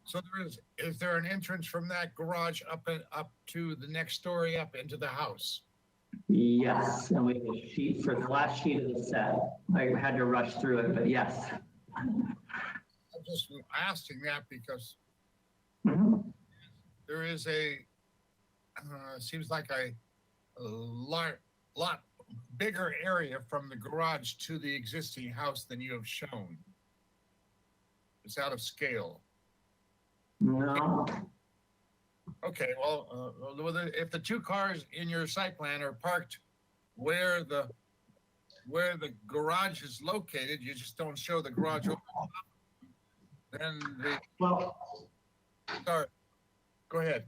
So is there an entrance from that garage up to the next story up into the house? Yes, and we have a sheet for the last sheet of the set. I had to rush through it, but yes. I'm just asking that because there is seems like a lot bigger area from the garage to the existing house than you have shown. It's out of scale. No. Okay, well, if the two cars in your site plan are parked where the garage is located, you just don't show the garage over the top, then sorry, go ahead.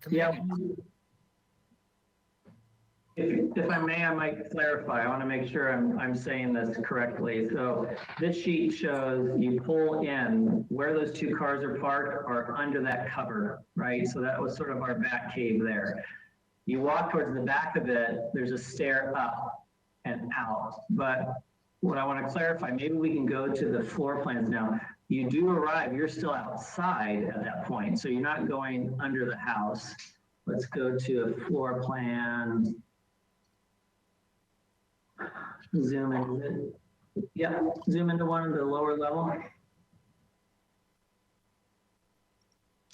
If I may, I might clarify. I want to make sure I'm saying this correctly. So this sheet shows you pull in where those two cars are parked or under that cover, right? So that was sort of our back cave there. You walk towards the back of it, there's a stair up. and out. But what I want to clarify, maybe we can go to the floor plans now. You do arrive, you're still outside at that point, so you're not going under the house. Let's go to a floor plan. Zoom in. Yeah, zoom into one of the lower level.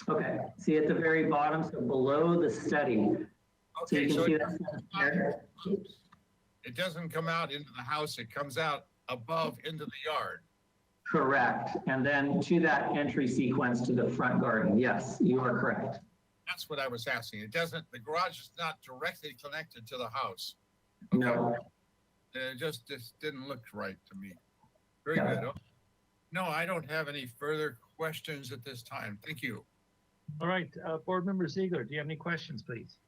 Okay, see at the very bottom, so below the study. So you Okay, can so see it that there. it doesn't come out into the house, it comes out above into the yard. Correct. And then to that entry sequence to the front garden. Yes, you are correct. That's what I was asking. It doesn't, the garage is not directly connected to the house. No. It just didn't look right to me. Very Yeah. good. No, I don't have any further questions at this time. Thank you. All right, Board Member Ziegler, do you have any questions, please?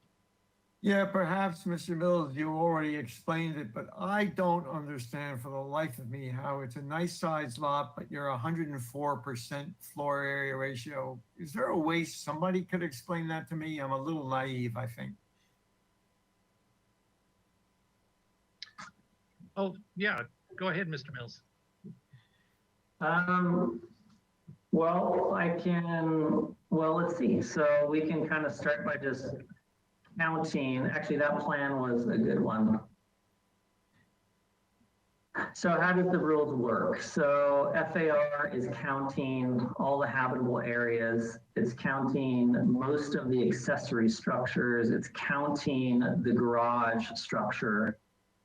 Yeah, perhaps, Mr. Mills, you already explained it, but I don't understand for the life of me how it's a nice sized lot, but you're 104% floor area ratio. Is there a way somebody could explain that to me? I'm a little naive, I think. Oh, yeah, go ahead, Mr. Mills. Well, let's see. So we can kind of start by just counting. Actually, that plan was a good one. So how does the rules work? So FAR is counting all the habitable areas. It's counting most of the accessory structures. It's counting the garage structure,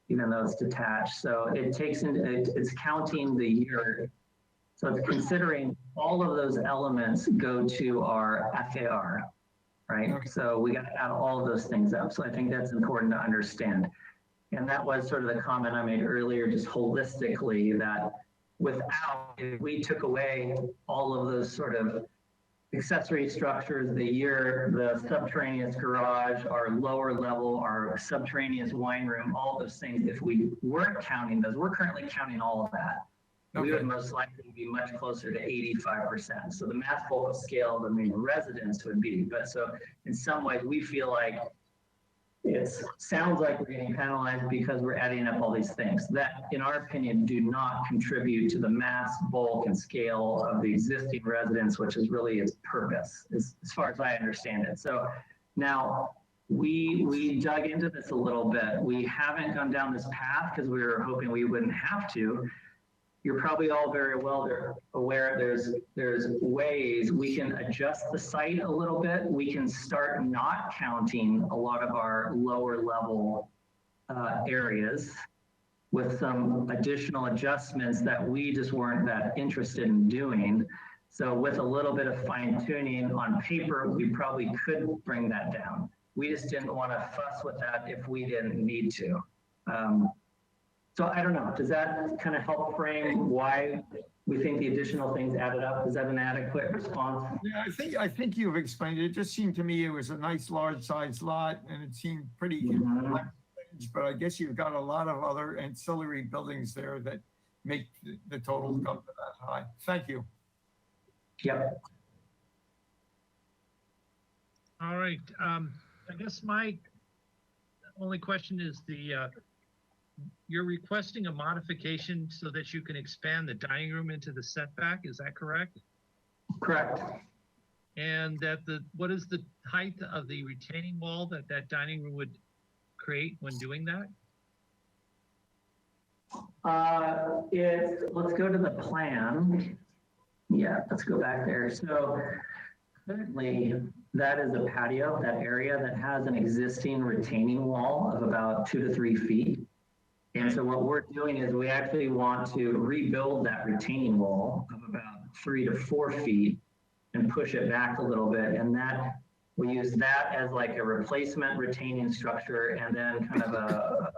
even though it's detached. So it's counting the year. So it's considering all of those elements go to our FAR, right? So we got to add all of those things up. So I think that's important to understand. And that was sort of the comment I made earlier, just holistically, that if we took away all of those sort of accessory structures, the subterraneous garage, our lower level, our subterraneous wine room, all those things, if we weren't counting those, we're currently counting all of that. We would most likely be much closer to 85%. So the mass bulk scale of the main residence would be, but so in some ways we feel like it sounds like we're getting penalized because we're adding up all these things that, in our opinion, do not contribute to the mass bulk and scale of the existing residence, which is really its purpose, as far as I understand it. So now we dug into this a little bit. We haven't gone down this path because we were hoping we wouldn't have to. You're probably all very well aware there's ways we can adjust the site a little bit. We can start not counting a lot of our lower level areas with some additional adjustments that we just weren't that interested in doing. So with a little bit of fine tuning on paper, we probably could bring that down. We just didn't want to fuss with that if we didn't need to. So I don't know, does that kind of help frame why we think the additional things added up? Is that an adequate response? Yeah, I think you've explained it. It just seemed to me it was a nice large size lot and it seemed pretty, but I guess you've got a lot of other ancillary buildings there that make the total come to that high. Thank you. Yep. All right, I guess my only question is you're requesting a modification so that you can expand the dining room into the setback, is that correct? Correct. And that what is the height of the retaining wall that dining room would create when doing that? Let's go to the plan. Yeah, let's go back there. So currently that is a patio, that area that has an existing retaining wall of about 2 to 3 feet. And so what we're doing is we actually want to rebuild that retaining wall of about 3 to 4 feet and push it back a little bit. And that we use that as like a replacement retaining structure and then kind of a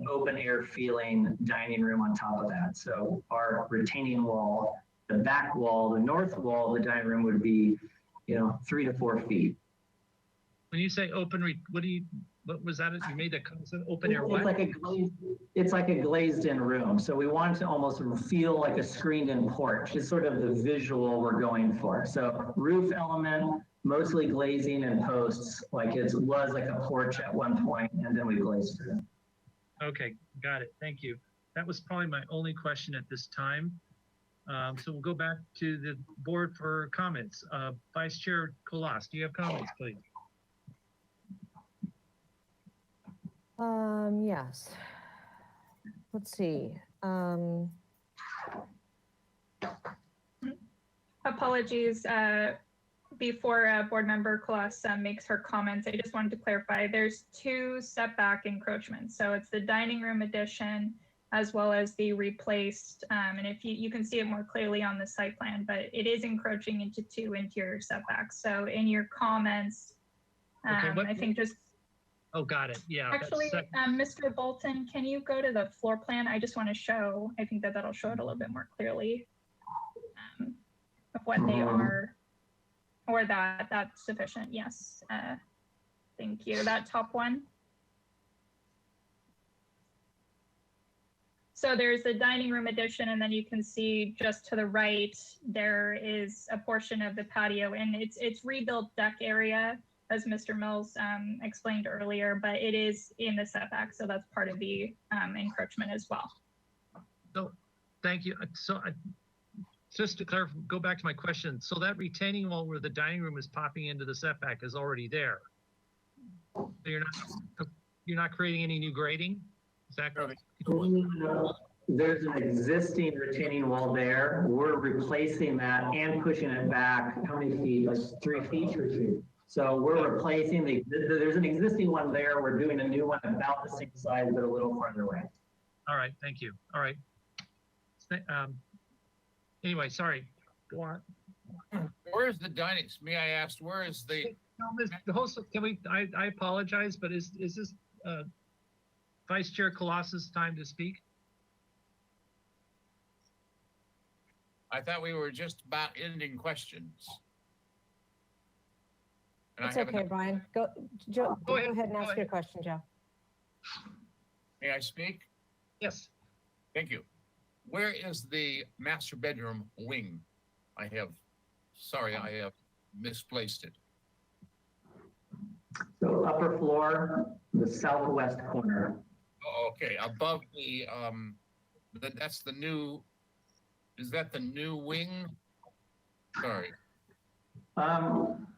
open air feeling dining room on top of that. So our retaining wall, the back wall, the north wall of the dining room would be, 3 to 4 feet. When you say open, what was that? You made that concept, open air what? It's like a glazed in room. So we want to almost feel like a screened in porch. It's sort of the visual we're going for. So roof element, mostly glazing and posts, like it was like a porch at one point, and then we glazed it. Okay, got it. Thank you. That was probably my only question at this time. So we'll go back to the board for comments. Vice Chair Colas, do you have comments, please? Yes. Let's see. Apologies. Before board member Colas makes her comments, I just wanted to clarify there's 2 setback encroachments. So it's the dining room addition as well as the replaced, and if you can see it more clearly on the site plan, but it is encroaching into 2 interior setbacks. So in your comments, I think just. Oh, got it. Yeah. Actually, Mr. Bolton, can you go to the floor plan? I just want to show, I think that'll show it a little bit more clearly of what they are, or that's sufficient. Yes. Thank you. That top one. So there's the dining room addition, and then you can see just to the right, there is a portion of the patio, and it's rebuilt deck area, as Mr. Mills explained earlier, but it is in the setback, so that's part of the encroachment as well. So, thank you. So, just to clarify, go back to my question. So that retaining wall where the dining room is popping into the setback is already there. So you're not creating any new grading? Is that correct? There's an existing retaining wall there. We're replacing that and pushing it back. How many feet? Like 3 feet or 2? So we're replacing there's an existing one there. We're doing a new one about the same size, but a little farther away. All right, thank you. All right. Anyway, sorry. Go on. Where is the dining? May I ask, where is the? The host, can we? I apologize, but is this Vice Chair Colossus' time to speak? I thought we were just about ending questions. And It's okay, Brian. Go ahead and ask your question, Joe. May I speak? Yes. Thank you. Where is the master bedroom wing? I have misplaced it. So upper floor, the southwest corner. Oh, okay, above the, that's the new, is that the new wing? Sorry.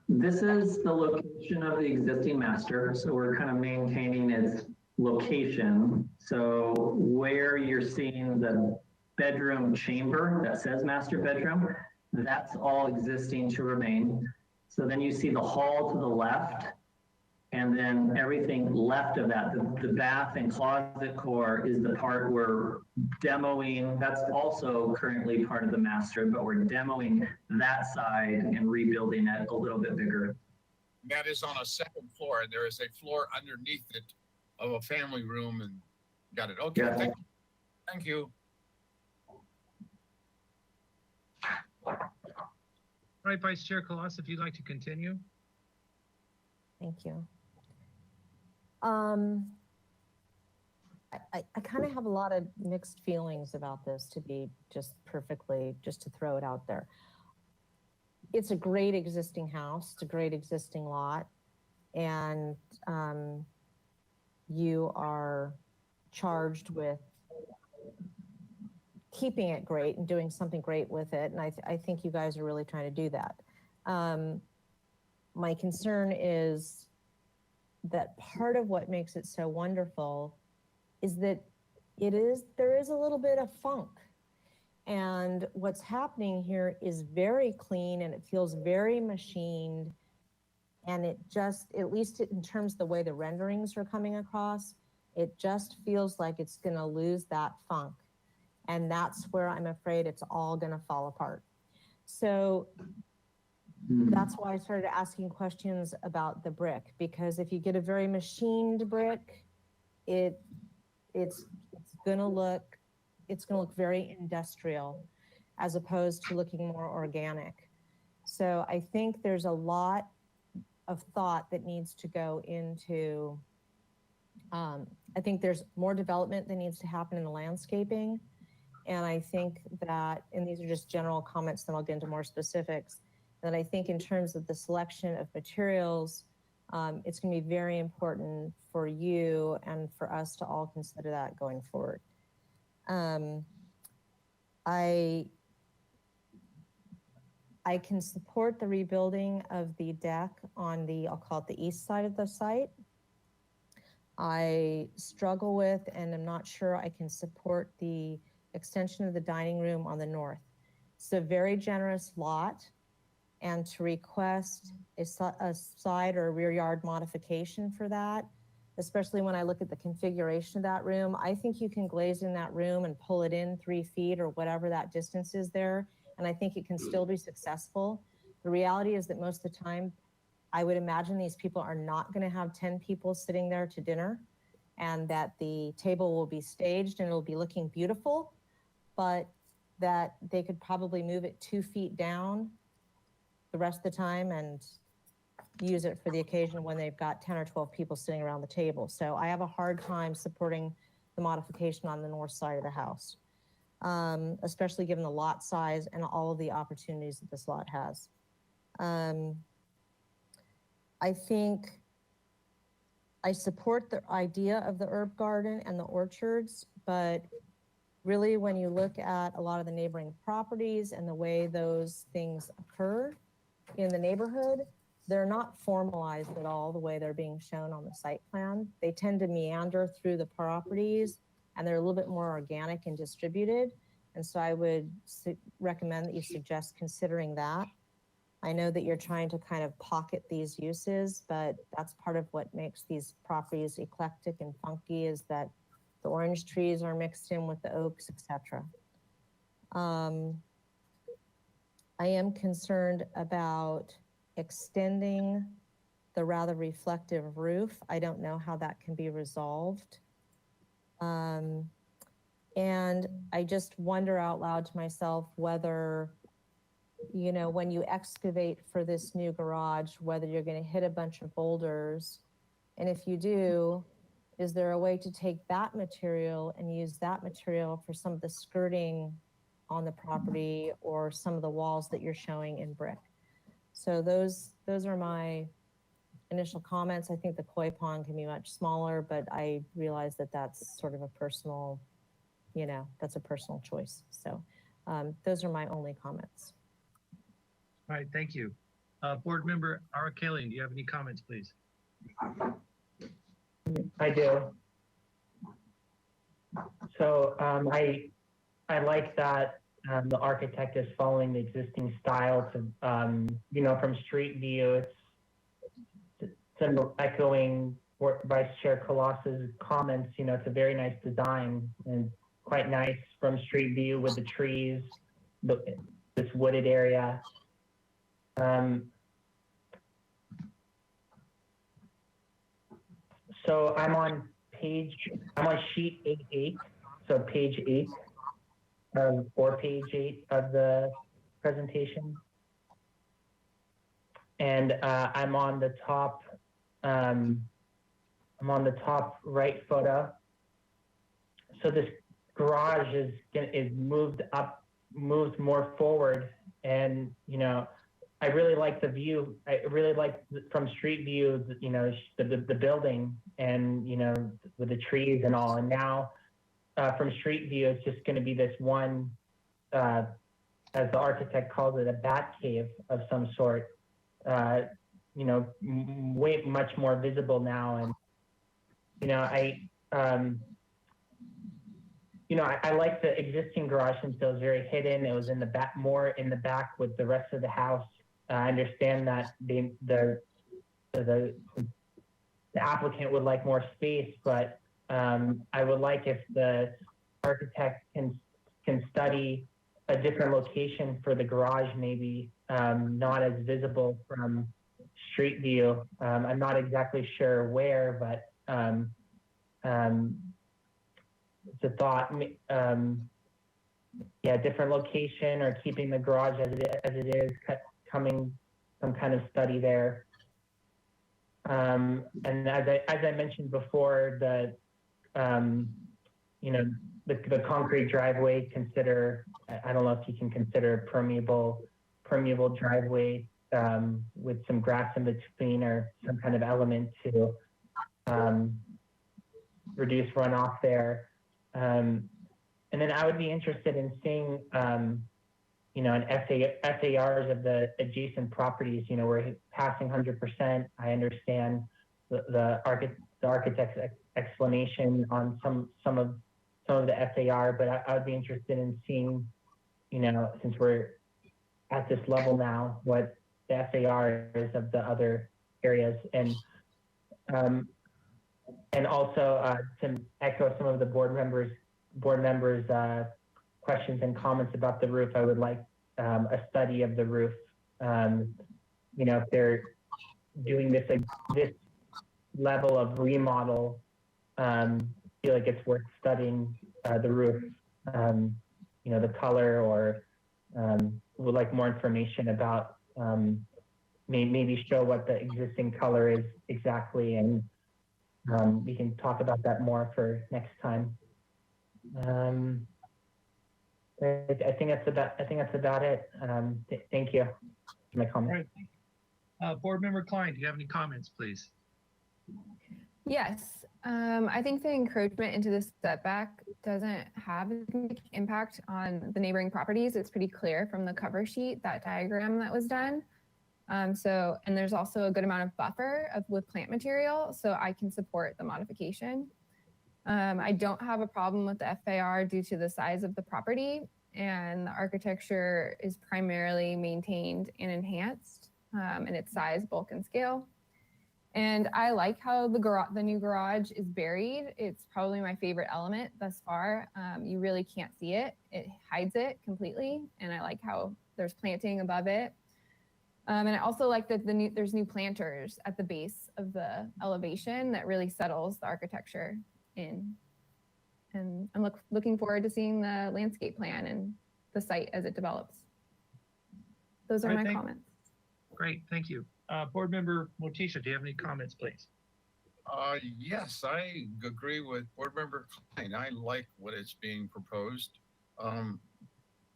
This is the location of the existing master, so we're kind of maintaining its location. So where you're seeing the bedroom chamber that says master bedroom, that's all existing to remain. So then you see the hall to the left, and then everything left of that, the bath and closet core is the part we're demoing. That's also currently part of the master, but we're demoing that side and rebuilding it a little bit bigger. That is on a second floor, and there is a floor underneath it of a family room, and got it. Okay, yeah. Thank you. All right, Vice Chair Colossus, if you'd like to continue. Thank you. I kind of have a lot of mixed feelings about this, to be just to throw it out there. It's a great existing house. It's a great existing lot. And you are charged with keeping it great and doing something great with it. And I think you guys are really trying to do that. My concern is that part of what makes it so wonderful is that there is a little bit of funk. And what's happening here is very clean, and it feels very machined. And it just, at least in terms of the way the renderings are coming across, it just feels like it's gonna lose that funk. And that's where I'm afraid it's all gonna fall apart. So that's why I started asking questions about the brick, because if you get a very machined brick, it's gonna look very industrial as opposed to looking more organic. So I think there's a lot of thought that needs to go into, I think there's more development that needs to happen in the landscaping. And I think that, and these are just general comments, then I'll get into more specifics, that I think in terms of the selection of materials, It's going to be very important for you and for us to all consider that going forward. I can support the rebuilding of the deck on the, I'll call it the east side of the site. I struggle with and I'm not sure I can support the extension of the dining room on the north. It's a very generous lot, and to request a side or rear yard modification for that, especially when I look at the configuration of that room, I think you can glaze in that room and pull it in 3 feet or whatever that distance is there, and I think it can still be successful. The reality is that most of the time, I would imagine these people are not going to have 10 people sitting there to dinner, and that the table will be staged and it'll be looking beautiful, but that they could probably move it 2 feet down the rest of the time and use it for the occasion when they've got 10 or 12 people sitting around the table. So I have a hard time supporting the modification on the north side of the house, especially given the lot size and all of the opportunities that this lot has. I think I support the idea of the herb garden and the orchards, but really when you look at a lot of the neighboring properties and the way those things occur in the neighborhood, they're not formalized at all the way they're being shown on the site plan. They tend to meander through the properties and they're a little bit more organic and distributed. And so I would recommend that you suggest considering that. I know that you're trying to kind of pocket these uses, but that's part of what makes these properties eclectic and funky, is that the orange trees are mixed in with the oaks, etc. I am concerned about extending the rather reflective roof. I don't know how that can be resolved. And I just wonder out loud to myself whether, you know, when you excavate for this new garage, whether you're going to hit a bunch of boulders. And if you do, is there a way to take that material and use that material for some of the skirting on the property or some of the walls that you're showing in brick? So those are my initial comments. I think the koi pond can be much smaller, but I realize that that's sort of a personal, you know, that's a personal choice. So those are my only comments. All right, thank you. Board Member Arakalian, do you have any comments, please? I do. So I like that the architect is following the existing style to, you know, from street view, it's echoing Vice Chair Colossus' comments, you know, it's a very nice design and quite nice from street view with the trees, this wooded area. So I'm on sheet 8.8, so page 8 or page 8 of the presentation. And I'm on the top right photo. So this garage is moved more forward, and you know, I really like the view. I really like from street view, you know, the building and, you know, with the trees and all. And now from street view, it's just going to be this one, as the architect calls it, a bat cave of some sort, you know, much more visible now. And, you know, I like the existing garage since it was very hidden. It was in the back, more in the back with the rest of the house. I understand that the applicant would like more space, but I would like if the architect can study a different location for the garage, maybe not as visible from street view. I'm not exactly sure where, but it's a thought. Yeah, different location or keeping the garage as it is. Coming some kind of study there. And as I mentioned before, you know, the concrete driveway, I don't know if you can consider a permeable driveway with some grass in between or some kind of element to reduce runoff there. And then I would be interested in seeing, you know, an SARs of the adjacent properties. You know, we're passing 100%. I understand the architect's explanation on some of the SAR, but I would be interested in seeing, you know, since we're at this level now, what the SAR is of the other areas, and also to echo some of the board members' questions and comments about the roof. I would like a study of the roof. You know, if they're doing this level of remodel, I feel like it's worth studying the roof. You know, the color, or would like more information about maybe show what the existing color is exactly, and we can talk about that more for next time. I think that's about it. Thank you for my comment. Right. Board Member Klein, do you have any comments, please? Yes, I think the encroachment into the setback doesn't have a big impact on the neighboring properties. It's pretty clear from the cover sheet, that diagram that was done. And there's also a good amount of buffer with plant material, so I can support the modification. I don't have a problem with the FAR due to the size of the property, and the architecture is primarily maintained and enhanced in its size, bulk, and scale. And I like how the new garage is buried. It's probably my favorite element thus far. You really can't see it. It hides it completely. And I like how there's planting above it. And I also like that there's new planters at the base of the elevation that really settles the architecture in. And I'm looking forward to seeing the landscape plan and the site as it develops. Those are my comments. Great, thank you. Board Member Motisha, do you have any comments, please? Yes, I agree with Board Member Klein. I like what is being proposed.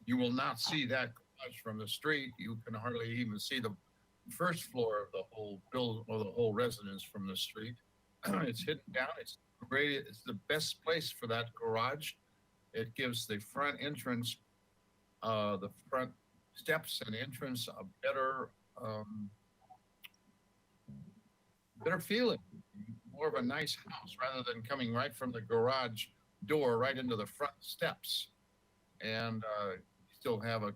You will not see that garage from the street. You can hardly even see the first floor of the whole building or the whole residence from the street. It's hidden down. It's great. It's the best place for that garage. It gives the front entrance, the front steps and entrance a better feeling, more of a nice house rather than coming right from the garage door right into the front steps. And still have a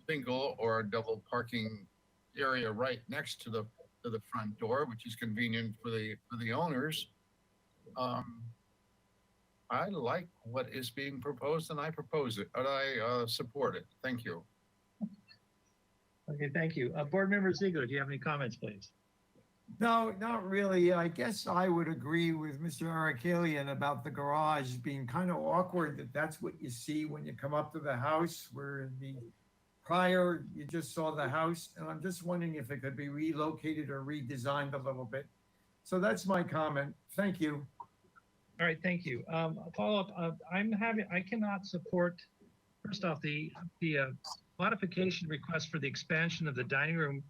single or a double parking area right next to the front door, which is convenient for the owners. I like what is being proposed, and I propose it, and I support it. Thank you. Okay, thank you. Board Member Ziegler, do you have any comments, please? No, not really. I guess I would agree with Mr. Arakalian about the garage being kind of awkward, that's what you see when you come up to the house, where in the prior, you just saw the house. And I'm just wondering if it could be relocated or redesigned a little bit. So that's my comment. Thank you. All right, thank you. Follow up, I cannot support, first off, the modification request for the expansion of the dining room.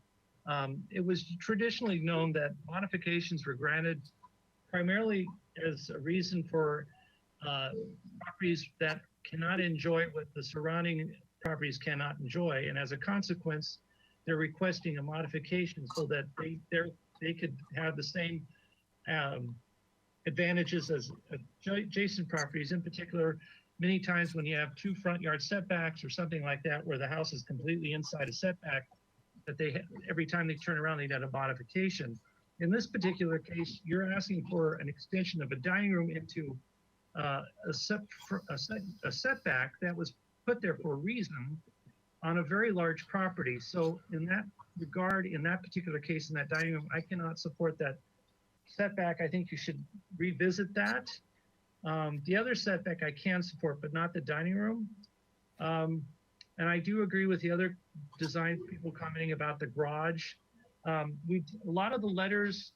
It was traditionally known that modifications were granted primarily as a reason for properties that cannot enjoy what the surrounding properties cannot enjoy. And as a consequence, they're requesting a modification so that they could have the same advantages as adjacent properties. In particular, many times when you have two front yard setbacks or something like that, where the house is completely inside a setback, that every time they turn around, they need a modification. In this particular case, you're asking for an extension of a dining room into a setback that was put there for a reason on a very large property. So in that regard, in that particular case, in that dining room, I cannot support that setback. I think you should revisit that. The other setback I can support, but not the dining room. And I do agree with the other design people commenting about the garage. A lot of the letters,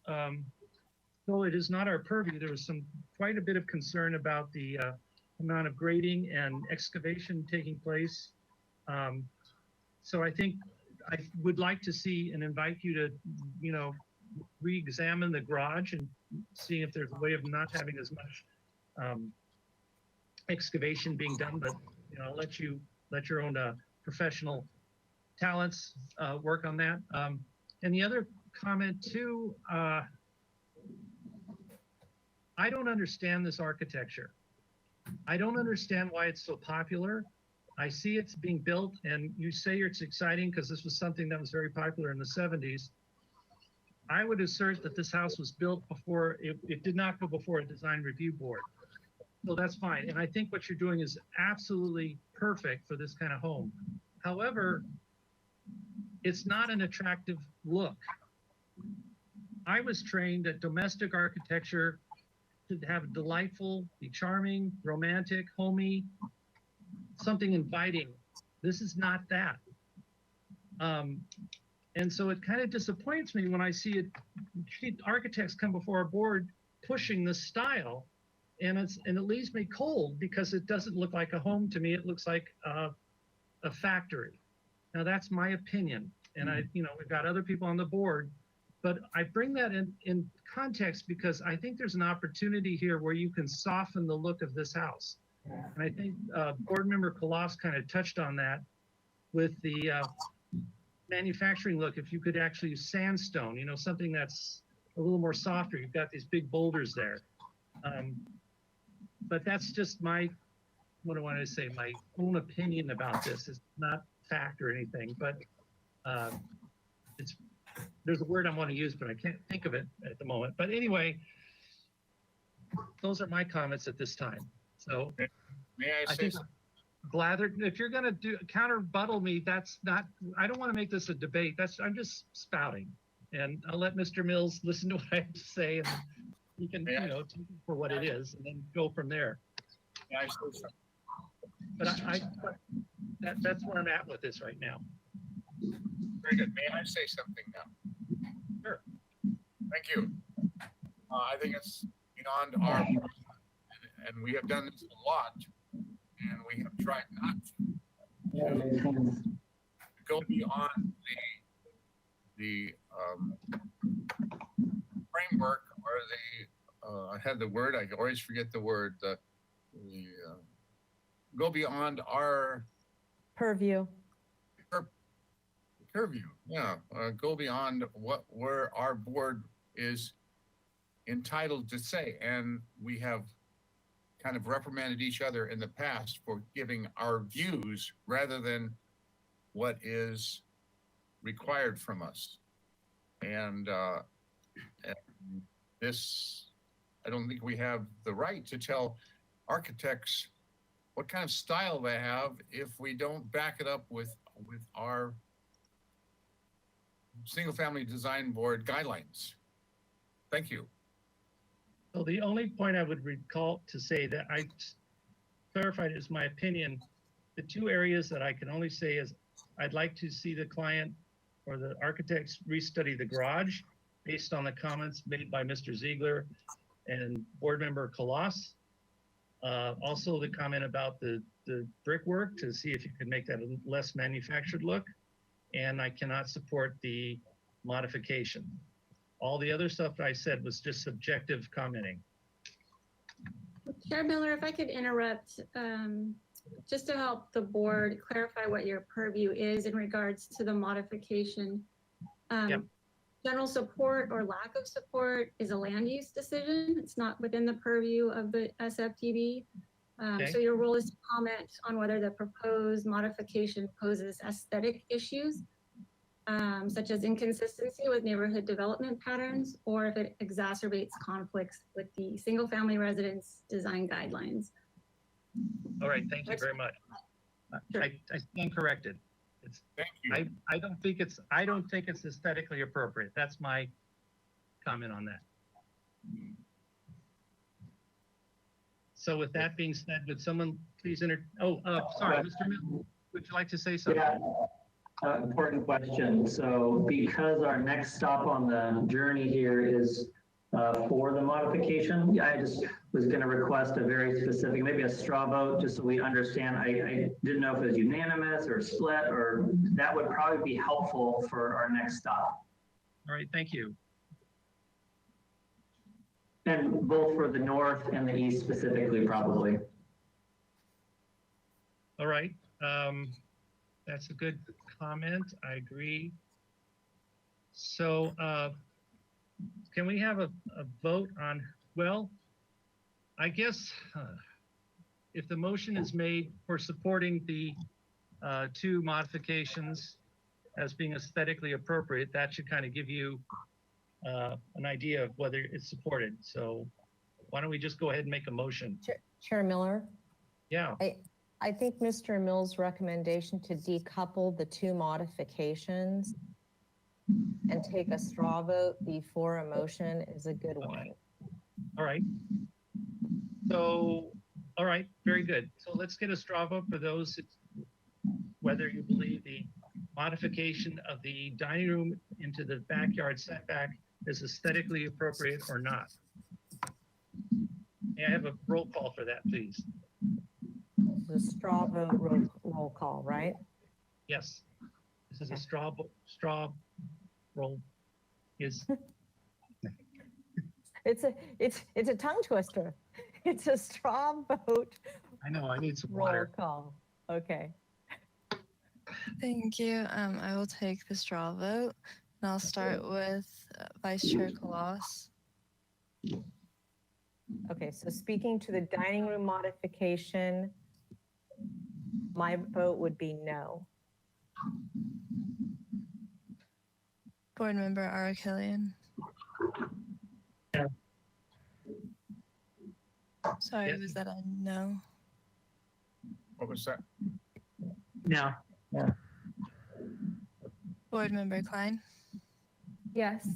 though it is not our purview, there was quite a bit of concern about the amount of grading and excavation taking place. So I think I would like to see and invite you to, re-examine the garage and see if there's a way of not having as much excavation being done, but, let your own professional talents work on that. And the other comment too, I don't understand this architecture. I don't understand why it's so popular. I see it's being built, and you say it's exciting because this was something that was very popular in the 70s. I would assert that this house was built before, it did not go before a design review board. So that's fine. And I think what you're doing is absolutely perfect for this kind of home. However, it's not an attractive look. I was trained that domestic architecture should have delightful, be charming, romantic, homey, something inviting. This is not that. And so it kind of disappoints me when I see architects come before a board pushing this style, and it leaves me cold because it doesn't look like a home to me. It looks like a factory. Now that's my opinion, and we've got other people on the board, but I bring that in context because I think there's an opportunity here where you can soften the look of this house. And I think Board Member Kalas kind of touched on that with the manufacturing look. If you could actually use sandstone, something that's a little more softer. You've got these big boulders there. But that's just my own opinion about this. It's not fact or anything, but there's a word I want to use, but I can't think of it at the moment. But anyway, those are my comments at this time. So may I say something? Blather, if you're going to counter rebuttal me, that's not, I don't want to make this a debate. I'm just spouting, and I'll let Mr. Mills listen to what I have to say, and he can, take it for what it is, and then go from there. May I say something? But that's where I'm at with this right now. Very good. May I say something now? Sure. Thank you. I think it's beyond our, and we have done this a lot, and we have tried not to go beyond the framework or I had the word, I always forget the word, go beyond our purview. Purview, yeah, go beyond where our board is entitled to say. And we have kind of reprimanded each other in the past for giving our views rather than what is required from us. And this, I don't think we have the right to tell architects what kind of style they have if we don't back it up with our single family design board guidelines. Thank you. So the only point I would recall to say that I clarified as my opinion, the two areas that I can only say is I'd like to see the client or the architects restudy the garage based on the comments made by Mr. Ziegler and Board Member Kalas. Also the comment about the brickwork to see if you could make that a less manufactured look. And I cannot support the modification. All the other stuff I said was just subjective commenting. Chair Miller, if I could interrupt, just to help the board clarify what your purview is in regards to the modification. General support or lack of support is a land use decision. It's not within the purview of the SFTB. So your role is to comment on whether the proposed modification poses aesthetic issues, such as inconsistency with neighborhood development patterns, or if it exacerbates conflicts with the single family residence design guidelines. All right, thank you very much. Sure. I stand corrected. Thank you. I don't think it's aesthetically appropriate. That's my comment on that. So with that being said, would someone please sorry, Mr. Mill, would you like to say something? Yeah, important question. So because our next stop on the journey here is for the modification, I just was going to request a very specific, maybe a straw vote, just so we understand. I didn't know if it was unanimous or split, or that would probably be helpful for our next stop. All right, thank you. And both for the north and the east specifically, probably. All right, that's a good comment. I agree. So can we have a vote on, well, I guess if the motion is made for supporting the two modifications as being aesthetically appropriate, that should kind of give you an idea of whether it's supported. So why don't we just go ahead and make a motion? Chair Miller, Yeah, I think Mr. Mills' recommendation to decouple the two modifications and take a straw vote before a motion is a good one. all right. So, all right, very good. So let's get a straw vote for those, whether you believe the modification of the dining room into the backyard setback is aesthetically appropriate or not. May I have a roll call for that, please? The straw vote roll call, right? Yes. This is a straw roll. Is It's a tongue twister. It's a straw vote I know I need some roll water. call. Okay. Thank you. I will take the straw vote, and I'll start with Vice Chair Colossus. Okay, so speaking to the dining room modification, my vote would be no. Board Member Arakelian. Yeah. Sorry, Yes. was that a no? What was that? No. Yeah. Board Member Klein. Yes.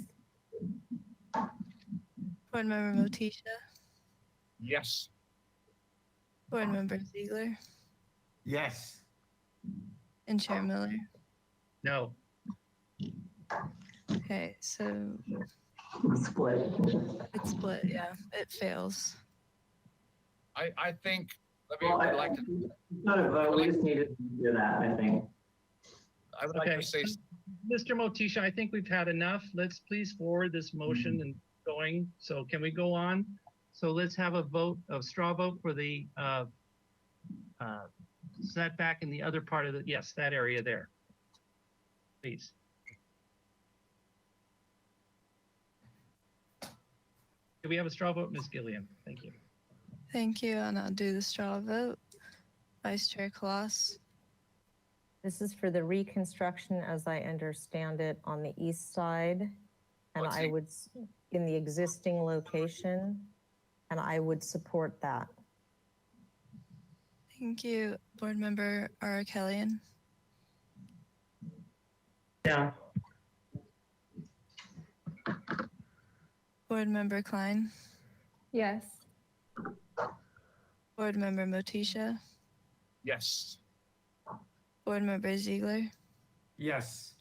Board Member Motisha. Yes. Board Member Ziegler. Yes. And Chair Miller. No. Okay, so Split. it's split. Yeah, it fails. I think, let me, Well, I'd like to, Not a vote, we just needed to do that, I think. I would like Okay. to say, Mr. Motisha, I think we've had enough. Let's please forward this motion and going. So can we go on? So let's have a vote, a straw vote for the setback in the other part of the, yes, that area there. Please. Do we have a straw vote, Ms. Gillian? Thank you. Thank you, and I'll do the straw vote. Vice Chair Colossus. This is for the reconstruction, as I understand it, on the east side. And What's I the- would, in the existing location, and I would support that. Thank you, Board Member Arakelian. Yeah. Board Member Klein. Yes. Board Member Motisha. yes. Board Member Ziegler. Yes.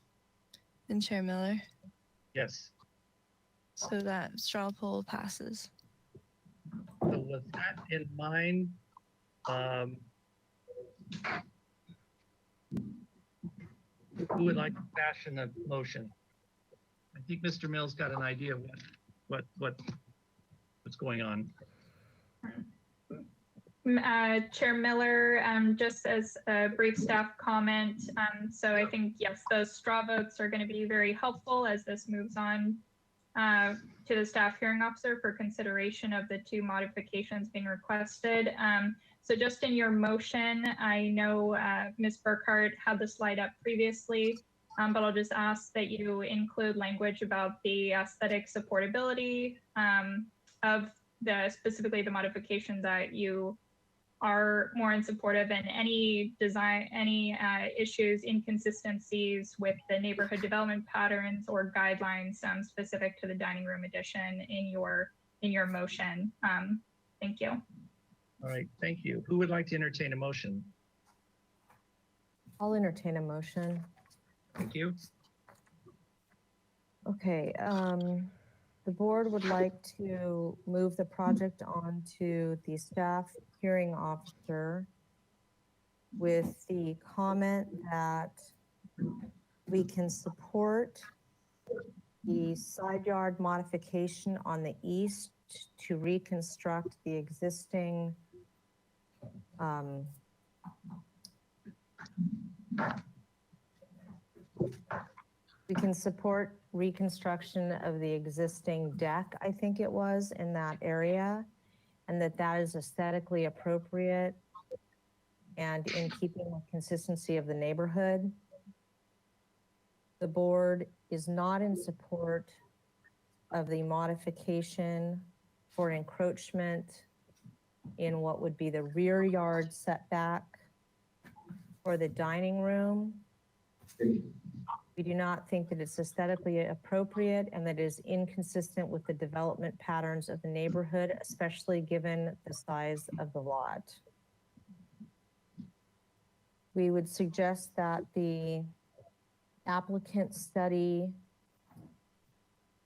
And Chair Miller. Yes. So that straw poll passes. So with that in mind, who would like to fashion a motion? I think Mr. Mills got an idea of what's going on. Chair Miller, just as a brief staff comment, so I think, yes, those straw votes are going to be very helpful as this moves on to the staff hearing officer for consideration of the two modifications being requested. So just in your motion, I know Ms. Burkhart had the slide up previously, but I'll just ask that you include language about the aesthetic supportability of specifically the modification that you are more in support of, and any design, any issues, inconsistencies with the neighborhood development patterns or guidelines specific to the dining room addition in your motion. Thank you. All right, thank you. Who would like to entertain a motion? I'll entertain a motion. Thank you. Okay, The board would like to move the project on to the staff hearing officer with the comment that we can support the side yard modification on the east to reconstruct the existing we can support reconstruction of the existing deck, I think it was, in that area, and that is aesthetically appropriate and in keeping with consistency of the neighborhood. The board is not in support of the modification for encroachment in what would be the rear yard setback for the dining room. We do not think that it's aesthetically appropriate and that it is inconsistent with the development patterns of the neighborhood, especially given the size of the lot. We would suggest that the applicant study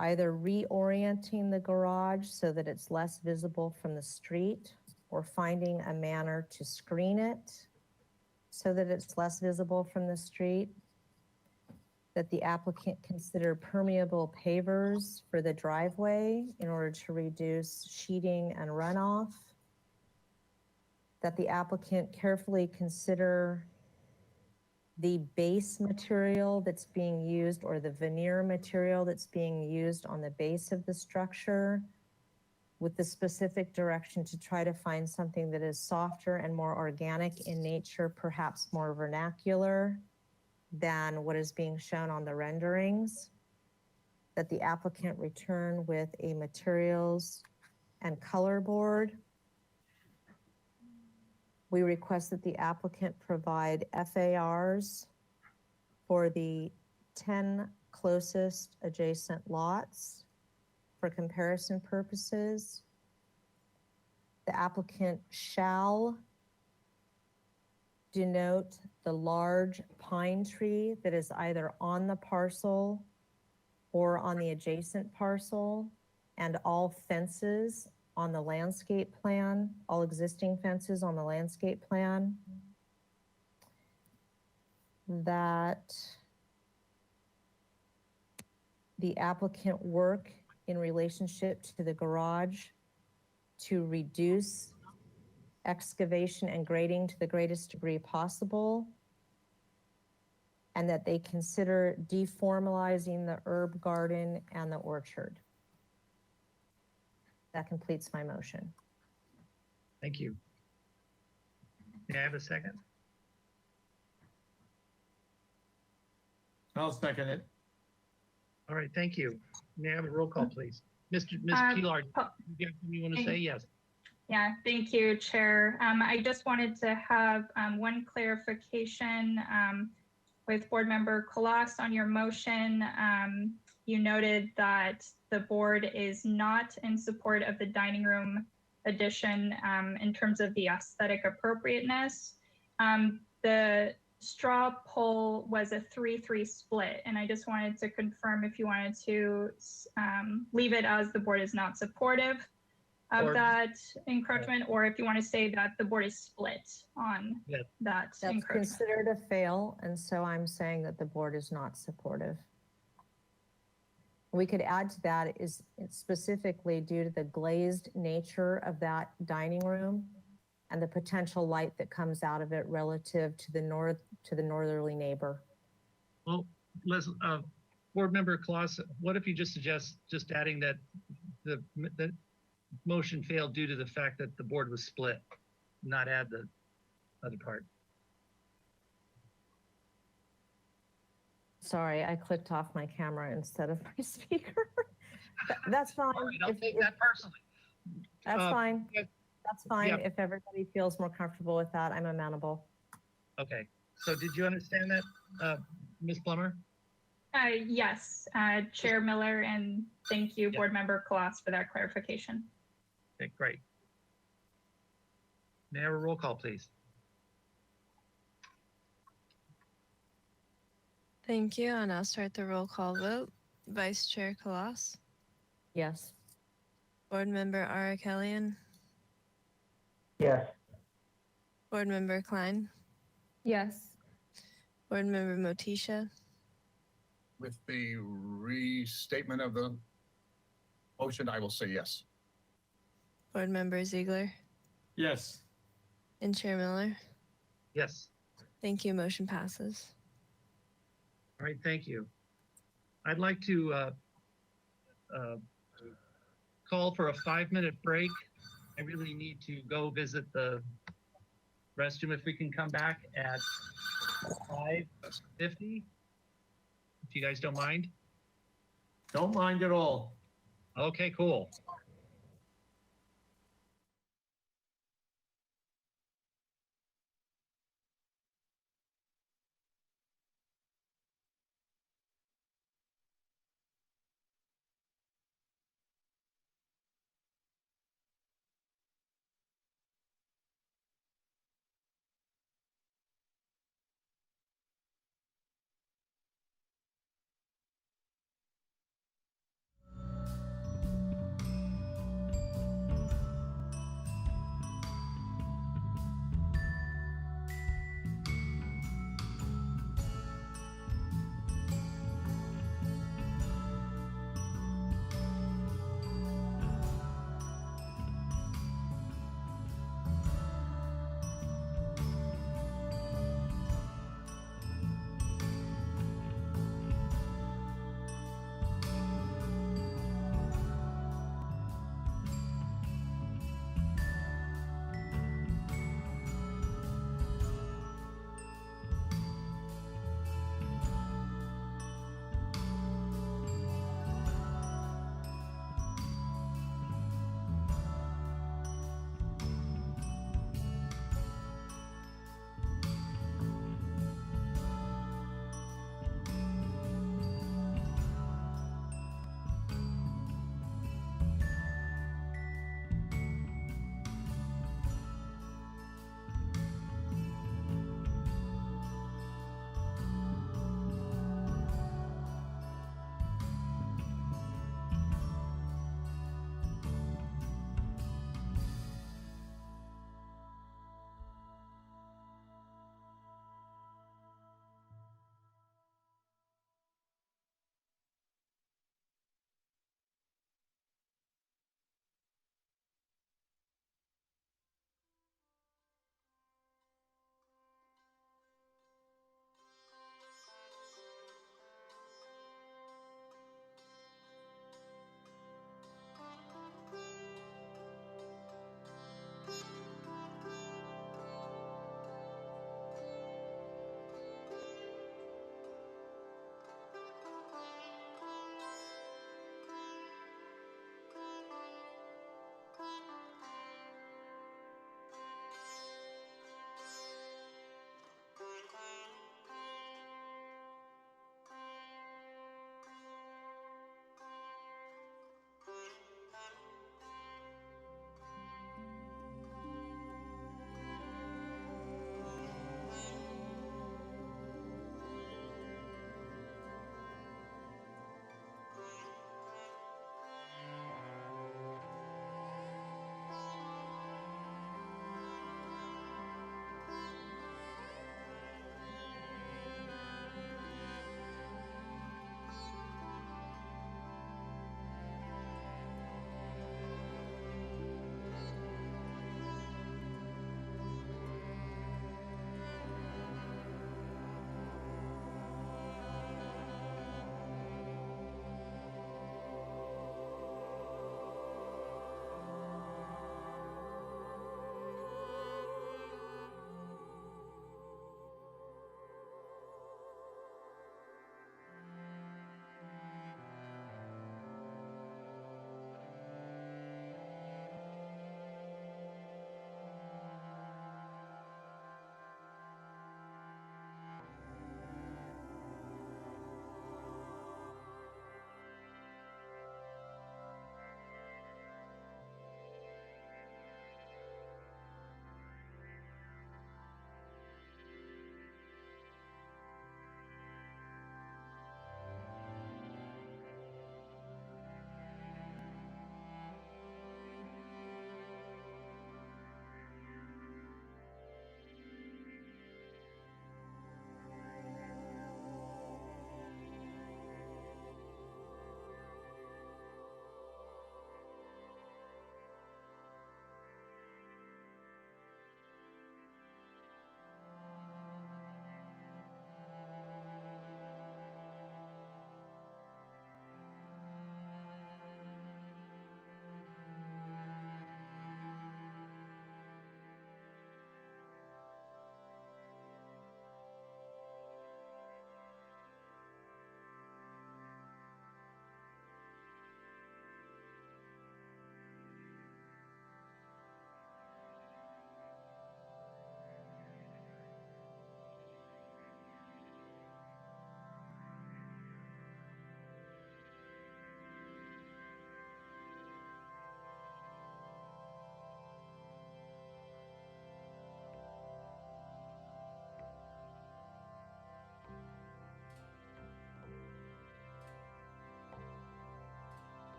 either reorienting the garage so that it's less visible from the street, or finding a manner to screen it so that it's less visible from the street. That the applicant consider permeable pavers for the driveway in order to reduce sheeting and runoff. That the applicant carefully consider the base material that's being used, or the veneer material that's being used on the base of the structure, with the specific direction to try to find something that is softer and more organic in nature, perhaps more vernacular than what is being shown on the renderings. That the applicant return with a materials and color board. We request that the applicant provide FARs for the 10 closest adjacent lots for comparison purposes. The applicant shall denote the large pine tree that is either on the parcel or on the adjacent parcel, and all fences on the landscape plan, all existing fences on the landscape plan. That the applicant work in relationship to the garage to reduce excavation and grading to the greatest degree possible, and that they consider deformalizing the herb garden and the orchard. That completes my motion. Thank you. May I have a second? I'll second it. All right, thank you. May I have a roll call, please? Ms. Pilar, you have something you want to say? Yes. Yeah, thank you, Chair. I just wanted to have one clarification with Board Member Colas on your motion. You noted that the board is not in support of the dining room addition in terms of the aesthetic appropriateness. The straw poll was a 3-3 split, and I just wanted to confirm if you wanted to leave it as the board is not supportive of that encroachment, or if you want to say that the board is split on that That's encroachment. considered a fail, and so I'm saying that the board is not supportive. We could add to that is specifically due to the glazed nature of that dining room and the potential light that comes out of it relative to the northerly neighbor. Well, Board Member Claus, what if you just suggest just adding that the motion failed due to the fact that the board was split, not add the other part? Sorry, I clicked off my camera instead of my speaker. That's fine. All right, I'll take that personally. That's fine. yeah, That's fine. yeah. If everybody feels more comfortable with that, I'm amenable. Okay, so did you understand that, Ms. Plummer? Yes, Chair Miller, and thank you, Board Member Colas, for that clarification. Okay, great. May I have a roll call, please? Thank you, and I'll start the roll call vote. Vice Chair Colas, Yes. Board Member Ara Kellian, Yes. Board Member Klein, Yes. Board Member Motisha, With the restatement of the motion, I will say yes. Board Member Ziegler, Yes. and Chair Miller. Yes. Thank you. Motion passes. All right, thank you. I'd like to call for a 5-minute break. I really need to go visit the restroom. If we can come back at 5:50, if you guys don't mind. Don't mind at all. Okay, cool.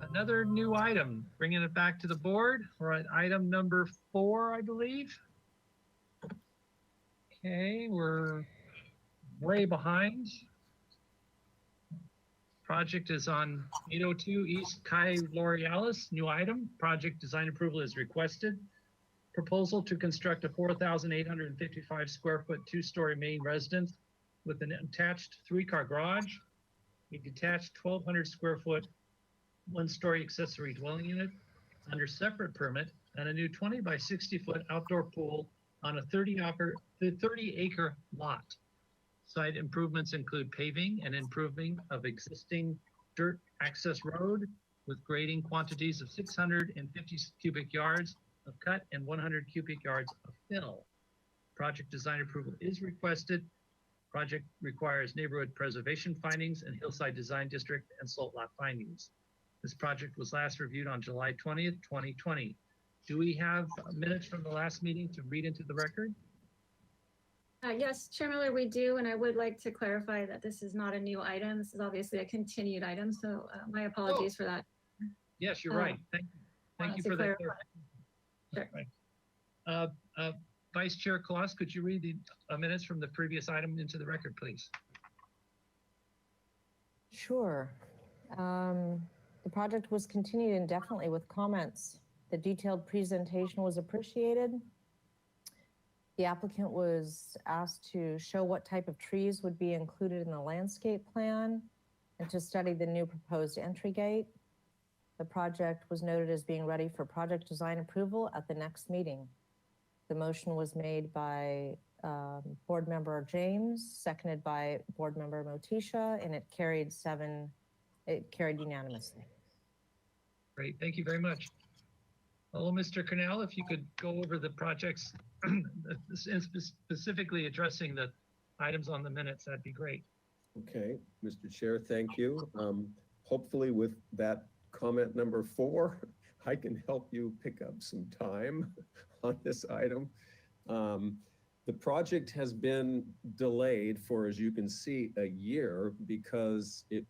Another new item, bringing it back to the board. We're at item number 4, I believe. Okay, we're way behind. Project is on 802 East Kai L'Orealis, new item. Project design approval is requested. Proposal to construct a 4,855 square foot, 2-story main residence with an attached 3-car garage, a detached 1,200 square foot, 1-story accessory dwelling unit under separate permit, and a new 20 by 60 foot outdoor pool on a 30-acre lot. Site improvements include paving and improving of existing dirt access road with grading quantities of 650 cubic yards of cut and 100 cubic yards of fill. Project design approval is requested. Project requires neighborhood preservation findings and hillside design district and salt lot findings. This project was last reviewed on July 20th, 2020. Do we have minutes from the last meeting to read into the record? Yes, Chair Miller, we do, and I would like to clarify that this is not a new item. This is obviously a continued item, so my apologies for that. Yes, you're right. Thank you for that. Sure. Right. Vice Chair Kloss, could you read the minutes from the previous item into the record, please? Sure. The project was continued indefinitely with comments. The detailed presentation was appreciated. The applicant was asked to show what type of trees would be included in the landscape plan and to study the new proposed entry gate. The project was noted as being ready for project design approval at the next meeting. The motion was made by Board Member James, seconded by Board Member Motisha, and it carried unanimously. Great, thank you very much. Hello, Mr. Cornell, if you could go over the projects specifically addressing the items on the minutes, that'd be great. Okay, Mr. Chair, thank you. Hopefully with that comment number 4, I can help you pick up some time on this item. The project has been delayed for, as you can see, a year because it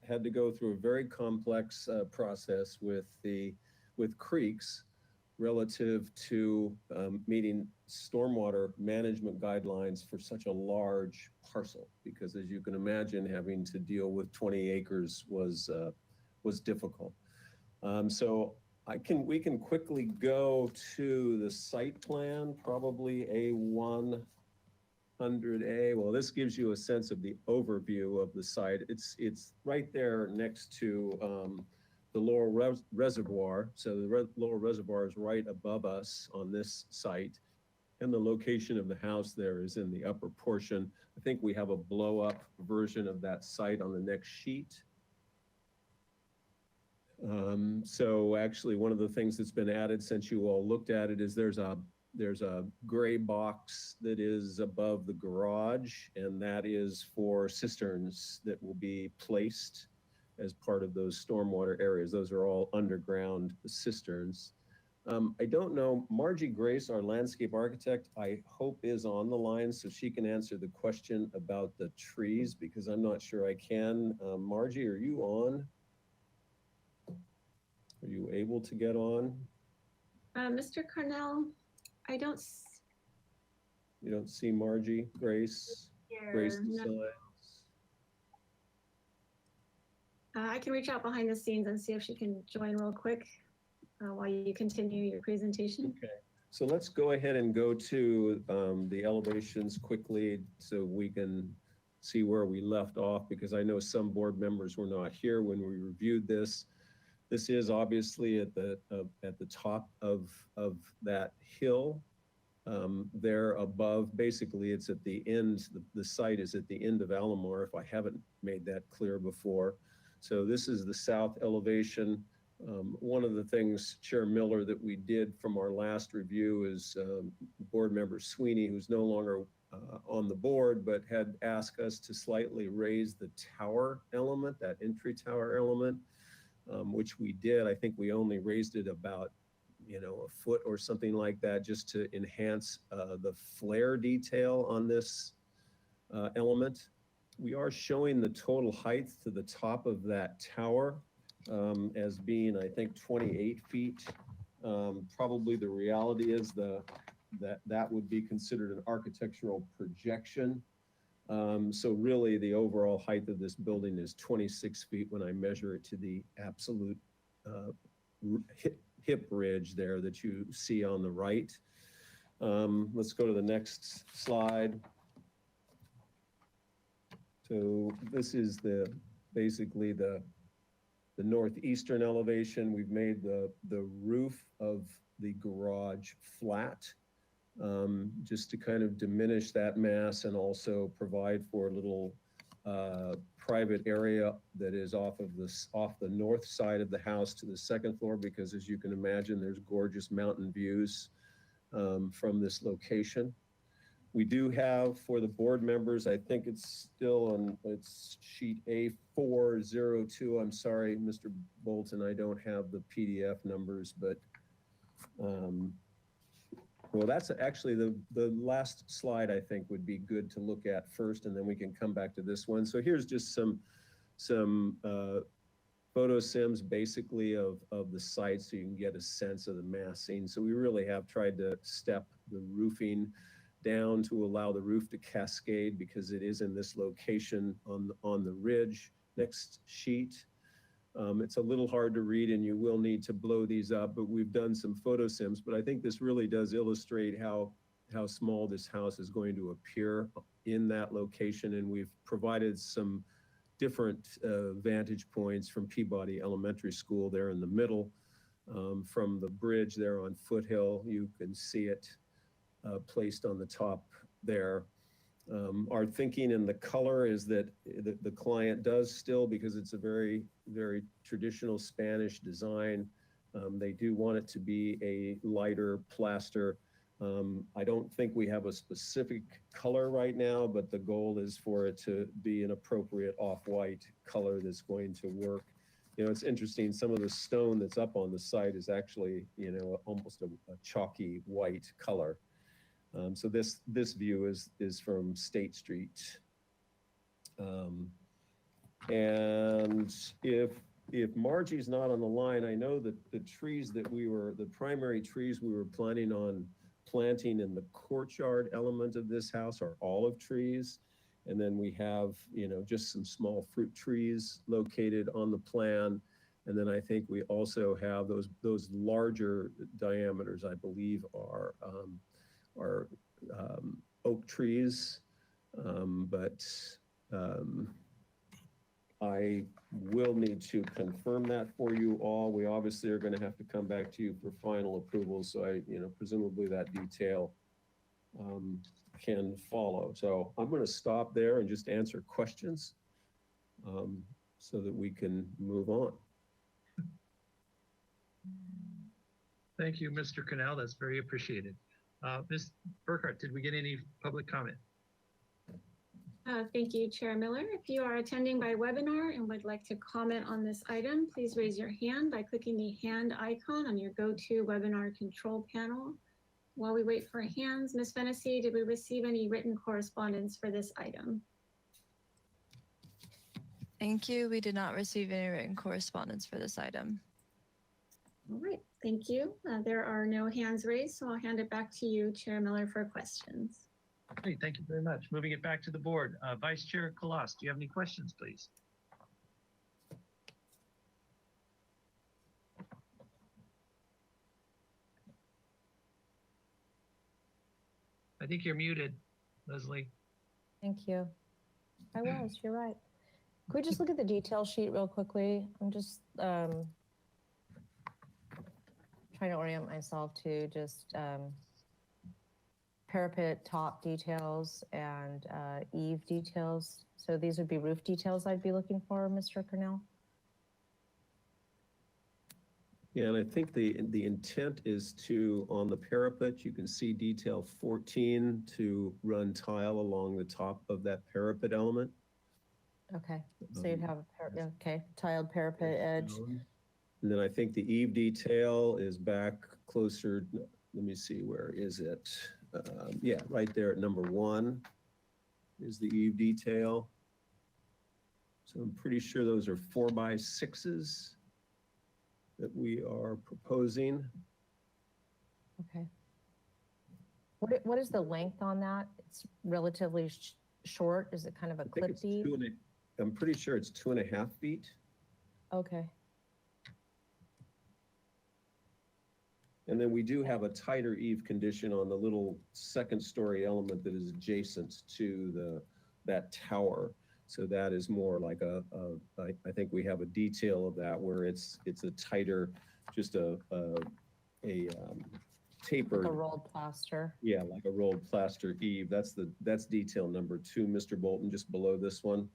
had to go through a very complex process with creeks relative to meeting stormwater management guidelines for such a large parcel. Because as you can imagine, having to deal with 20 acres was difficult. So we can quickly go to the site plan, probably A100A. Well, this gives you a sense of the overview of the site. It's right there next to the Laurel Reservoir. So the Laurel Reservoir is right above us on this site. And the location of the house there is in the upper portion. I think we have a blow up version of that site on the next sheet. So actually one of the things that's been added since you all looked at it is there's a gray box that is above the garage, and that is for cisterns that will be placed as part of those stormwater areas. Those are all underground cisterns. I don't know, Margie Grace, our landscape architect, I hope is on the line so she can answer the question about the trees, because I'm not sure I can. Margie, are you on? Are you able to get on? Mr. Cornell, I don't. You don't see Margie Grace? Grace No. I can reach out behind the scenes and see if she can join real quick while you continue your presentation. Okay, so let's go ahead and go to the elevations quickly so we can see where we left off, because I know some board members were not here when we reviewed this. This is obviously at the top of that hill. There above, basically it's at the end, the site is at the end of Alomar, if I haven't made that clear before. So this is the south elevation. One of the things, Chair Miller, that we did from our last review is Board Member Sweeney, who's no longer on the board, but had asked us to slightly raise the tower element, that entry tower element, which we did. I think we only raised it about, a foot or something like that, just to enhance the flare detail on this element. We are showing the total height to the top of that tower as being, I think, 28 feet. Probably the reality is that would be considered an architectural projection. So really the overall height of this building is 26 feet when I measure it to the absolute hip ridge there that you see on the right. Let's go to the next slide. So this is basically the northeastern elevation. We've made the roof of the garage flat, just to kind of diminish that mass and also provide for a little private area that is off the north side of the house to the second floor, because as you can imagine, there's gorgeous mountain views from this location. We do have, for the board members, I think it's still on, it's sheet A402. I'm sorry, Mr. Bolton, I don't have the PDF numbers, but well, that's actually the last slide I think would be good to look at first, and then we can come back to this one. So here's just some photo sims basically of the site so you can get a sense of the massing. So we really have tried to step the roofing down to allow the roof to cascade because it is in this location on the ridge. Next sheet. It's a little hard to read and you will need to blow these up, but we've done some photo sims, but I think this really does illustrate how small this house is going to appear in that location. And we've provided some different vantage points from Peabody Elementary School there in the middle. From the bridge there on Foothill, you can see it placed on the top there. Our thinking in the color is that the client does still, because it's a very, very traditional Spanish design, they do want it to be a lighter plaster. I don't think we have a specific color right now, but the goal is for it to be an appropriate off-white color that's going to work. You know, it's interesting, some of the stone that's up on the site is actually, you know, almost a chalky white color. So this view is from State Street. And if Margie's not on the line, I know that the trees that the primary trees we were planning on planting in the courtyard element of this house are olive trees. And then we have, you know, just some small fruit trees located on the plan. And then I think we also have those larger diameters, I believe are oak trees, but I will need to confirm that for you all. We obviously are going to have to come back to you for final approval, so presumably that detail can follow. So I'm going to stop there and just answer questions so that we can move on. Thank you, Mr. Cornell. That's very appreciated. Ms. Burkhart, did we get any public comment? Thank you, Chair Miller. If you are attending by webinar and would like to comment on this item, please raise your hand by clicking the hand icon on your GoToWebinar control panel. While we wait for hands, Ms. Fennessy, did we receive any written correspondence for this item? Thank you. We did not receive any written correspondence for this item. All right, thank you. There are no hands raised, so I'll hand it back to you, Chair Miller, for questions. Great, thank you very much. Moving it back to the board. Vice Chair Kalas, do you have any questions, please? I think you're muted, Leslie. Thank you. I was, you're right. Could we just look at the detail sheet real quickly? I'm just trying to orient myself to just parapet top details and eave details. So these would be roof details I'd be looking for, Mr. Cornell. Yeah, and I think the intent is to, on the parapet, you can see detail 14 to run tile along the top of that parapet element. Okay, so you'd have a tiled parapet edge. And then I think the eave detail is back closer. Let me see, where is it? Yeah, right there at number 1 is the eave detail. So I'm pretty sure those are 4x6s. that we are proposing. Okay. What is the length on that? It's relatively short. Is it kind of a I think clip it's deep? I'm pretty sure it's 2.5 feet. Okay. And then we do have a tighter eave condition on the little second story element that is adjacent to that tower. So that is more like I think we have a detail of that where it's a tighter, just a tapered. Like a rolled plaster. Yeah, like a rolled plaster eave. That's detail number 2, Mr. Bolton, just below this one.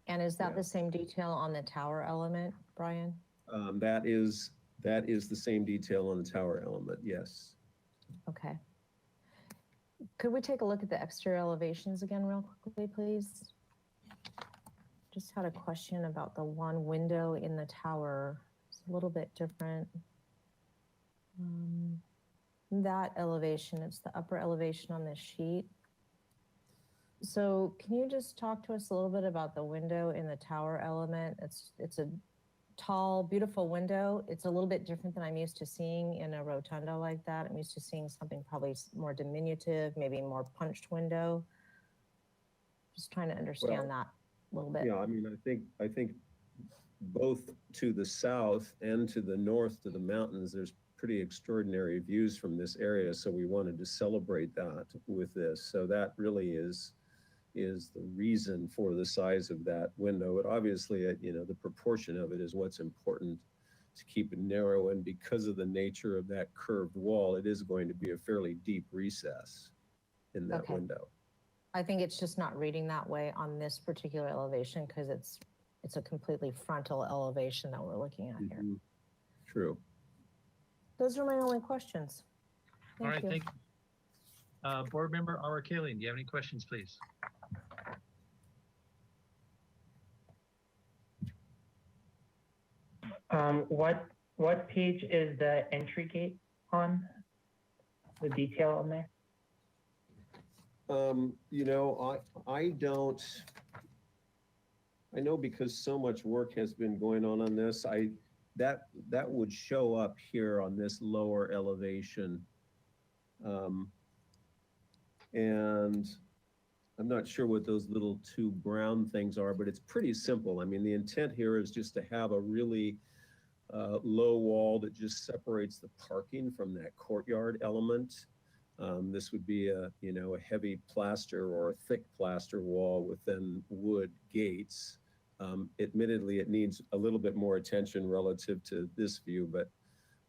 And is that Yeah. the same detail on the tower element, Brian? That is the same detail on the tower element, yes. Okay. Could we take a look at the exterior elevations again real quickly, please? Just had a question about the one window in the tower. It's a little bit different. That elevation, it's the upper elevation on this sheet. So can you just talk to us a little bit about the window in the tower element? It's a tall, beautiful window. It's a little bit different than I'm used to seeing in a rotunda like that. I'm used to seeing something probably more diminutive, maybe more punched window. Just trying to understand that a little bit. Yeah, I mean, I think both to the south and to the north, to the mountains, there's pretty extraordinary views from this area. So we wanted to celebrate that with this. So that really is the reason for the size of that window. But obviously, the proportion of it is what's important to keep it narrow. And because of the nature of that curved wall, it is going to be a fairly deep recess in that window. I think it's just not reading that way on this particular elevation because it's a completely frontal elevation that we're looking at here. True. Those are my only questions. All right, you. thank you. Board Member Arakalian, do you have any questions, please? What page is the entry gate on? The detail on there? I know because so much work has been going on this, that would show up here on this lower elevation. And I'm not sure what those little 2 brown things are, but it's pretty simple. I mean, the intent here is just to have a really low wall that just separates the parking from that courtyard element. This would be a heavy plaster or a thick plaster wall with then wood gates. Admittedly, it needs a little bit more attention relative to this view, but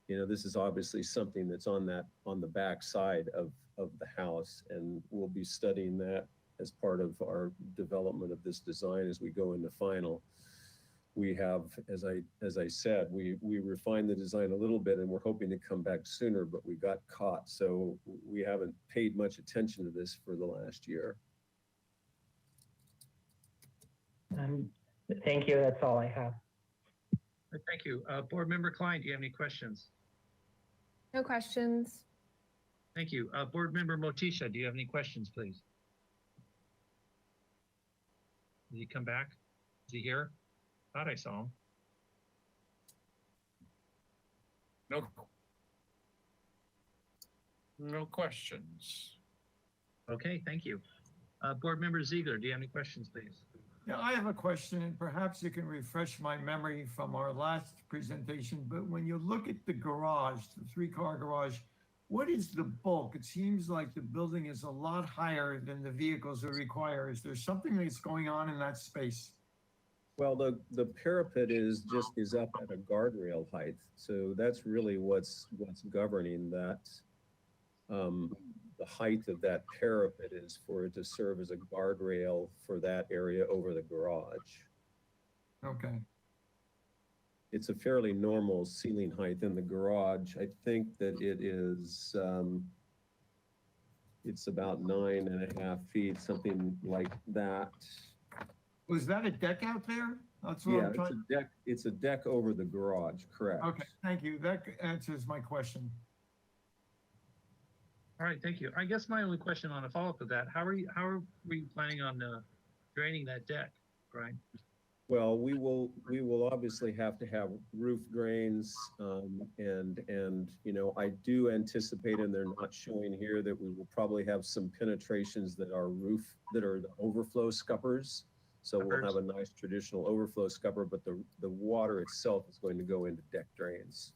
this is obviously something that's on the back side of the house, and we'll be studying that as part of our development of this design as we go into final. We have, as I said, we refined the design a little bit, and we're hoping to come back sooner, but we got caught, so we haven't paid much attention to this for the last year. Thank you. That's all I have. Thank you. Board Member Klein, do you have any questions? No questions. Thank you. Board Member Motisha, do you have any questions, please? Did he come back? Is he here? Thought I saw him. No questions. Okay, thank you. Board Member Ziegler, do you have any questions, please? Yeah, I have a question, and perhaps you can refresh my memory from our last presentation, but when you look at the garage, the 3-car garage, what is the bulk? It seems like the building is a lot higher than the vehicles it requires. Is there something that's going on in that space? Well, the parapet is up at a guardrail height, so that's really what's governing that. The height of that parapet is for it to serve as a guardrail for that area over the garage. Okay. It's a fairly normal ceiling height in the garage. I think that it is, it's about 9.5 feet, something like that. Was that a deck out there? That's what Yeah, I'm trying. it's a deck over the garage, correct. Okay, thank you. That answers my question. All right, thank you. I guess my only question on a follow-up of that, how are we planning on draining that deck, Brian? Well, we will obviously have to have roof drains, and, you know, I do anticipate, and they're not showing here, that we will probably have some penetrations that are the overflow scuppers. So we'll have a nice traditional overflow scupper, but the water itself is going to go into deck drains.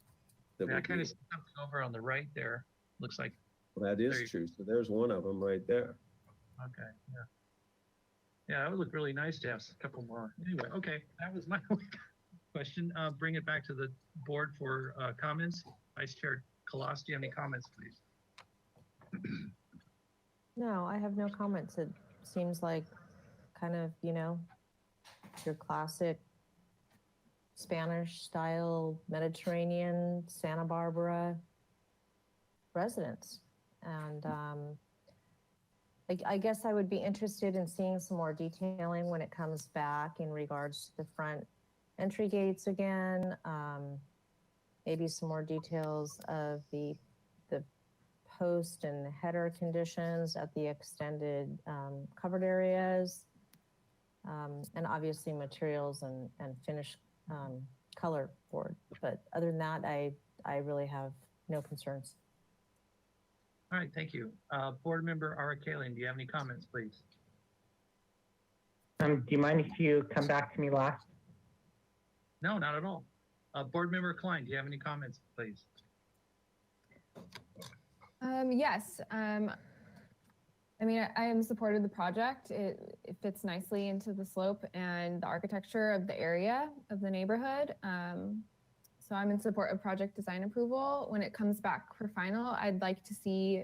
Yeah, I kind of see something over on the right there. Looks like. Well, that is true. So there's one of them right there. Okay, yeah. Yeah, that would look really nice to have a couple more. Anyway, okay, that was my only question. Bring it back to the board for comments. Vice Chair Kalas, do you have any comments, please? No, I have no comments. It seems like kind of, you know, your classic Spanish style Mediterranean Santa Barbara residence. And I guess I would be interested in seeing some more detailing when it comes back in regards to the front entry gates again. Maybe some more details of the post and header conditions at the extended covered areas. And obviously materials and finish color board. But other than that, I really have no concerns. All right, thank you. Board Member Arakalian, do you have any comments, please? Do you mind if you come back to me last? No, not at all. Board Member Klein, do you have any comments, please? Yes. I mean, I am supportive of the project. It fits nicely into the slope and the architecture of the area of the neighborhood. So I'm in support of project design approval. When it comes back for final, I'd like to see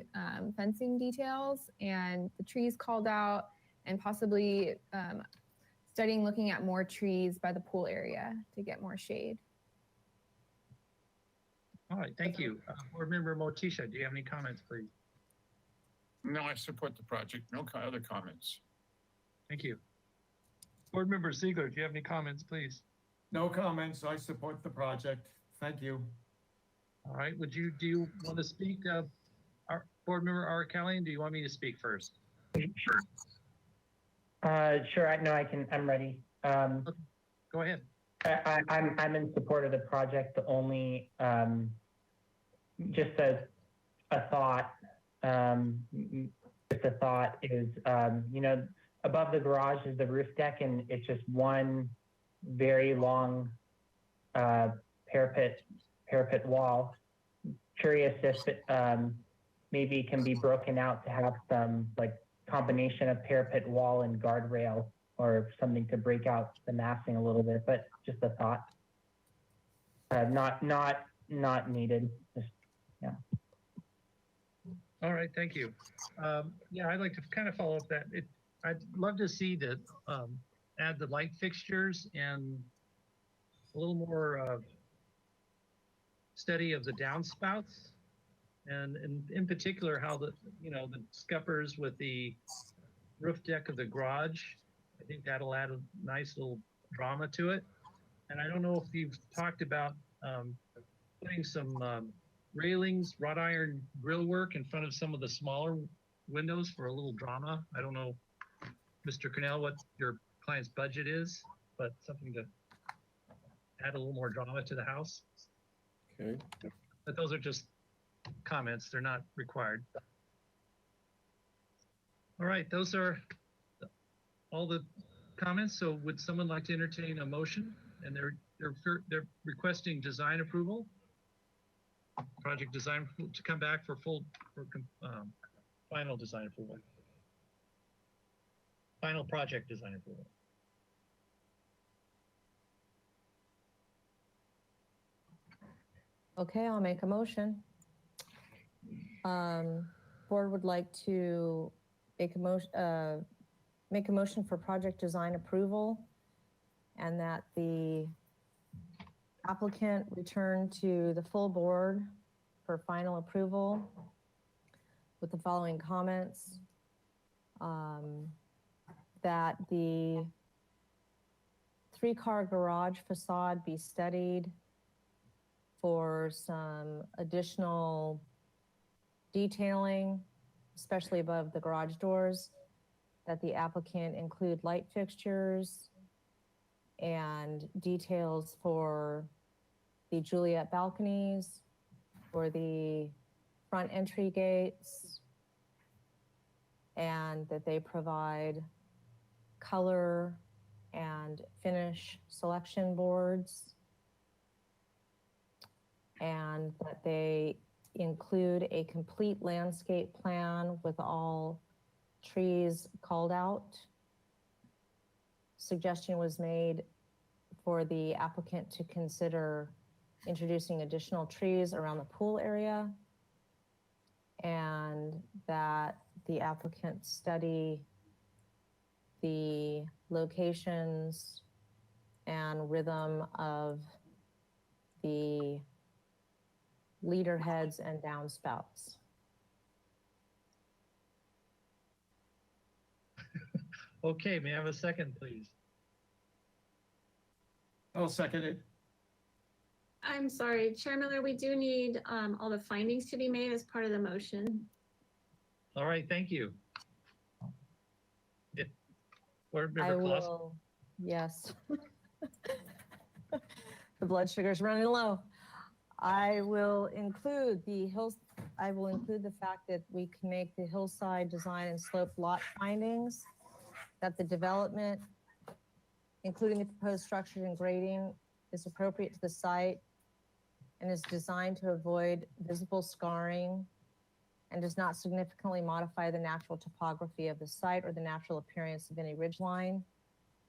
fencing details and the trees called out, and possibly studying looking at more trees by the pool area to get more shade. All right, thank you. Board Member Motisha, do you have any comments, please? No, I support the project. No other comments. Thank you. Board Member Ziegler, do you have any comments, please? No comments. I support the project. Thank you. All right, do you want to speak? Our Board Member Arakalian, do you want me to speak first? Sure. No, I'm ready. Okay, go ahead. I'm in support of the project. The only, just a thought, just a thought is, you know, above the garage is the roof deck, and it's just one very long parapet wall. Curious if it maybe can be broken out to have some like combination of parapet wall and guardrail, or something to break out the massing a little bit, but just a thought. Not needed. Just, yeah. All right, thank you. Yeah, I'd like to kind of follow up that. I'd love to see that add the light fixtures and a little more study of the downspouts, and in particular how the scuppers with the roof deck of the garage. I think that'll add a nice little drama to it. And I don't know if you've talked about putting some railings, wrought iron grill work in front of some of the smaller windows for a little drama. I don't know, Mr. Cornell, what your client's budget is, but something to add a little more drama to the house. Okay. But those are just comments. They're not required. All right, those are all the comments. So would someone like to entertain a motion? And they're requesting design approval, project design to come back for final design approval, final project design approval. Okay, I'll make a motion. Board would like to make a motion for project design approval, and that the applicant return to the full board for final approval with the following comments. That the 3-car garage facade be studied for some additional detailing, especially above the garage doors, that the applicant include light fixtures and details for the Juliet balconies, for the front entry gates, and that they provide color and finish selection boards, and that they include a complete landscape plan with all trees called out. Suggestion was made for the applicant to consider introducing additional trees around the pool area, and that the applicant study the locations and rhythm of the leader heads and downspouts. Okay, may I have a second, please? I'll second it. I'm sorry, Chair Miller, we do need all the findings to be made as part of the motion. All right, thank you. Yeah. Board I Member Clausen. will, yes. The blood sugar's running low. I will include the fact that we can make the hillside design and slope lot findings, that the development, including the proposed structure and grading, is appropriate to the site and is designed to avoid visible scarring and does not significantly modify the natural topography of the site or the natural appearance of any ridgeline.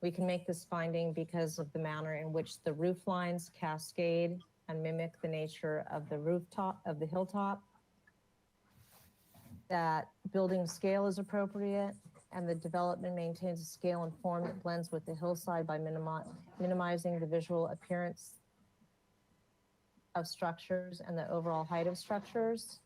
We can make this finding because of the manner in which the roof lines cascade and mimic the nature of the rooftop, of the hilltop. That building scale is appropriate and the development maintains a scale and form that blends with the hillside by minimizing the visual appearance of structures and the overall height of structures.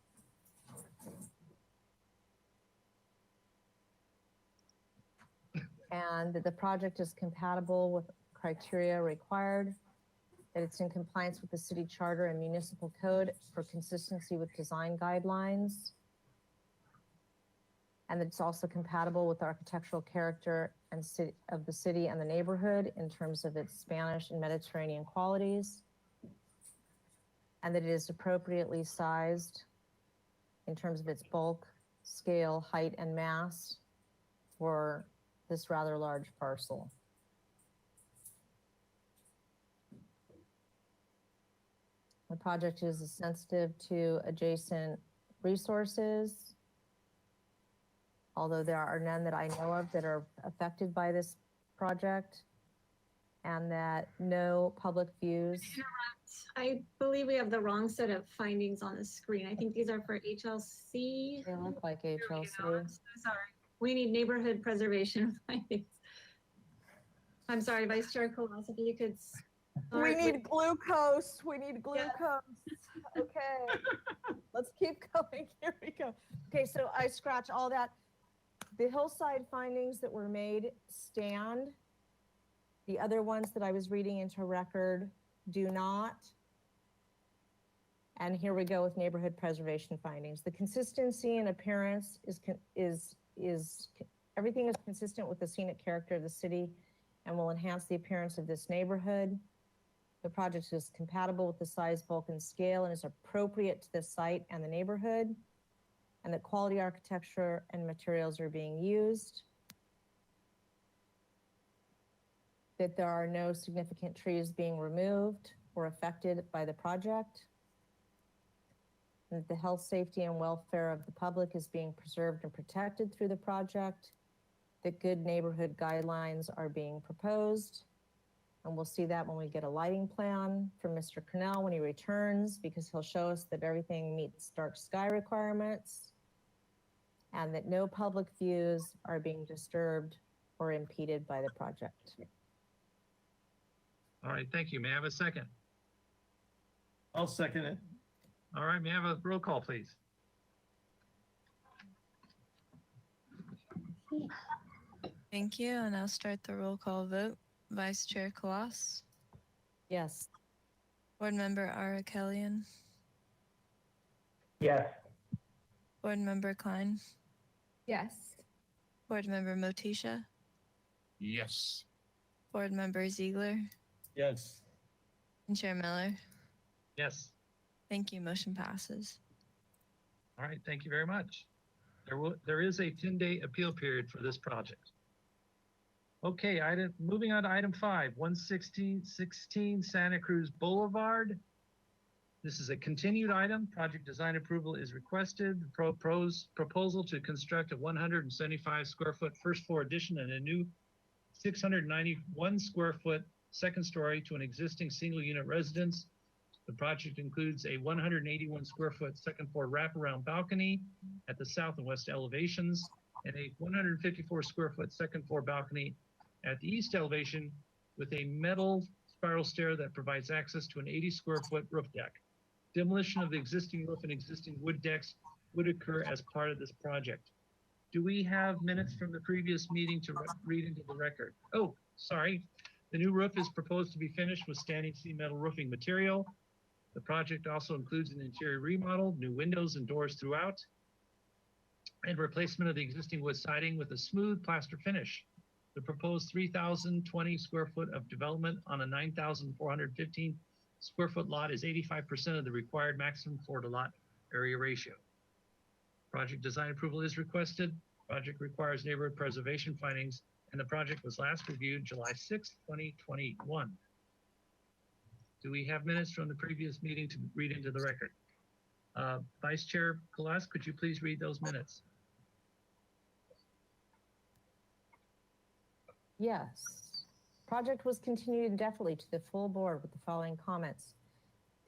And that the project is compatible with criteria required, that it's in compliance with the city charter and municipal code for consistency with design guidelines, and that it's also compatible with the architectural character and of the city and the neighborhood in terms of its Spanish and Mediterranean qualities, and that it is appropriately sized in terms of its bulk, scale, height, and mass for this rather large parcel. The project is sensitive to adjacent resources, although there are none that I know of that are affected by this project, and that no public views. I believe we have the wrong set of findings on the screen. I think these are for HLC. They look like HLC. I'm so sorry. We need neighborhood preservation findings. I'm sorry, Vice Chair Colas, if you could. We need glucose. We need glucose. Okay. Let's keep going. Here we go. Okay, so I scratch all that. The hillside findings that were made stand. The other ones that I was reading into record do not. And here we go with neighborhood preservation findings. The consistency and appearance is everything is consistent with the scenic character of the city and will enhance the appearance of this neighborhood. The project is compatible with the size, bulk, and scale and is appropriate to the site and the neighborhood, and that quality architecture and materials are being used. That there are no significant trees being removed or affected by the project. And that the health, safety, and welfare of the public is being preserved and protected through the project. That good neighborhood guidelines are being proposed. And we'll see that when we get a lighting plan from Mr. Cornell when he returns, because he'll show us that everything meets dark sky requirements and that no public views are being disturbed or impeded by the project. All right, thank you. May I have a second? I'll second it. All right, may I have a roll call, please? Thank you, and I'll start the roll call vote. Vice Chair Kalas, Yes. Board Member Arakelian, Yes. Board Member Klein, Yes. Board Member Motisha, Yes. Board Member Ziegler Yes. and Chair Miller. Yes. Thank you. Motion passes. All right, thank you very much. There is a 10-day appeal period for this project. Okay, moving on to item 5, 116 Santa Cruz Boulevard. This is a continued item. Project design approval is requested. Proposal to construct a 175 square foot first floor addition and a new 691 square foot second story to an existing single unit residence. The project includes a 181 square foot second floor wraparound balcony at the south and west elevations and a 154 square foot second floor balcony at the east elevation with a metal spiral stair that provides access to an 80 square foot roof deck. Demolition of the existing roof and existing wood decks would occur as part of this project. Do we have minutes from the previous meeting to read into the record? Oh, sorry. The new roof is proposed to be finished with standing seam metal roofing material. The project also includes an interior remodel, new windows and doors throughout, and replacement of the existing wood siding with a smooth plaster finish. The proposed 3,020 square foot of development on a 9,415 square foot lot is 85% of the required maximum floor to lot area ratio. Project design approval is requested. Project requires neighborhood preservation findings, and the project was last reviewed July 6, 2021. Do we have minutes from the previous meeting to read into the record? Vice Chair Kalas, could you please read those minutes? Yes. Project was continued indefinitely to the full board with the following comments.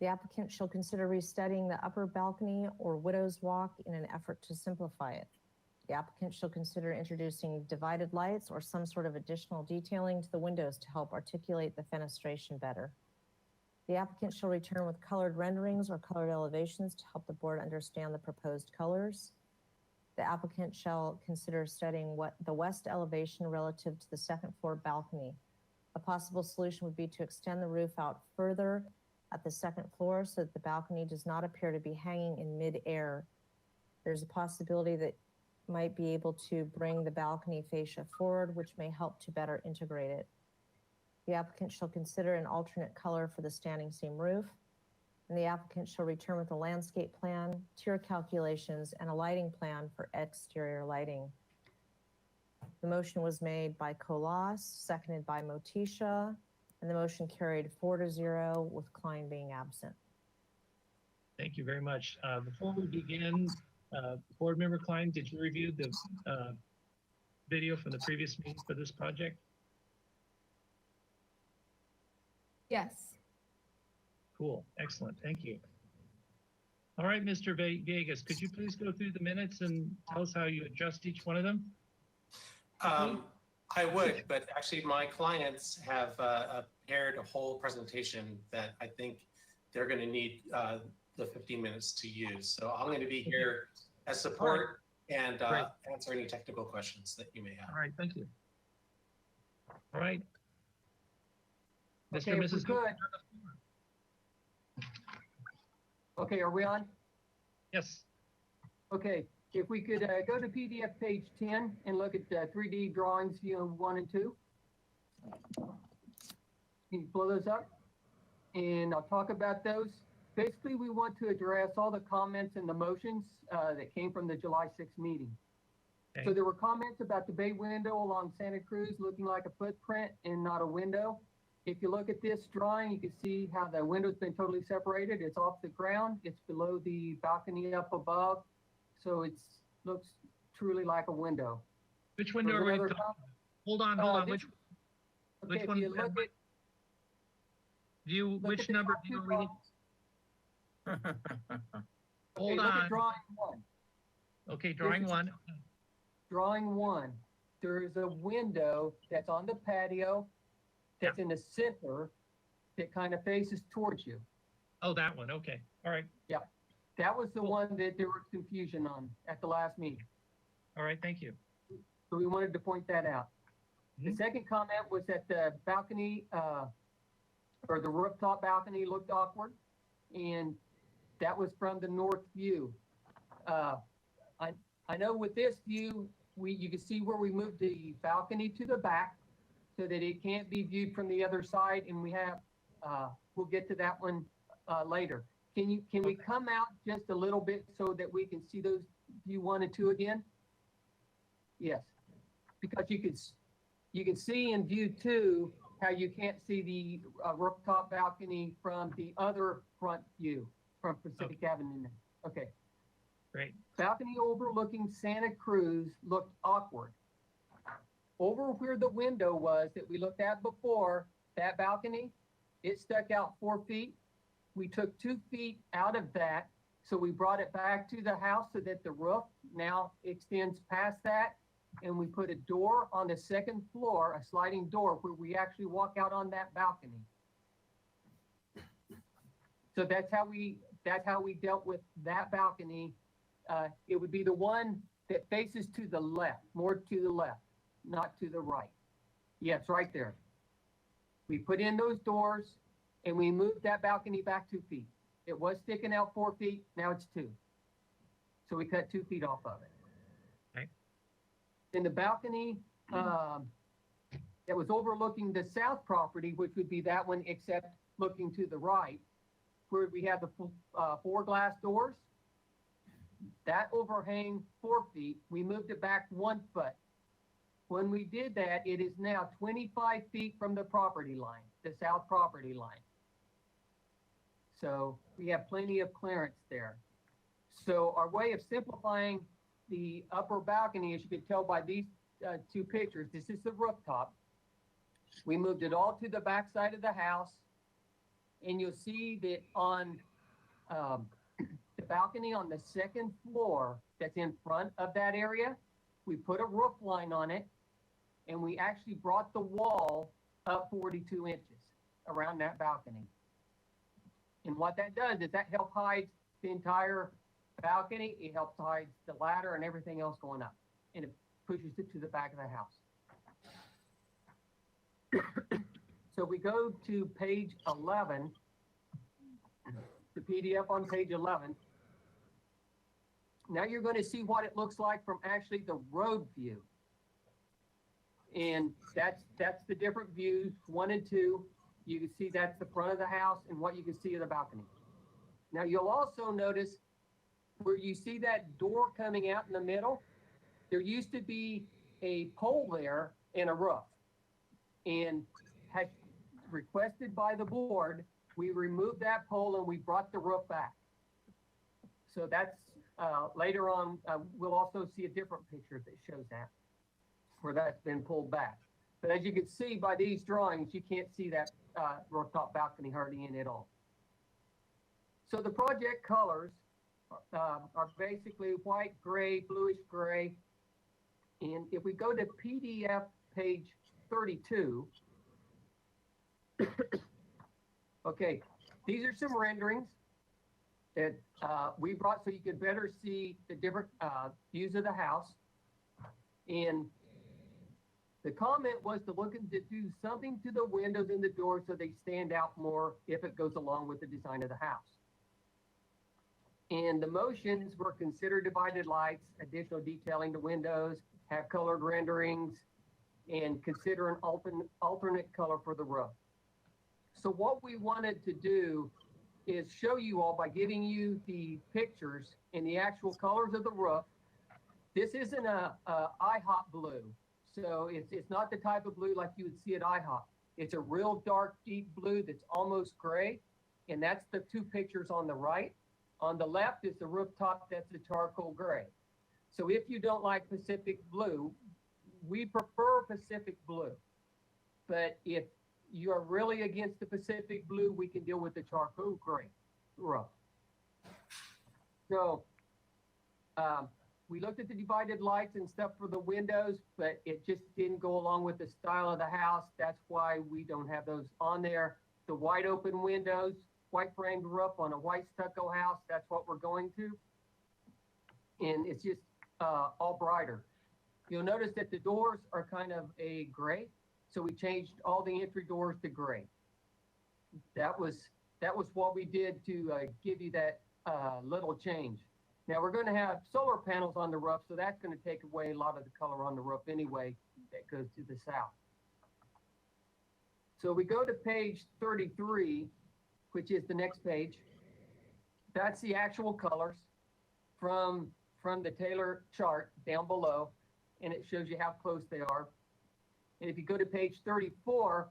The applicant shall consider restudying the upper balcony or widow's walk in an effort to simplify it. The applicant shall consider introducing divided lights or some sort of additional detailing to the windows to help articulate the fenestration better. The applicant shall return with colored renderings or colored elevations to help the board understand the proposed colors. The applicant shall consider studying the west elevation relative to the second floor balcony. A possible solution would be to extend the roof out further at the second floor so that the balcony does not appear to be hanging in mid-air. There's a possibility that might be able to bring the balcony fascia forward, which may help to better integrate it. The applicant shall consider an alternate color for the standing seam roof, and the applicant shall return with a landscape plan, tier calculations, and a lighting plan for exterior lighting. The motion was made by Kolas, seconded by Motisha, and the motion carried 4-0 with Klein being absent. Thank you very much. Before we begin, Board Member Klein, did you review the video from the previous meeting for this project? Yes. Cool, excellent, thank you. All right, Mr. Vegas, could you please go through the minutes and tell us how you adjust each one of them? I would, but actually my clients have prepared a whole presentation that I think they're going to need the 15 minutes to use. So I'm going to be here as support and answer any technical questions that you may have. All right, thank you. All right. Okay, Mr. if we Mrs. could. Okay, are we on? Yes. Okay, if we could go to PDF page 10 and look at 3D drawings, view 1 and 2. Can you blow those up? And I'll talk about those. Basically, we want to address all the comments and the motions that came from the July 6th meeting. Okay. So there were comments about the bay window along Santa Cruz looking like a footprint and not a window. If you look at this drawing, you can see how the window's been totally separated. It's off the ground. It's below the balcony up above. So it looks truly like a window. Which window are we talking about? Hold on. Which one? You look at, which number view are we? Hold look on. at drawing 1. Okay, drawing 1. Drawing 1. There is a window that's on the patio that's in the center that kind of faces towards you. Oh, that one. Okay. All right. Yeah. That was the one that there was confusion on at the last meeting. All right. Thank you. So we wanted to point that out. The second comment was that the balcony or the rooftop balcony looked awkward, and that was from the north view. I know with this view, you can see where we moved the balcony to the back. so that it can't be viewed from the other side. And we have, we'll get to that one later. Can we come out just a little bit so that we can see those view 1 and 2 again? Yes, because you can see in view 2 how you can't see the rooftop balcony from the other front view from Pacific Avenue. Okay. Great. Balcony overlooking Santa Cruz looked awkward. Over where the window was that we looked at before, that balcony, it stuck out 4 feet. We took 2 feet out of that, so we brought it back to the house so that the roof now extends past that. And we put a door on the second floor, a sliding door, where we actually walk out on that balcony. So that's how we dealt with that balcony. It would be the one that faces to the left, more to the left, not to the right. Yes, right there. We put in those doors and we moved that balcony back 2 feet. It was sticking out 4 feet, now it's 2. So we cut 2 feet off of it. In the balcony that was overlooking the south property, which would be that one except looking to the right, where we have the 4 glass doors, that overhang 4 feet, we moved it back 1 foot. When we did that, it is now 25 feet from the property line, the south property line. So we have plenty of clearance there. So our way of simplifying the upper balcony, as you can tell by these 2 pictures, this is the rooftop. We moved it all to the back side of the house. And you'll see that on the balcony on the second floor that's in front of that area, we put a roof line on it. And we actually brought the wall up 42 inches around that balcony. And what that does is that helps hide the entire balcony. It helps hide the ladder and everything else going up, and it pushes it to the back of the house. So we go to page 11, the PDF on page 11. Now you're going to see what it looks like from actually the road view. And that's the different views, 1 and 2. You can see that's the front of the house and what you can see of the balcony. Now you'll also notice where you see that door coming out in the middle, there used to be a pole there and a roof. And had requested by the board, we removed that pole and we brought the roof back. So that's later on, we'll also see a different picture that shows that, where that's been pulled back. But as you can see by these drawings, you can't see that rooftop balcony hardly in at all. So the project colors are basically white, gray, bluish gray. And if we go to PDF page 32, okay, these are some renderings that we brought so you could better see the different views of the house. And the comment was to look to do something to the windows and the doors so they stand out more if it goes along with the design of the house. And the motions were consider divided lights, additional detailing to windows, have colored renderings, and consider an alternate color for the roof. So what we wanted to do is show you all by giving you the pictures and the actual colors of the roof. This isn't a IHOP blue. So it's not the type of blue like you would see at IHOP. It's a real dark, deep blue that's almost gray. And that's the 2 pictures on the right. On the left is the rooftop, that's the charcoal gray. So if you don't like Pacific blue, we prefer Pacific blue. But if you are really against the Pacific blue, we can deal with the charcoal gray roof. So we looked at the divided lights and stuff for the windows, but it just didn't go along with the style of the house. That's why we don't have those on there. The wide open windows, white framed roof on a white stucco house, that's what we're going to. And it's just all brighter. You'll notice that the doors are kind of a gray. So we changed all the entry doors to gray. That was what we did to give you that little change. Now we're going to have solar panels on the roof, so that's going to take away a lot of the color on the roof anyway that goes to the south. So we go to page 33, which is the next page. That's the actual colors from the Taylor chart down below, and it shows you how close they are. And if you go to page 34,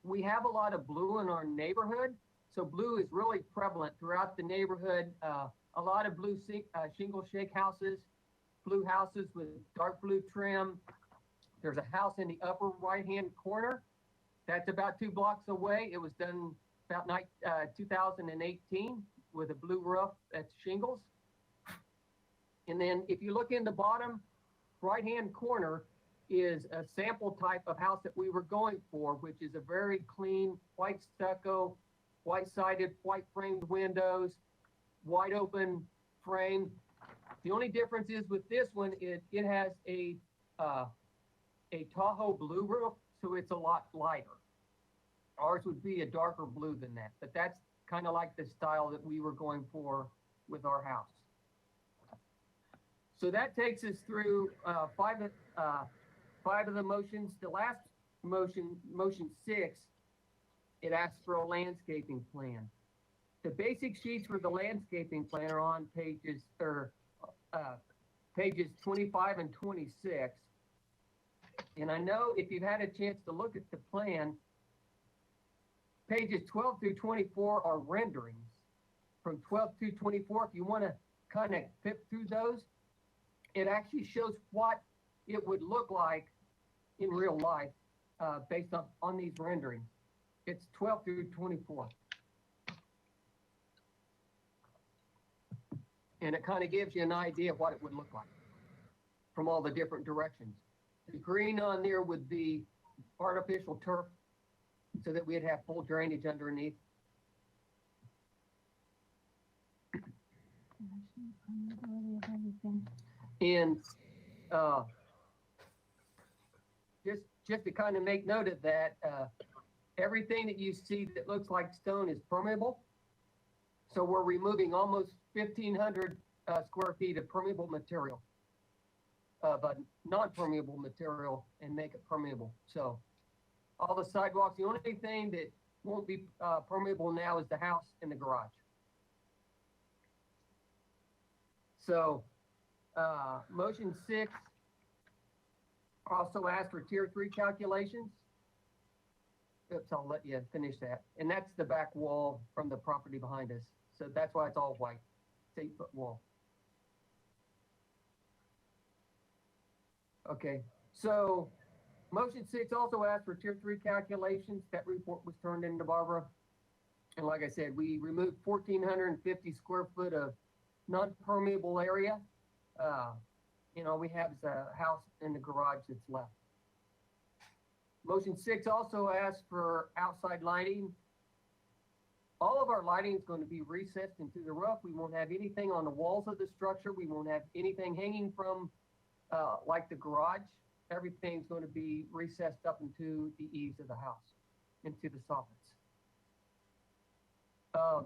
we have a lot of blue in our neighborhood. So blue is really prevalent throughout the neighborhood. A lot of blue shingle shake houses, blue houses with dark blue trim. There's a house in the upper right-hand corner. That's about 2 blocks away. It was done about 2018 with a blue roof. That's shingles. And then if you look in the bottom right-hand corner is a sample type of house that we were going for, which is a very clean white stucco, white-sided, white-framed windows, wide open frame. The only difference is with this one, it has a Tahoe blue roof, so it's a lot lighter. Ours would be a darker blue than that, but that's kind of like the style that we were going for with our house. So that takes us through five of the motions. The last motion, motion 6, it asks for a landscaping plan. The basic sheets for the landscaping plan are on pages 25 and 26. And I know if you've had a chance to look at the plan, pages 12 through 24 are renderings. From 12 through 24, if you want to kind of flip through those, it actually shows what it would look like in real life based on these renderings. It's 12 through 24. And it kind of gives you an idea of what it would look like from all the different directions. The green on there would be artificial turf so that we'd have full drainage underneath. And just to kind of make note of that, everything that you see that looks like stone is permeable. So we're removing almost 1,500 square feet of permeable material, but non-permeable material, and make it permeable. So all the sidewalks, the only thing that won't be permeable now is the house and the garage. So motion 6 also asks for tier 3 calculations. Oops, I'll let you finish that. And that's the back wall from the property behind us. So that's why it's all white. It's 8-foot wall. Okay, so motion 6 also asks for tier 3 calculations. That report was turned into Barbara. And like I said, we removed 1,450 square foot of non-permeable area. All we have is a house and the garage that's left. Motion 6 also asks for outside lighting. All of our lighting is going to be recessed into the roof. We won't have anything on the walls of the structure. We won't have anything hanging from like the garage. Everything's going to be recessed up into the eaves of the house, into the soffits.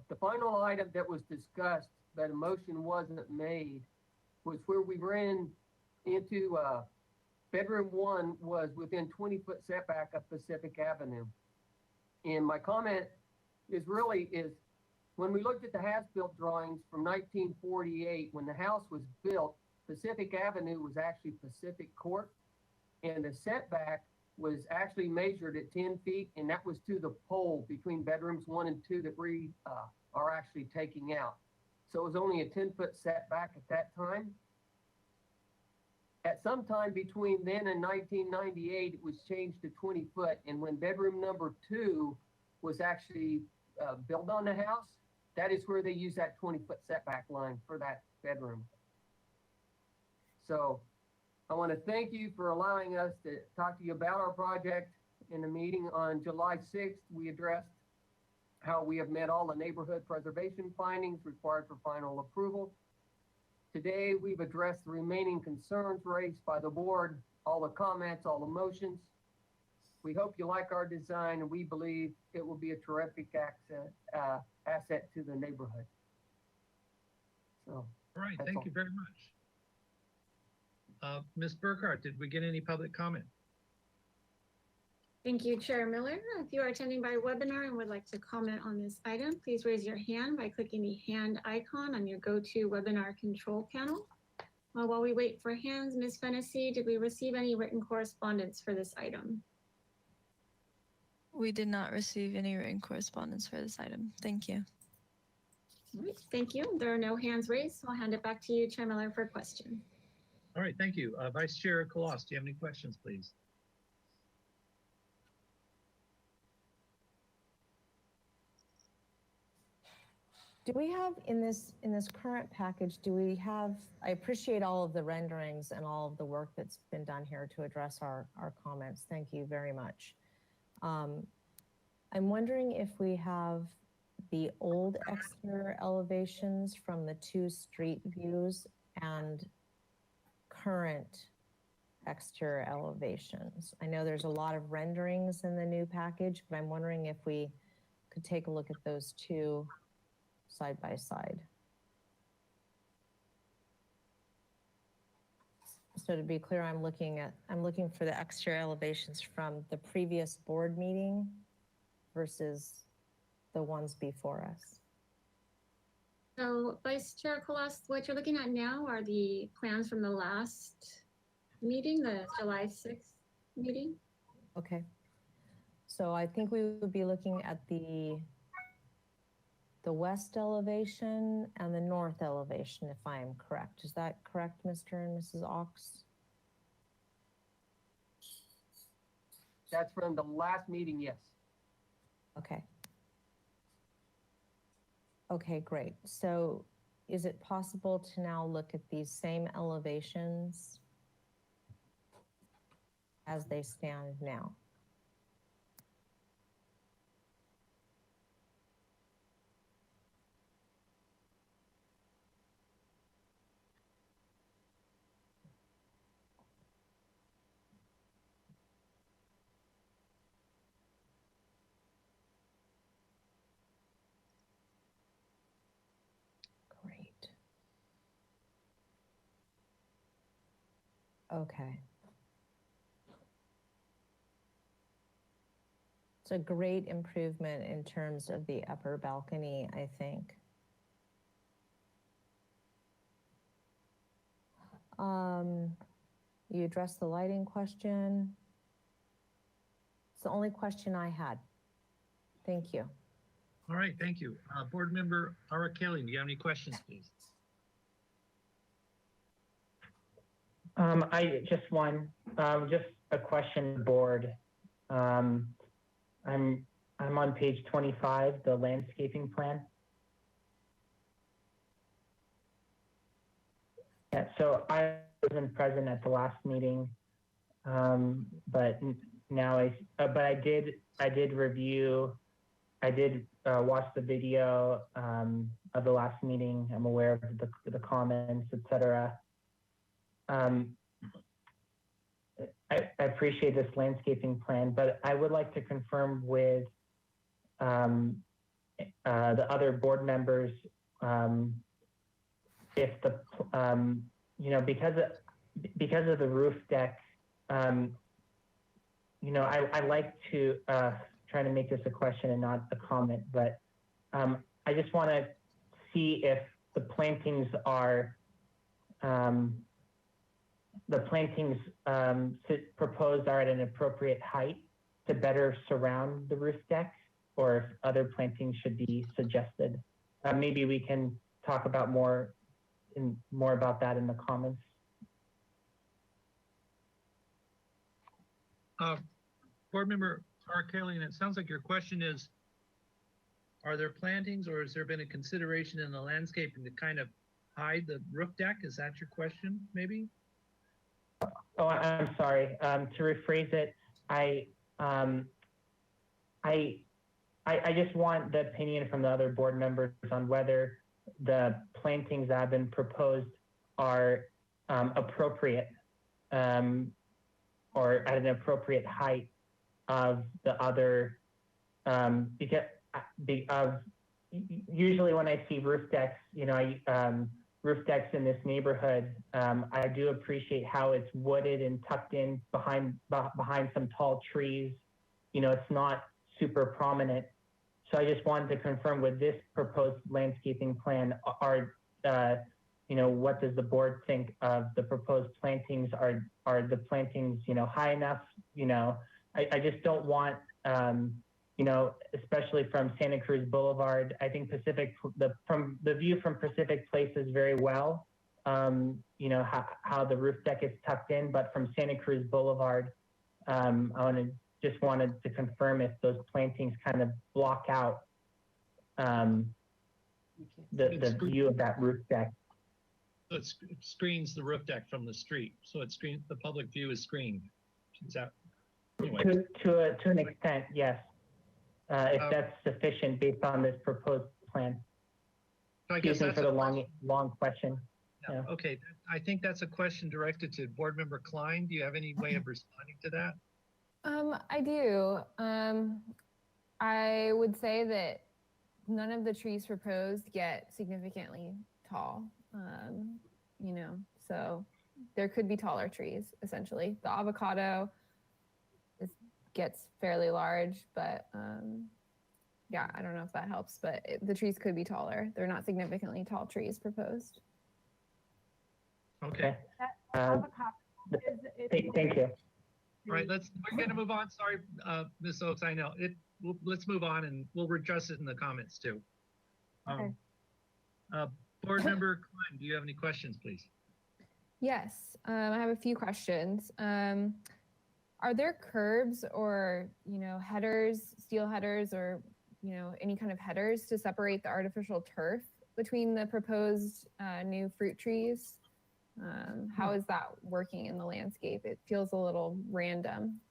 The final item that was discussed, but a motion wasn't made, was where we ran into bedroom 1 was within 20-foot setback of Pacific Avenue. And my comment is when we looked at the as-built drawings from 1948, when the house was built, Pacific Avenue was actually Pacific Court, and the setback was actually measured at 10 feet, and that was to the pole between bedrooms 1 and 2 that we are actually taking out. So it was only a 10-foot setback at that time. At some time between then and 1998, it was changed to 20 foot. And when bedroom number 2 was actually built on the house, that is where they use that 20-foot setback line for that bedroom. So I want to thank you for allowing us to talk to you about our project. In the meeting on July 6th, we addressed how we have met all the neighborhood preservation findings required for final approval. Today, we've addressed the remaining concerns raised by the board, all the comments, all the motions. We hope you like our design, and we believe it will be a terrific asset to the neighborhood. So, All right, that's thank all. you very much. Ms. Burkhart, did we get any public comment? Thank you, Chair Miller. If you are attending by webinar and would like to comment on this item, please raise your hand by clicking the hand icon on your GoToWebinar control panel. While we wait for hands, Ms. Fennessy, did we receive any written correspondence for this item? We did not receive any written correspondence for this item. Thank you. All right, thank you. There are no hands raised, so I'll hand it back to you, Chair Miller, for a question. All right, thank you. Vice Chair Colas, do you have any questions, please? Do we have in this current package, do we have, I appreciate all of the renderings and all of the work that's been done here to address our comments. Thank you very much. I'm wondering if we have the old exterior elevations from the two street views and current exterior elevations. I know there's a lot of renderings in the new package, but I'm wondering if we could take a look at those two side by side. So to be clear, I'm looking for the exterior elevations from the previous board meeting versus the ones before us. So Vice Chair Colas, what you're looking at now are the plans from the last meeting, the July 6th meeting. Okay. So I think we would be looking at the west elevation and the north elevation, if I am correct. Is that correct, Mr. and Mrs. Ox? That's from the last meeting, yes. Okay. Okay, great. So is it possible to now look at these same elevations as they stand now? Great. Okay. It's a great improvement in terms of the upper balcony, I think. You addressed the lighting question. It's the only question I had. Thank you. All right, thank you. Board Member Arakelian, do you have any questions, please? I just a question, board. I'm on page 25, the landscaping plan. Yeah, so I wasn't present at the last meeting, but now I did review. I did watch the video of the last meeting. I'm aware of the comments, etc. I appreciate this landscaping plan, but I would like to confirm with the other board members if the because of the roof deck, I like to trying to make this a question and not a comment, but I just want to see if the plantings are proposed are at an appropriate height to better surround the roof deck, or if other plantings should be suggested. Maybe we can talk about more about that in the comments. Board Member Arakelian, it sounds like your question is, are there plantings or has there been a consideration in the landscaping to kind of hide the roof deck? Is that your question, maybe? Oh, I'm sorry. To rephrase it, I just want the opinion from the other board members on whether the plantings that have been proposed are appropriate or at an appropriate height of the other, because usually when I see roof decks, roof decks in this neighborhood, I do appreciate how it's wooded and tucked in behind some tall trees it's not super prominent. So I just wanted to confirm with this proposed landscaping plan, what does the board think of the proposed plantings? Are the plantings, high enough? I just don't want, especially from Santa Cruz Boulevard, I think from the view from Pacific Place is very well, how the roof deck is tucked in, but from Santa Cruz Boulevard, I just wanted to confirm if those plantings kind of block out the view of that roof deck. So it screens the roof deck from the street. So the public view is screened. Is that anyway? To an extent, yes. If that's sufficient based on this proposed plan. I guess Excuse me that's for the long question. Yeah. Okay, I think that's a question directed to Board Member Klein. Do you have any way of responding to that? I do. I would say that none of the trees proposed get significantly tall. So there could be taller trees, essentially. The avocado gets fairly large, but yeah, I don't know if that helps, but the trees could be taller. They're not significantly tall trees proposed. Okay. Thank you. All right, we're going to move on. Sorry, Ms. Oaks, I know. Let's move on and we'll address it in the comments too. Okay. Board Member Klein, do you have any questions, please? Yes, I have a few questions. Are there curbs or, headers, steel headers or, any kind of headers to separate the artificial turf between the proposed new fruit trees? How is that working in the landscape? It feels a little random.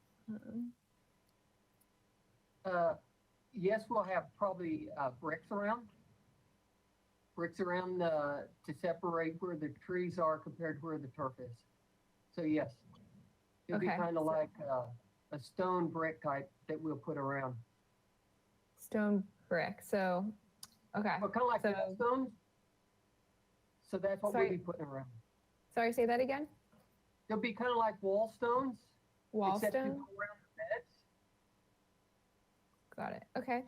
Yes, we'll have probably bricks around to separate where the trees are compared to where the turf is. So yes, it'll be kind of like a stone brick type that we'll put around. Stone brick. So, okay. But kind of like stones. So that's what we'll be putting around. Sorry, say that again. They'll be kind of like wall stones. Wall except you stone? go around the beds. Got it. Okay.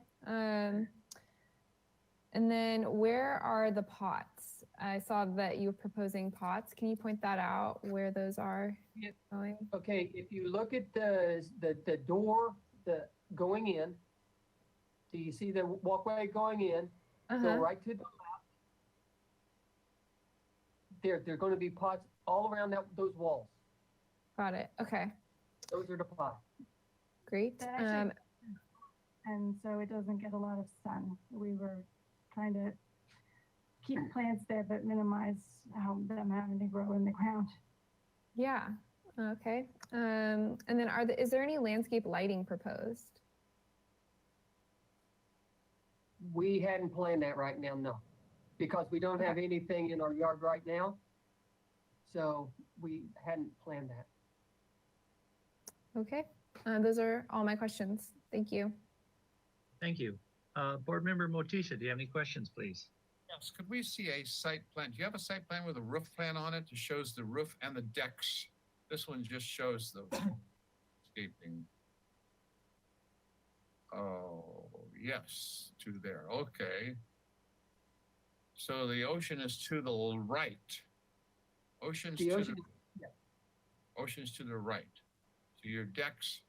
And then where are the pots? I saw that you were proposing pots. Can you point that out where those are going? Okay, if you look at the door, going in, do you see the walkway going in? Go right to the left. There are going to be pots all around those walls. Got it. Okay. Those are the pots. Great. And so it doesn't get a lot of sun. We were trying to keep plants there, but minimize them having to grow in the ground. Yeah. Okay. And then is there any landscape lighting proposed? We hadn't planned that right now, no, because we don't have anything in our yard right now. So we hadn't planned that. Okay. Those are all my questions. Thank you. Thank you. Board Member Motisha, do you have any questions, please? Yes, could we see a site plan? Do you have a site plan with a roof plan on it that shows the roof and the decks? This one just shows the landscaping. Oh, yes, to there. Okay. So the ocean is to the right. Ocean's to the right. So your decks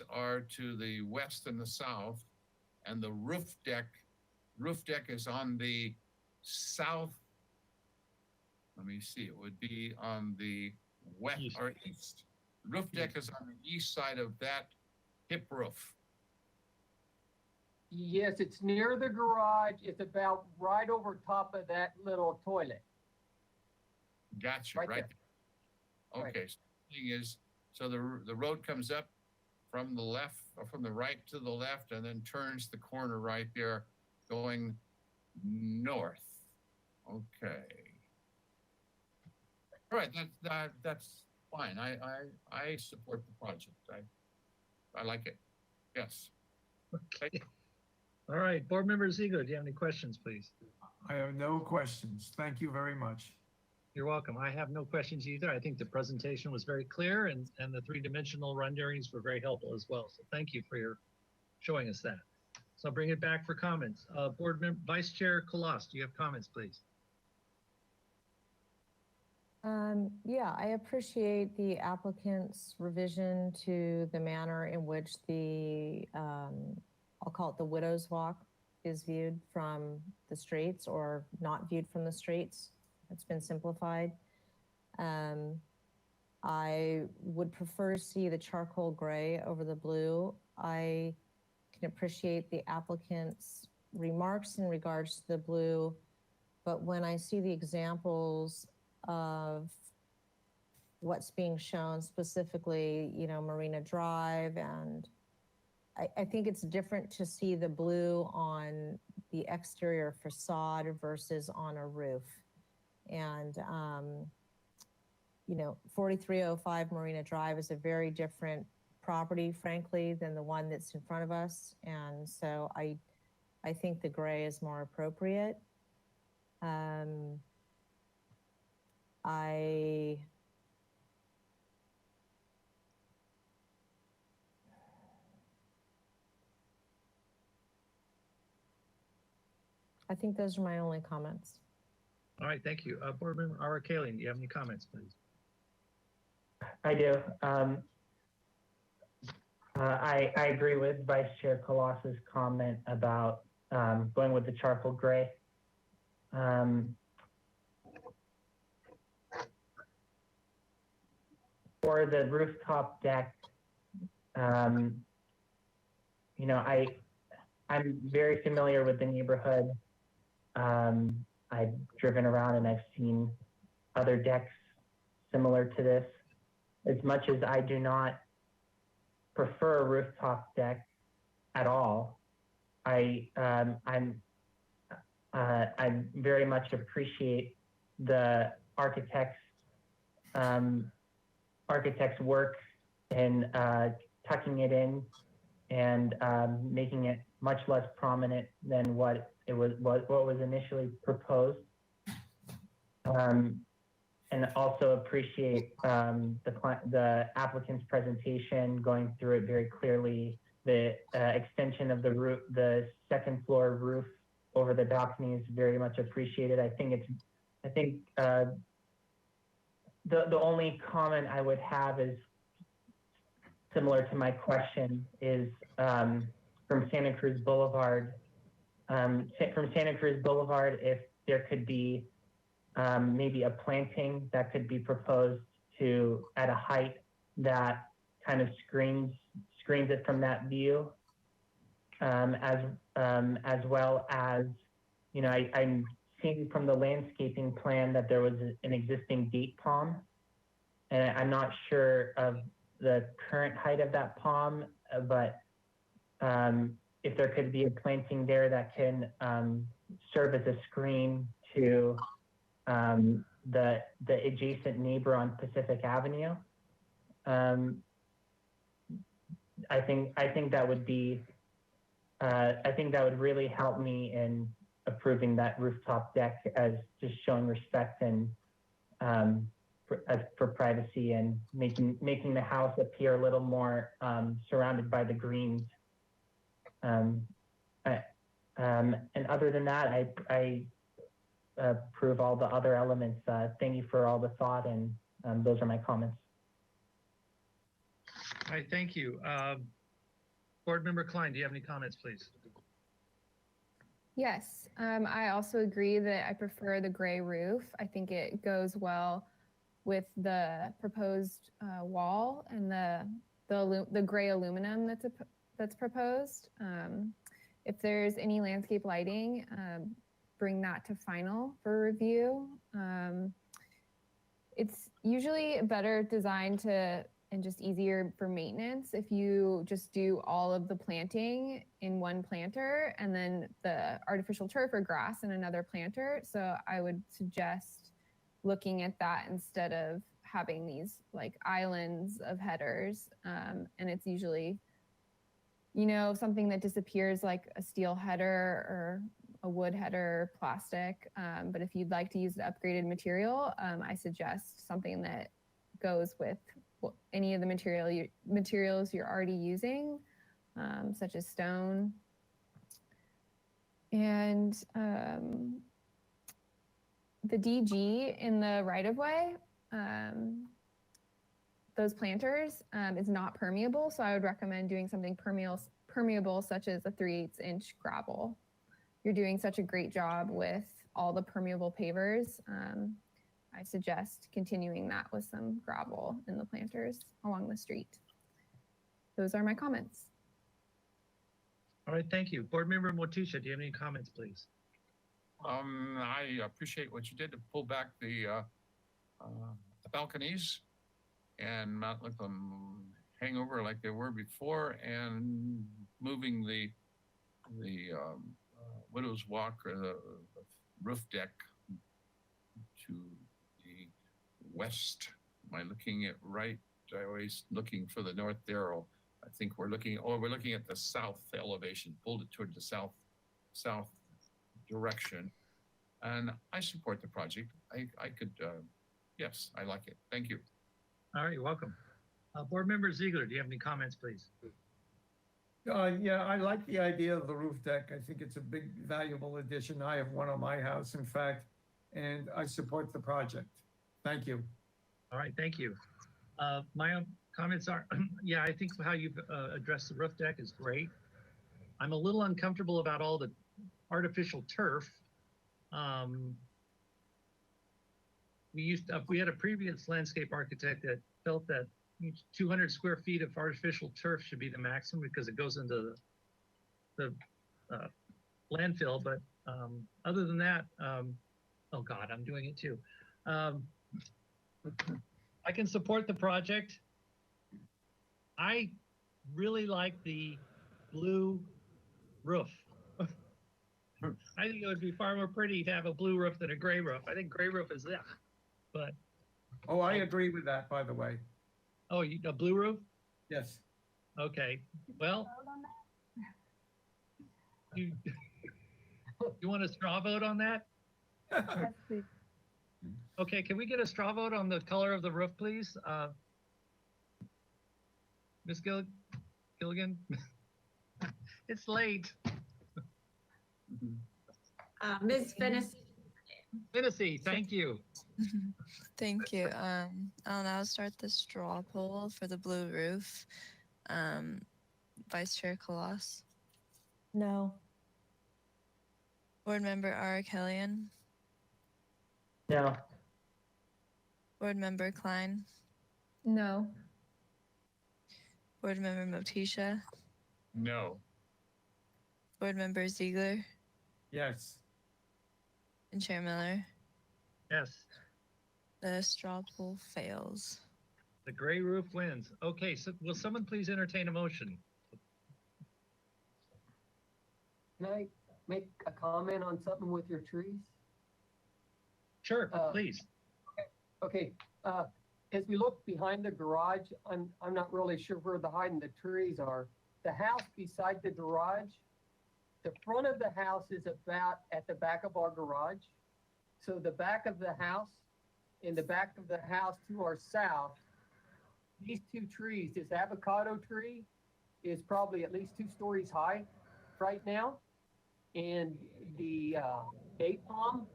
are to the west and the south, and the roof deck is on the south. Let me see, it would be on the west or east. The roof deck is on the east side of that hip roof. Yes, it's near the garage. It's about right over top of that little toilet. Gotcha, right there. Okay, so the thing is, so the road comes up from the left or from the right to the left and then turns the corner right there going north. Okay. All right, that's fine. I support the project. I like it. Yes. Okay. All right, Board Member Ziegler, do you have any questions, please? I have no questions. Thank you very much. You're welcome. I have no questions either. I think the presentation was very clear and the three-dimensional renderings were very helpful as well. So thank you for your showing us that. So I'll bring it back for comments. Board Member, Vice Chair Colas, do you have comments, please? Yeah, I appreciate the applicant's revision to the manner in which the, I'll call it the Widow's Walk, is viewed from the streets or not viewed from the streets. It's been simplified. I would prefer to see the charcoal gray over the blue. I can appreciate the applicant's remarks in regards to the blue, but when I see the examples of what's being shown, specifically, you know, Marina Drive, and I think it's different to see the blue on the exterior facade versus on a roof. And, you know, 4305 Marina Drive is a very different property, frankly, than the one that's in front of us. And so I think the gray is more appropriate. I think those are my only comments. All right, thank you. Board Member Arakalian, do you have any comments, please? I do. I agree with Vice Chair Colas's comment about going with the charcoal gray. For the rooftop deck, you know, I'm very familiar with the neighborhood. I've driven around and I've seen other decks similar to this. As much as I do not prefer a rooftop deck at all, I very much appreciate the architect's work in tucking it in and making it much less prominent than what was initially proposed. And also appreciate the applicant's presentation, going through it very clearly. The extension of the roof, the second floor roof over the balcony is very much appreciated. I think the only comment I would have is similar to my question is from Santa Cruz Boulevard. From Santa Cruz Boulevard, if there could be maybe a planting that could be proposed to at a height that kind of screens it from that view, as well as, you know, I'm seeing from the landscaping plan that there was an existing date palm, and I'm not sure of the current height of that palm, but if there could be a planting there that can serve as a screen to the adjacent neighbor on Pacific Avenue. I think that would be, I think that would really help me in approving that rooftop deck as just showing respect and for privacy and making the house appear a little more surrounded by the greens. And other than that, I approve all the other elements. Thank you for all the thought, and those are my comments. All right, thank you. Board Member Klein, do you have any comments, please? Yes, I also agree that I prefer the gray roof. I think it goes well with the proposed wall and the gray aluminum that's proposed. If there's any landscape lighting, bring that to final for review. It's usually better designed and just easier for maintenance if you just do all of the planting in one planter and then the artificial turf or grass in another planter. So I would suggest looking at that instead of having these like islands of headers. And it's usually, you know, something that disappears like a steel header or a wood header plastic. But if you'd like to use the upgraded material, I suggest something that goes with any of the materials you're already using, such as stone. And the DG in the right-of-way, those planters is not permeable, so I would recommend doing something permeable such as a 3/8" gravel. You're doing such a great job with all the permeable pavers. I suggest continuing that with some gravel in the planters along the street. Those are my comments. All right, thank you. Board Member Motisha, do you have any comments, please? I appreciate what you did to pull back the balconies and not let them hang over like they were before, and moving the Widow's Walk or the roof deck to the west. Am I looking at right? I always looking for the north arrow. I think we're looking at the south elevation, pulled it toward the south direction. And I support the project. I could, yes, I like it. Thank you. All right, you're welcome. Board Member Ziegler, do you have any comments, please? Yeah, I like the idea of the roof deck. I think it's a big, valuable addition. I have one on my house, in fact, and I support the project. Thank you. All right, thank you. My own comments are, yeah, I think how you've addressed the roof deck is great. I'm a little uncomfortable about all the artificial turf. We had a previous landscape architect that felt that 200 square feet of artificial turf should be the maximum because it goes into the landfill. But other than that, oh God, I'm doing it too. I can support the project. I really like the blue roof. I think it would be far more pretty to have a blue roof than a gray roof. I think gray roof is that, but. Oh, I agree with that, by the way. Oh, a blue roof? Yes. Okay, well. You want a straw vote on that? Yes, please. Okay, can we get a straw vote on the color of the roof, please? Ms. Gilligan? It's late. Ms. Fennessy. Fennessy, thank you. Thank you. I'll now start the straw poll for the blue roof. Vice Chair Colossus. No. Board Member Arakelian. No. Board Member Klein. No. Board Member Motisha. No. Board Member Ziegler. Yes. And Chair Miller. Yes. The straw poll fails. The gray roof wins. Okay, so will someone please entertain a motion? Can I make a comment on something with your trees? Sure, please. Okay, as we look behind the garage, I'm not really sure where the hiding the trees are. The house beside the garage, the front of the house is about at the back of our garage. So the back of the house, in the back of the house to our south, these two trees, this avocado tree is probably at least 2 stories high right now. And the date palm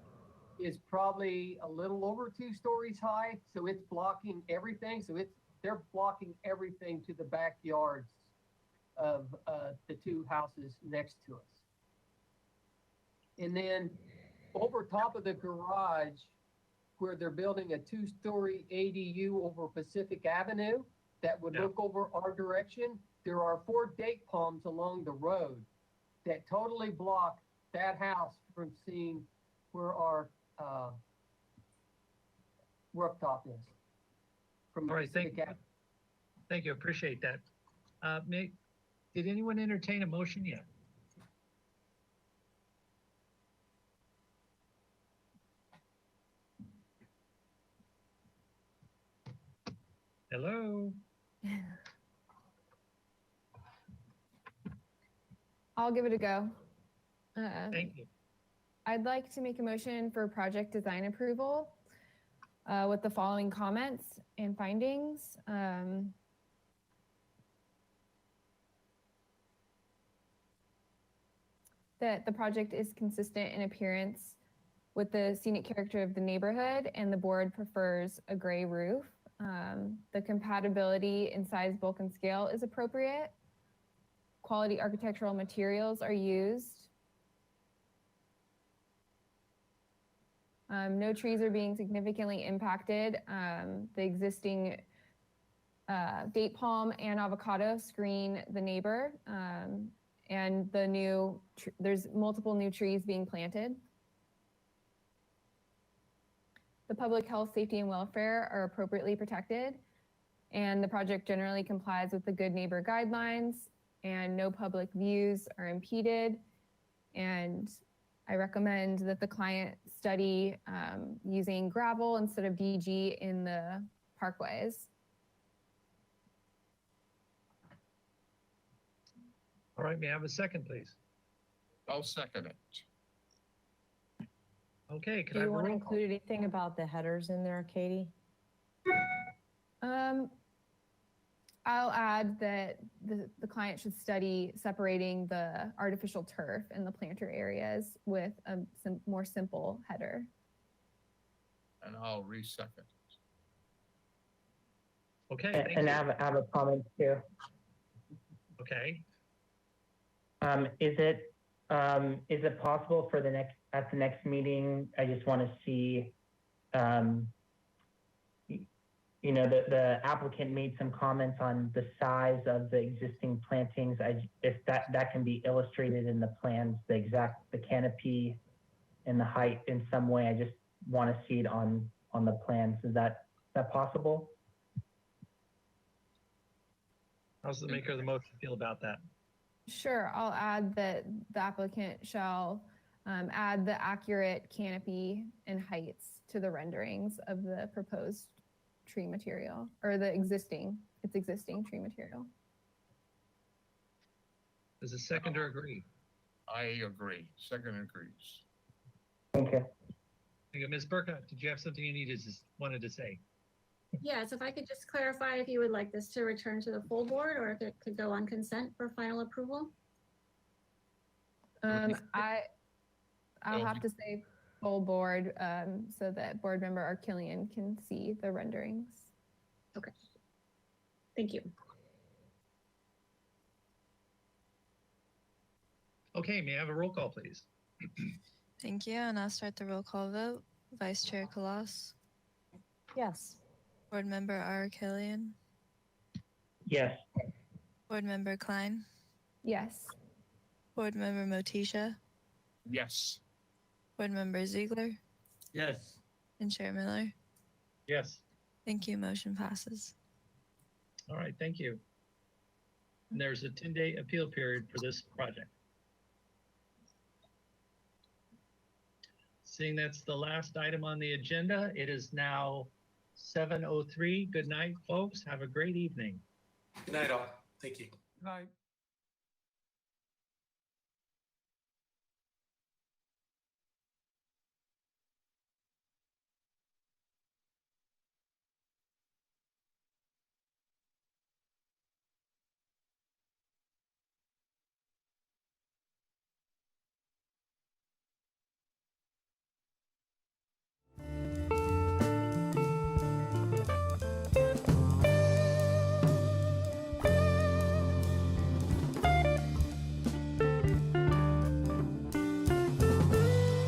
is probably a little over 2 stories high. So it's blocking everything. So they're blocking everything to the backyards of the 2 houses next to us. And then over top of the garage, where they're building a 2-story ADU over Pacific Avenue that would look over our direction, there are 4 date palms along the road that totally block that house from seeing where our rooftop is. From All right, Pacific Avenue. Thank you, appreciate that. Did anyone entertain a motion yet? Hello? I'll give it a go. Thank you. I'd like to make a motion for project design approval with the following comments and findings. That the project is consistent in appearance with the scenic character of the neighborhood, and the board prefers a gray roof. The compatibility in size, bulk, and scale is appropriate. Quality architectural materials are used. No trees are being significantly impacted. The existing date palm and avocado screen the neighbor, and there's multiple new trees being planted. The public health, safety, and welfare are appropriately protected, and the project generally complies with the Good Neighbor guidelines, and no public views are impeded. And I recommend that the client study using gravel instead of DG in the parkways. All right, may I have a second, please? I'll second it. Okay, could Do I you have a want to roll call? include anything about the headers in there, Katie? I'll add that the client should study separating the artificial turf and the planter areas with a more simple header. And I'll re-second. Okay, thank And you. I have a comment too. Okay, Is it possible for at the next meeting, I just want to see, you know, the applicant made some comments on the size of the existing plantings. If that can be illustrated in the plans, the canopy and the height in some way, I just want to see it on the plans. Is that possible? how's the maker of the motion feel about that? Sure, I'll add that the applicant shall add the accurate canopy and heights to the renderings of the proposed tree material, or existing tree material. Does the seconder agree? I agree. Second agrees. Thank you. Thank you. Ms. Burkhardt, did you have something you wanted to say? Yes, if I could just clarify if you would like this to return to the full board or if it could go on consent for final approval? I'll have to say full board so that board member Arkillian can see the renderings. Okay. Thank you. Okay, may I have a roll call, please? Thank you, and I'll start the roll call vote. Vice Chair Kalas, Yes. Board Member Arkillian, Yes. Board Member Klein, Yes. Board Member Motisha, Yes. Board Member Ziegler, Yes. and Chair Miller. Yes. Thank you. Motion passes. All right, thank you. And there's a 10-day appeal period for this project. Seeing that's the last item on the agenda, it is now 7:03. Good night, folks. Have a great evening. Good night, all. Thank you. Right.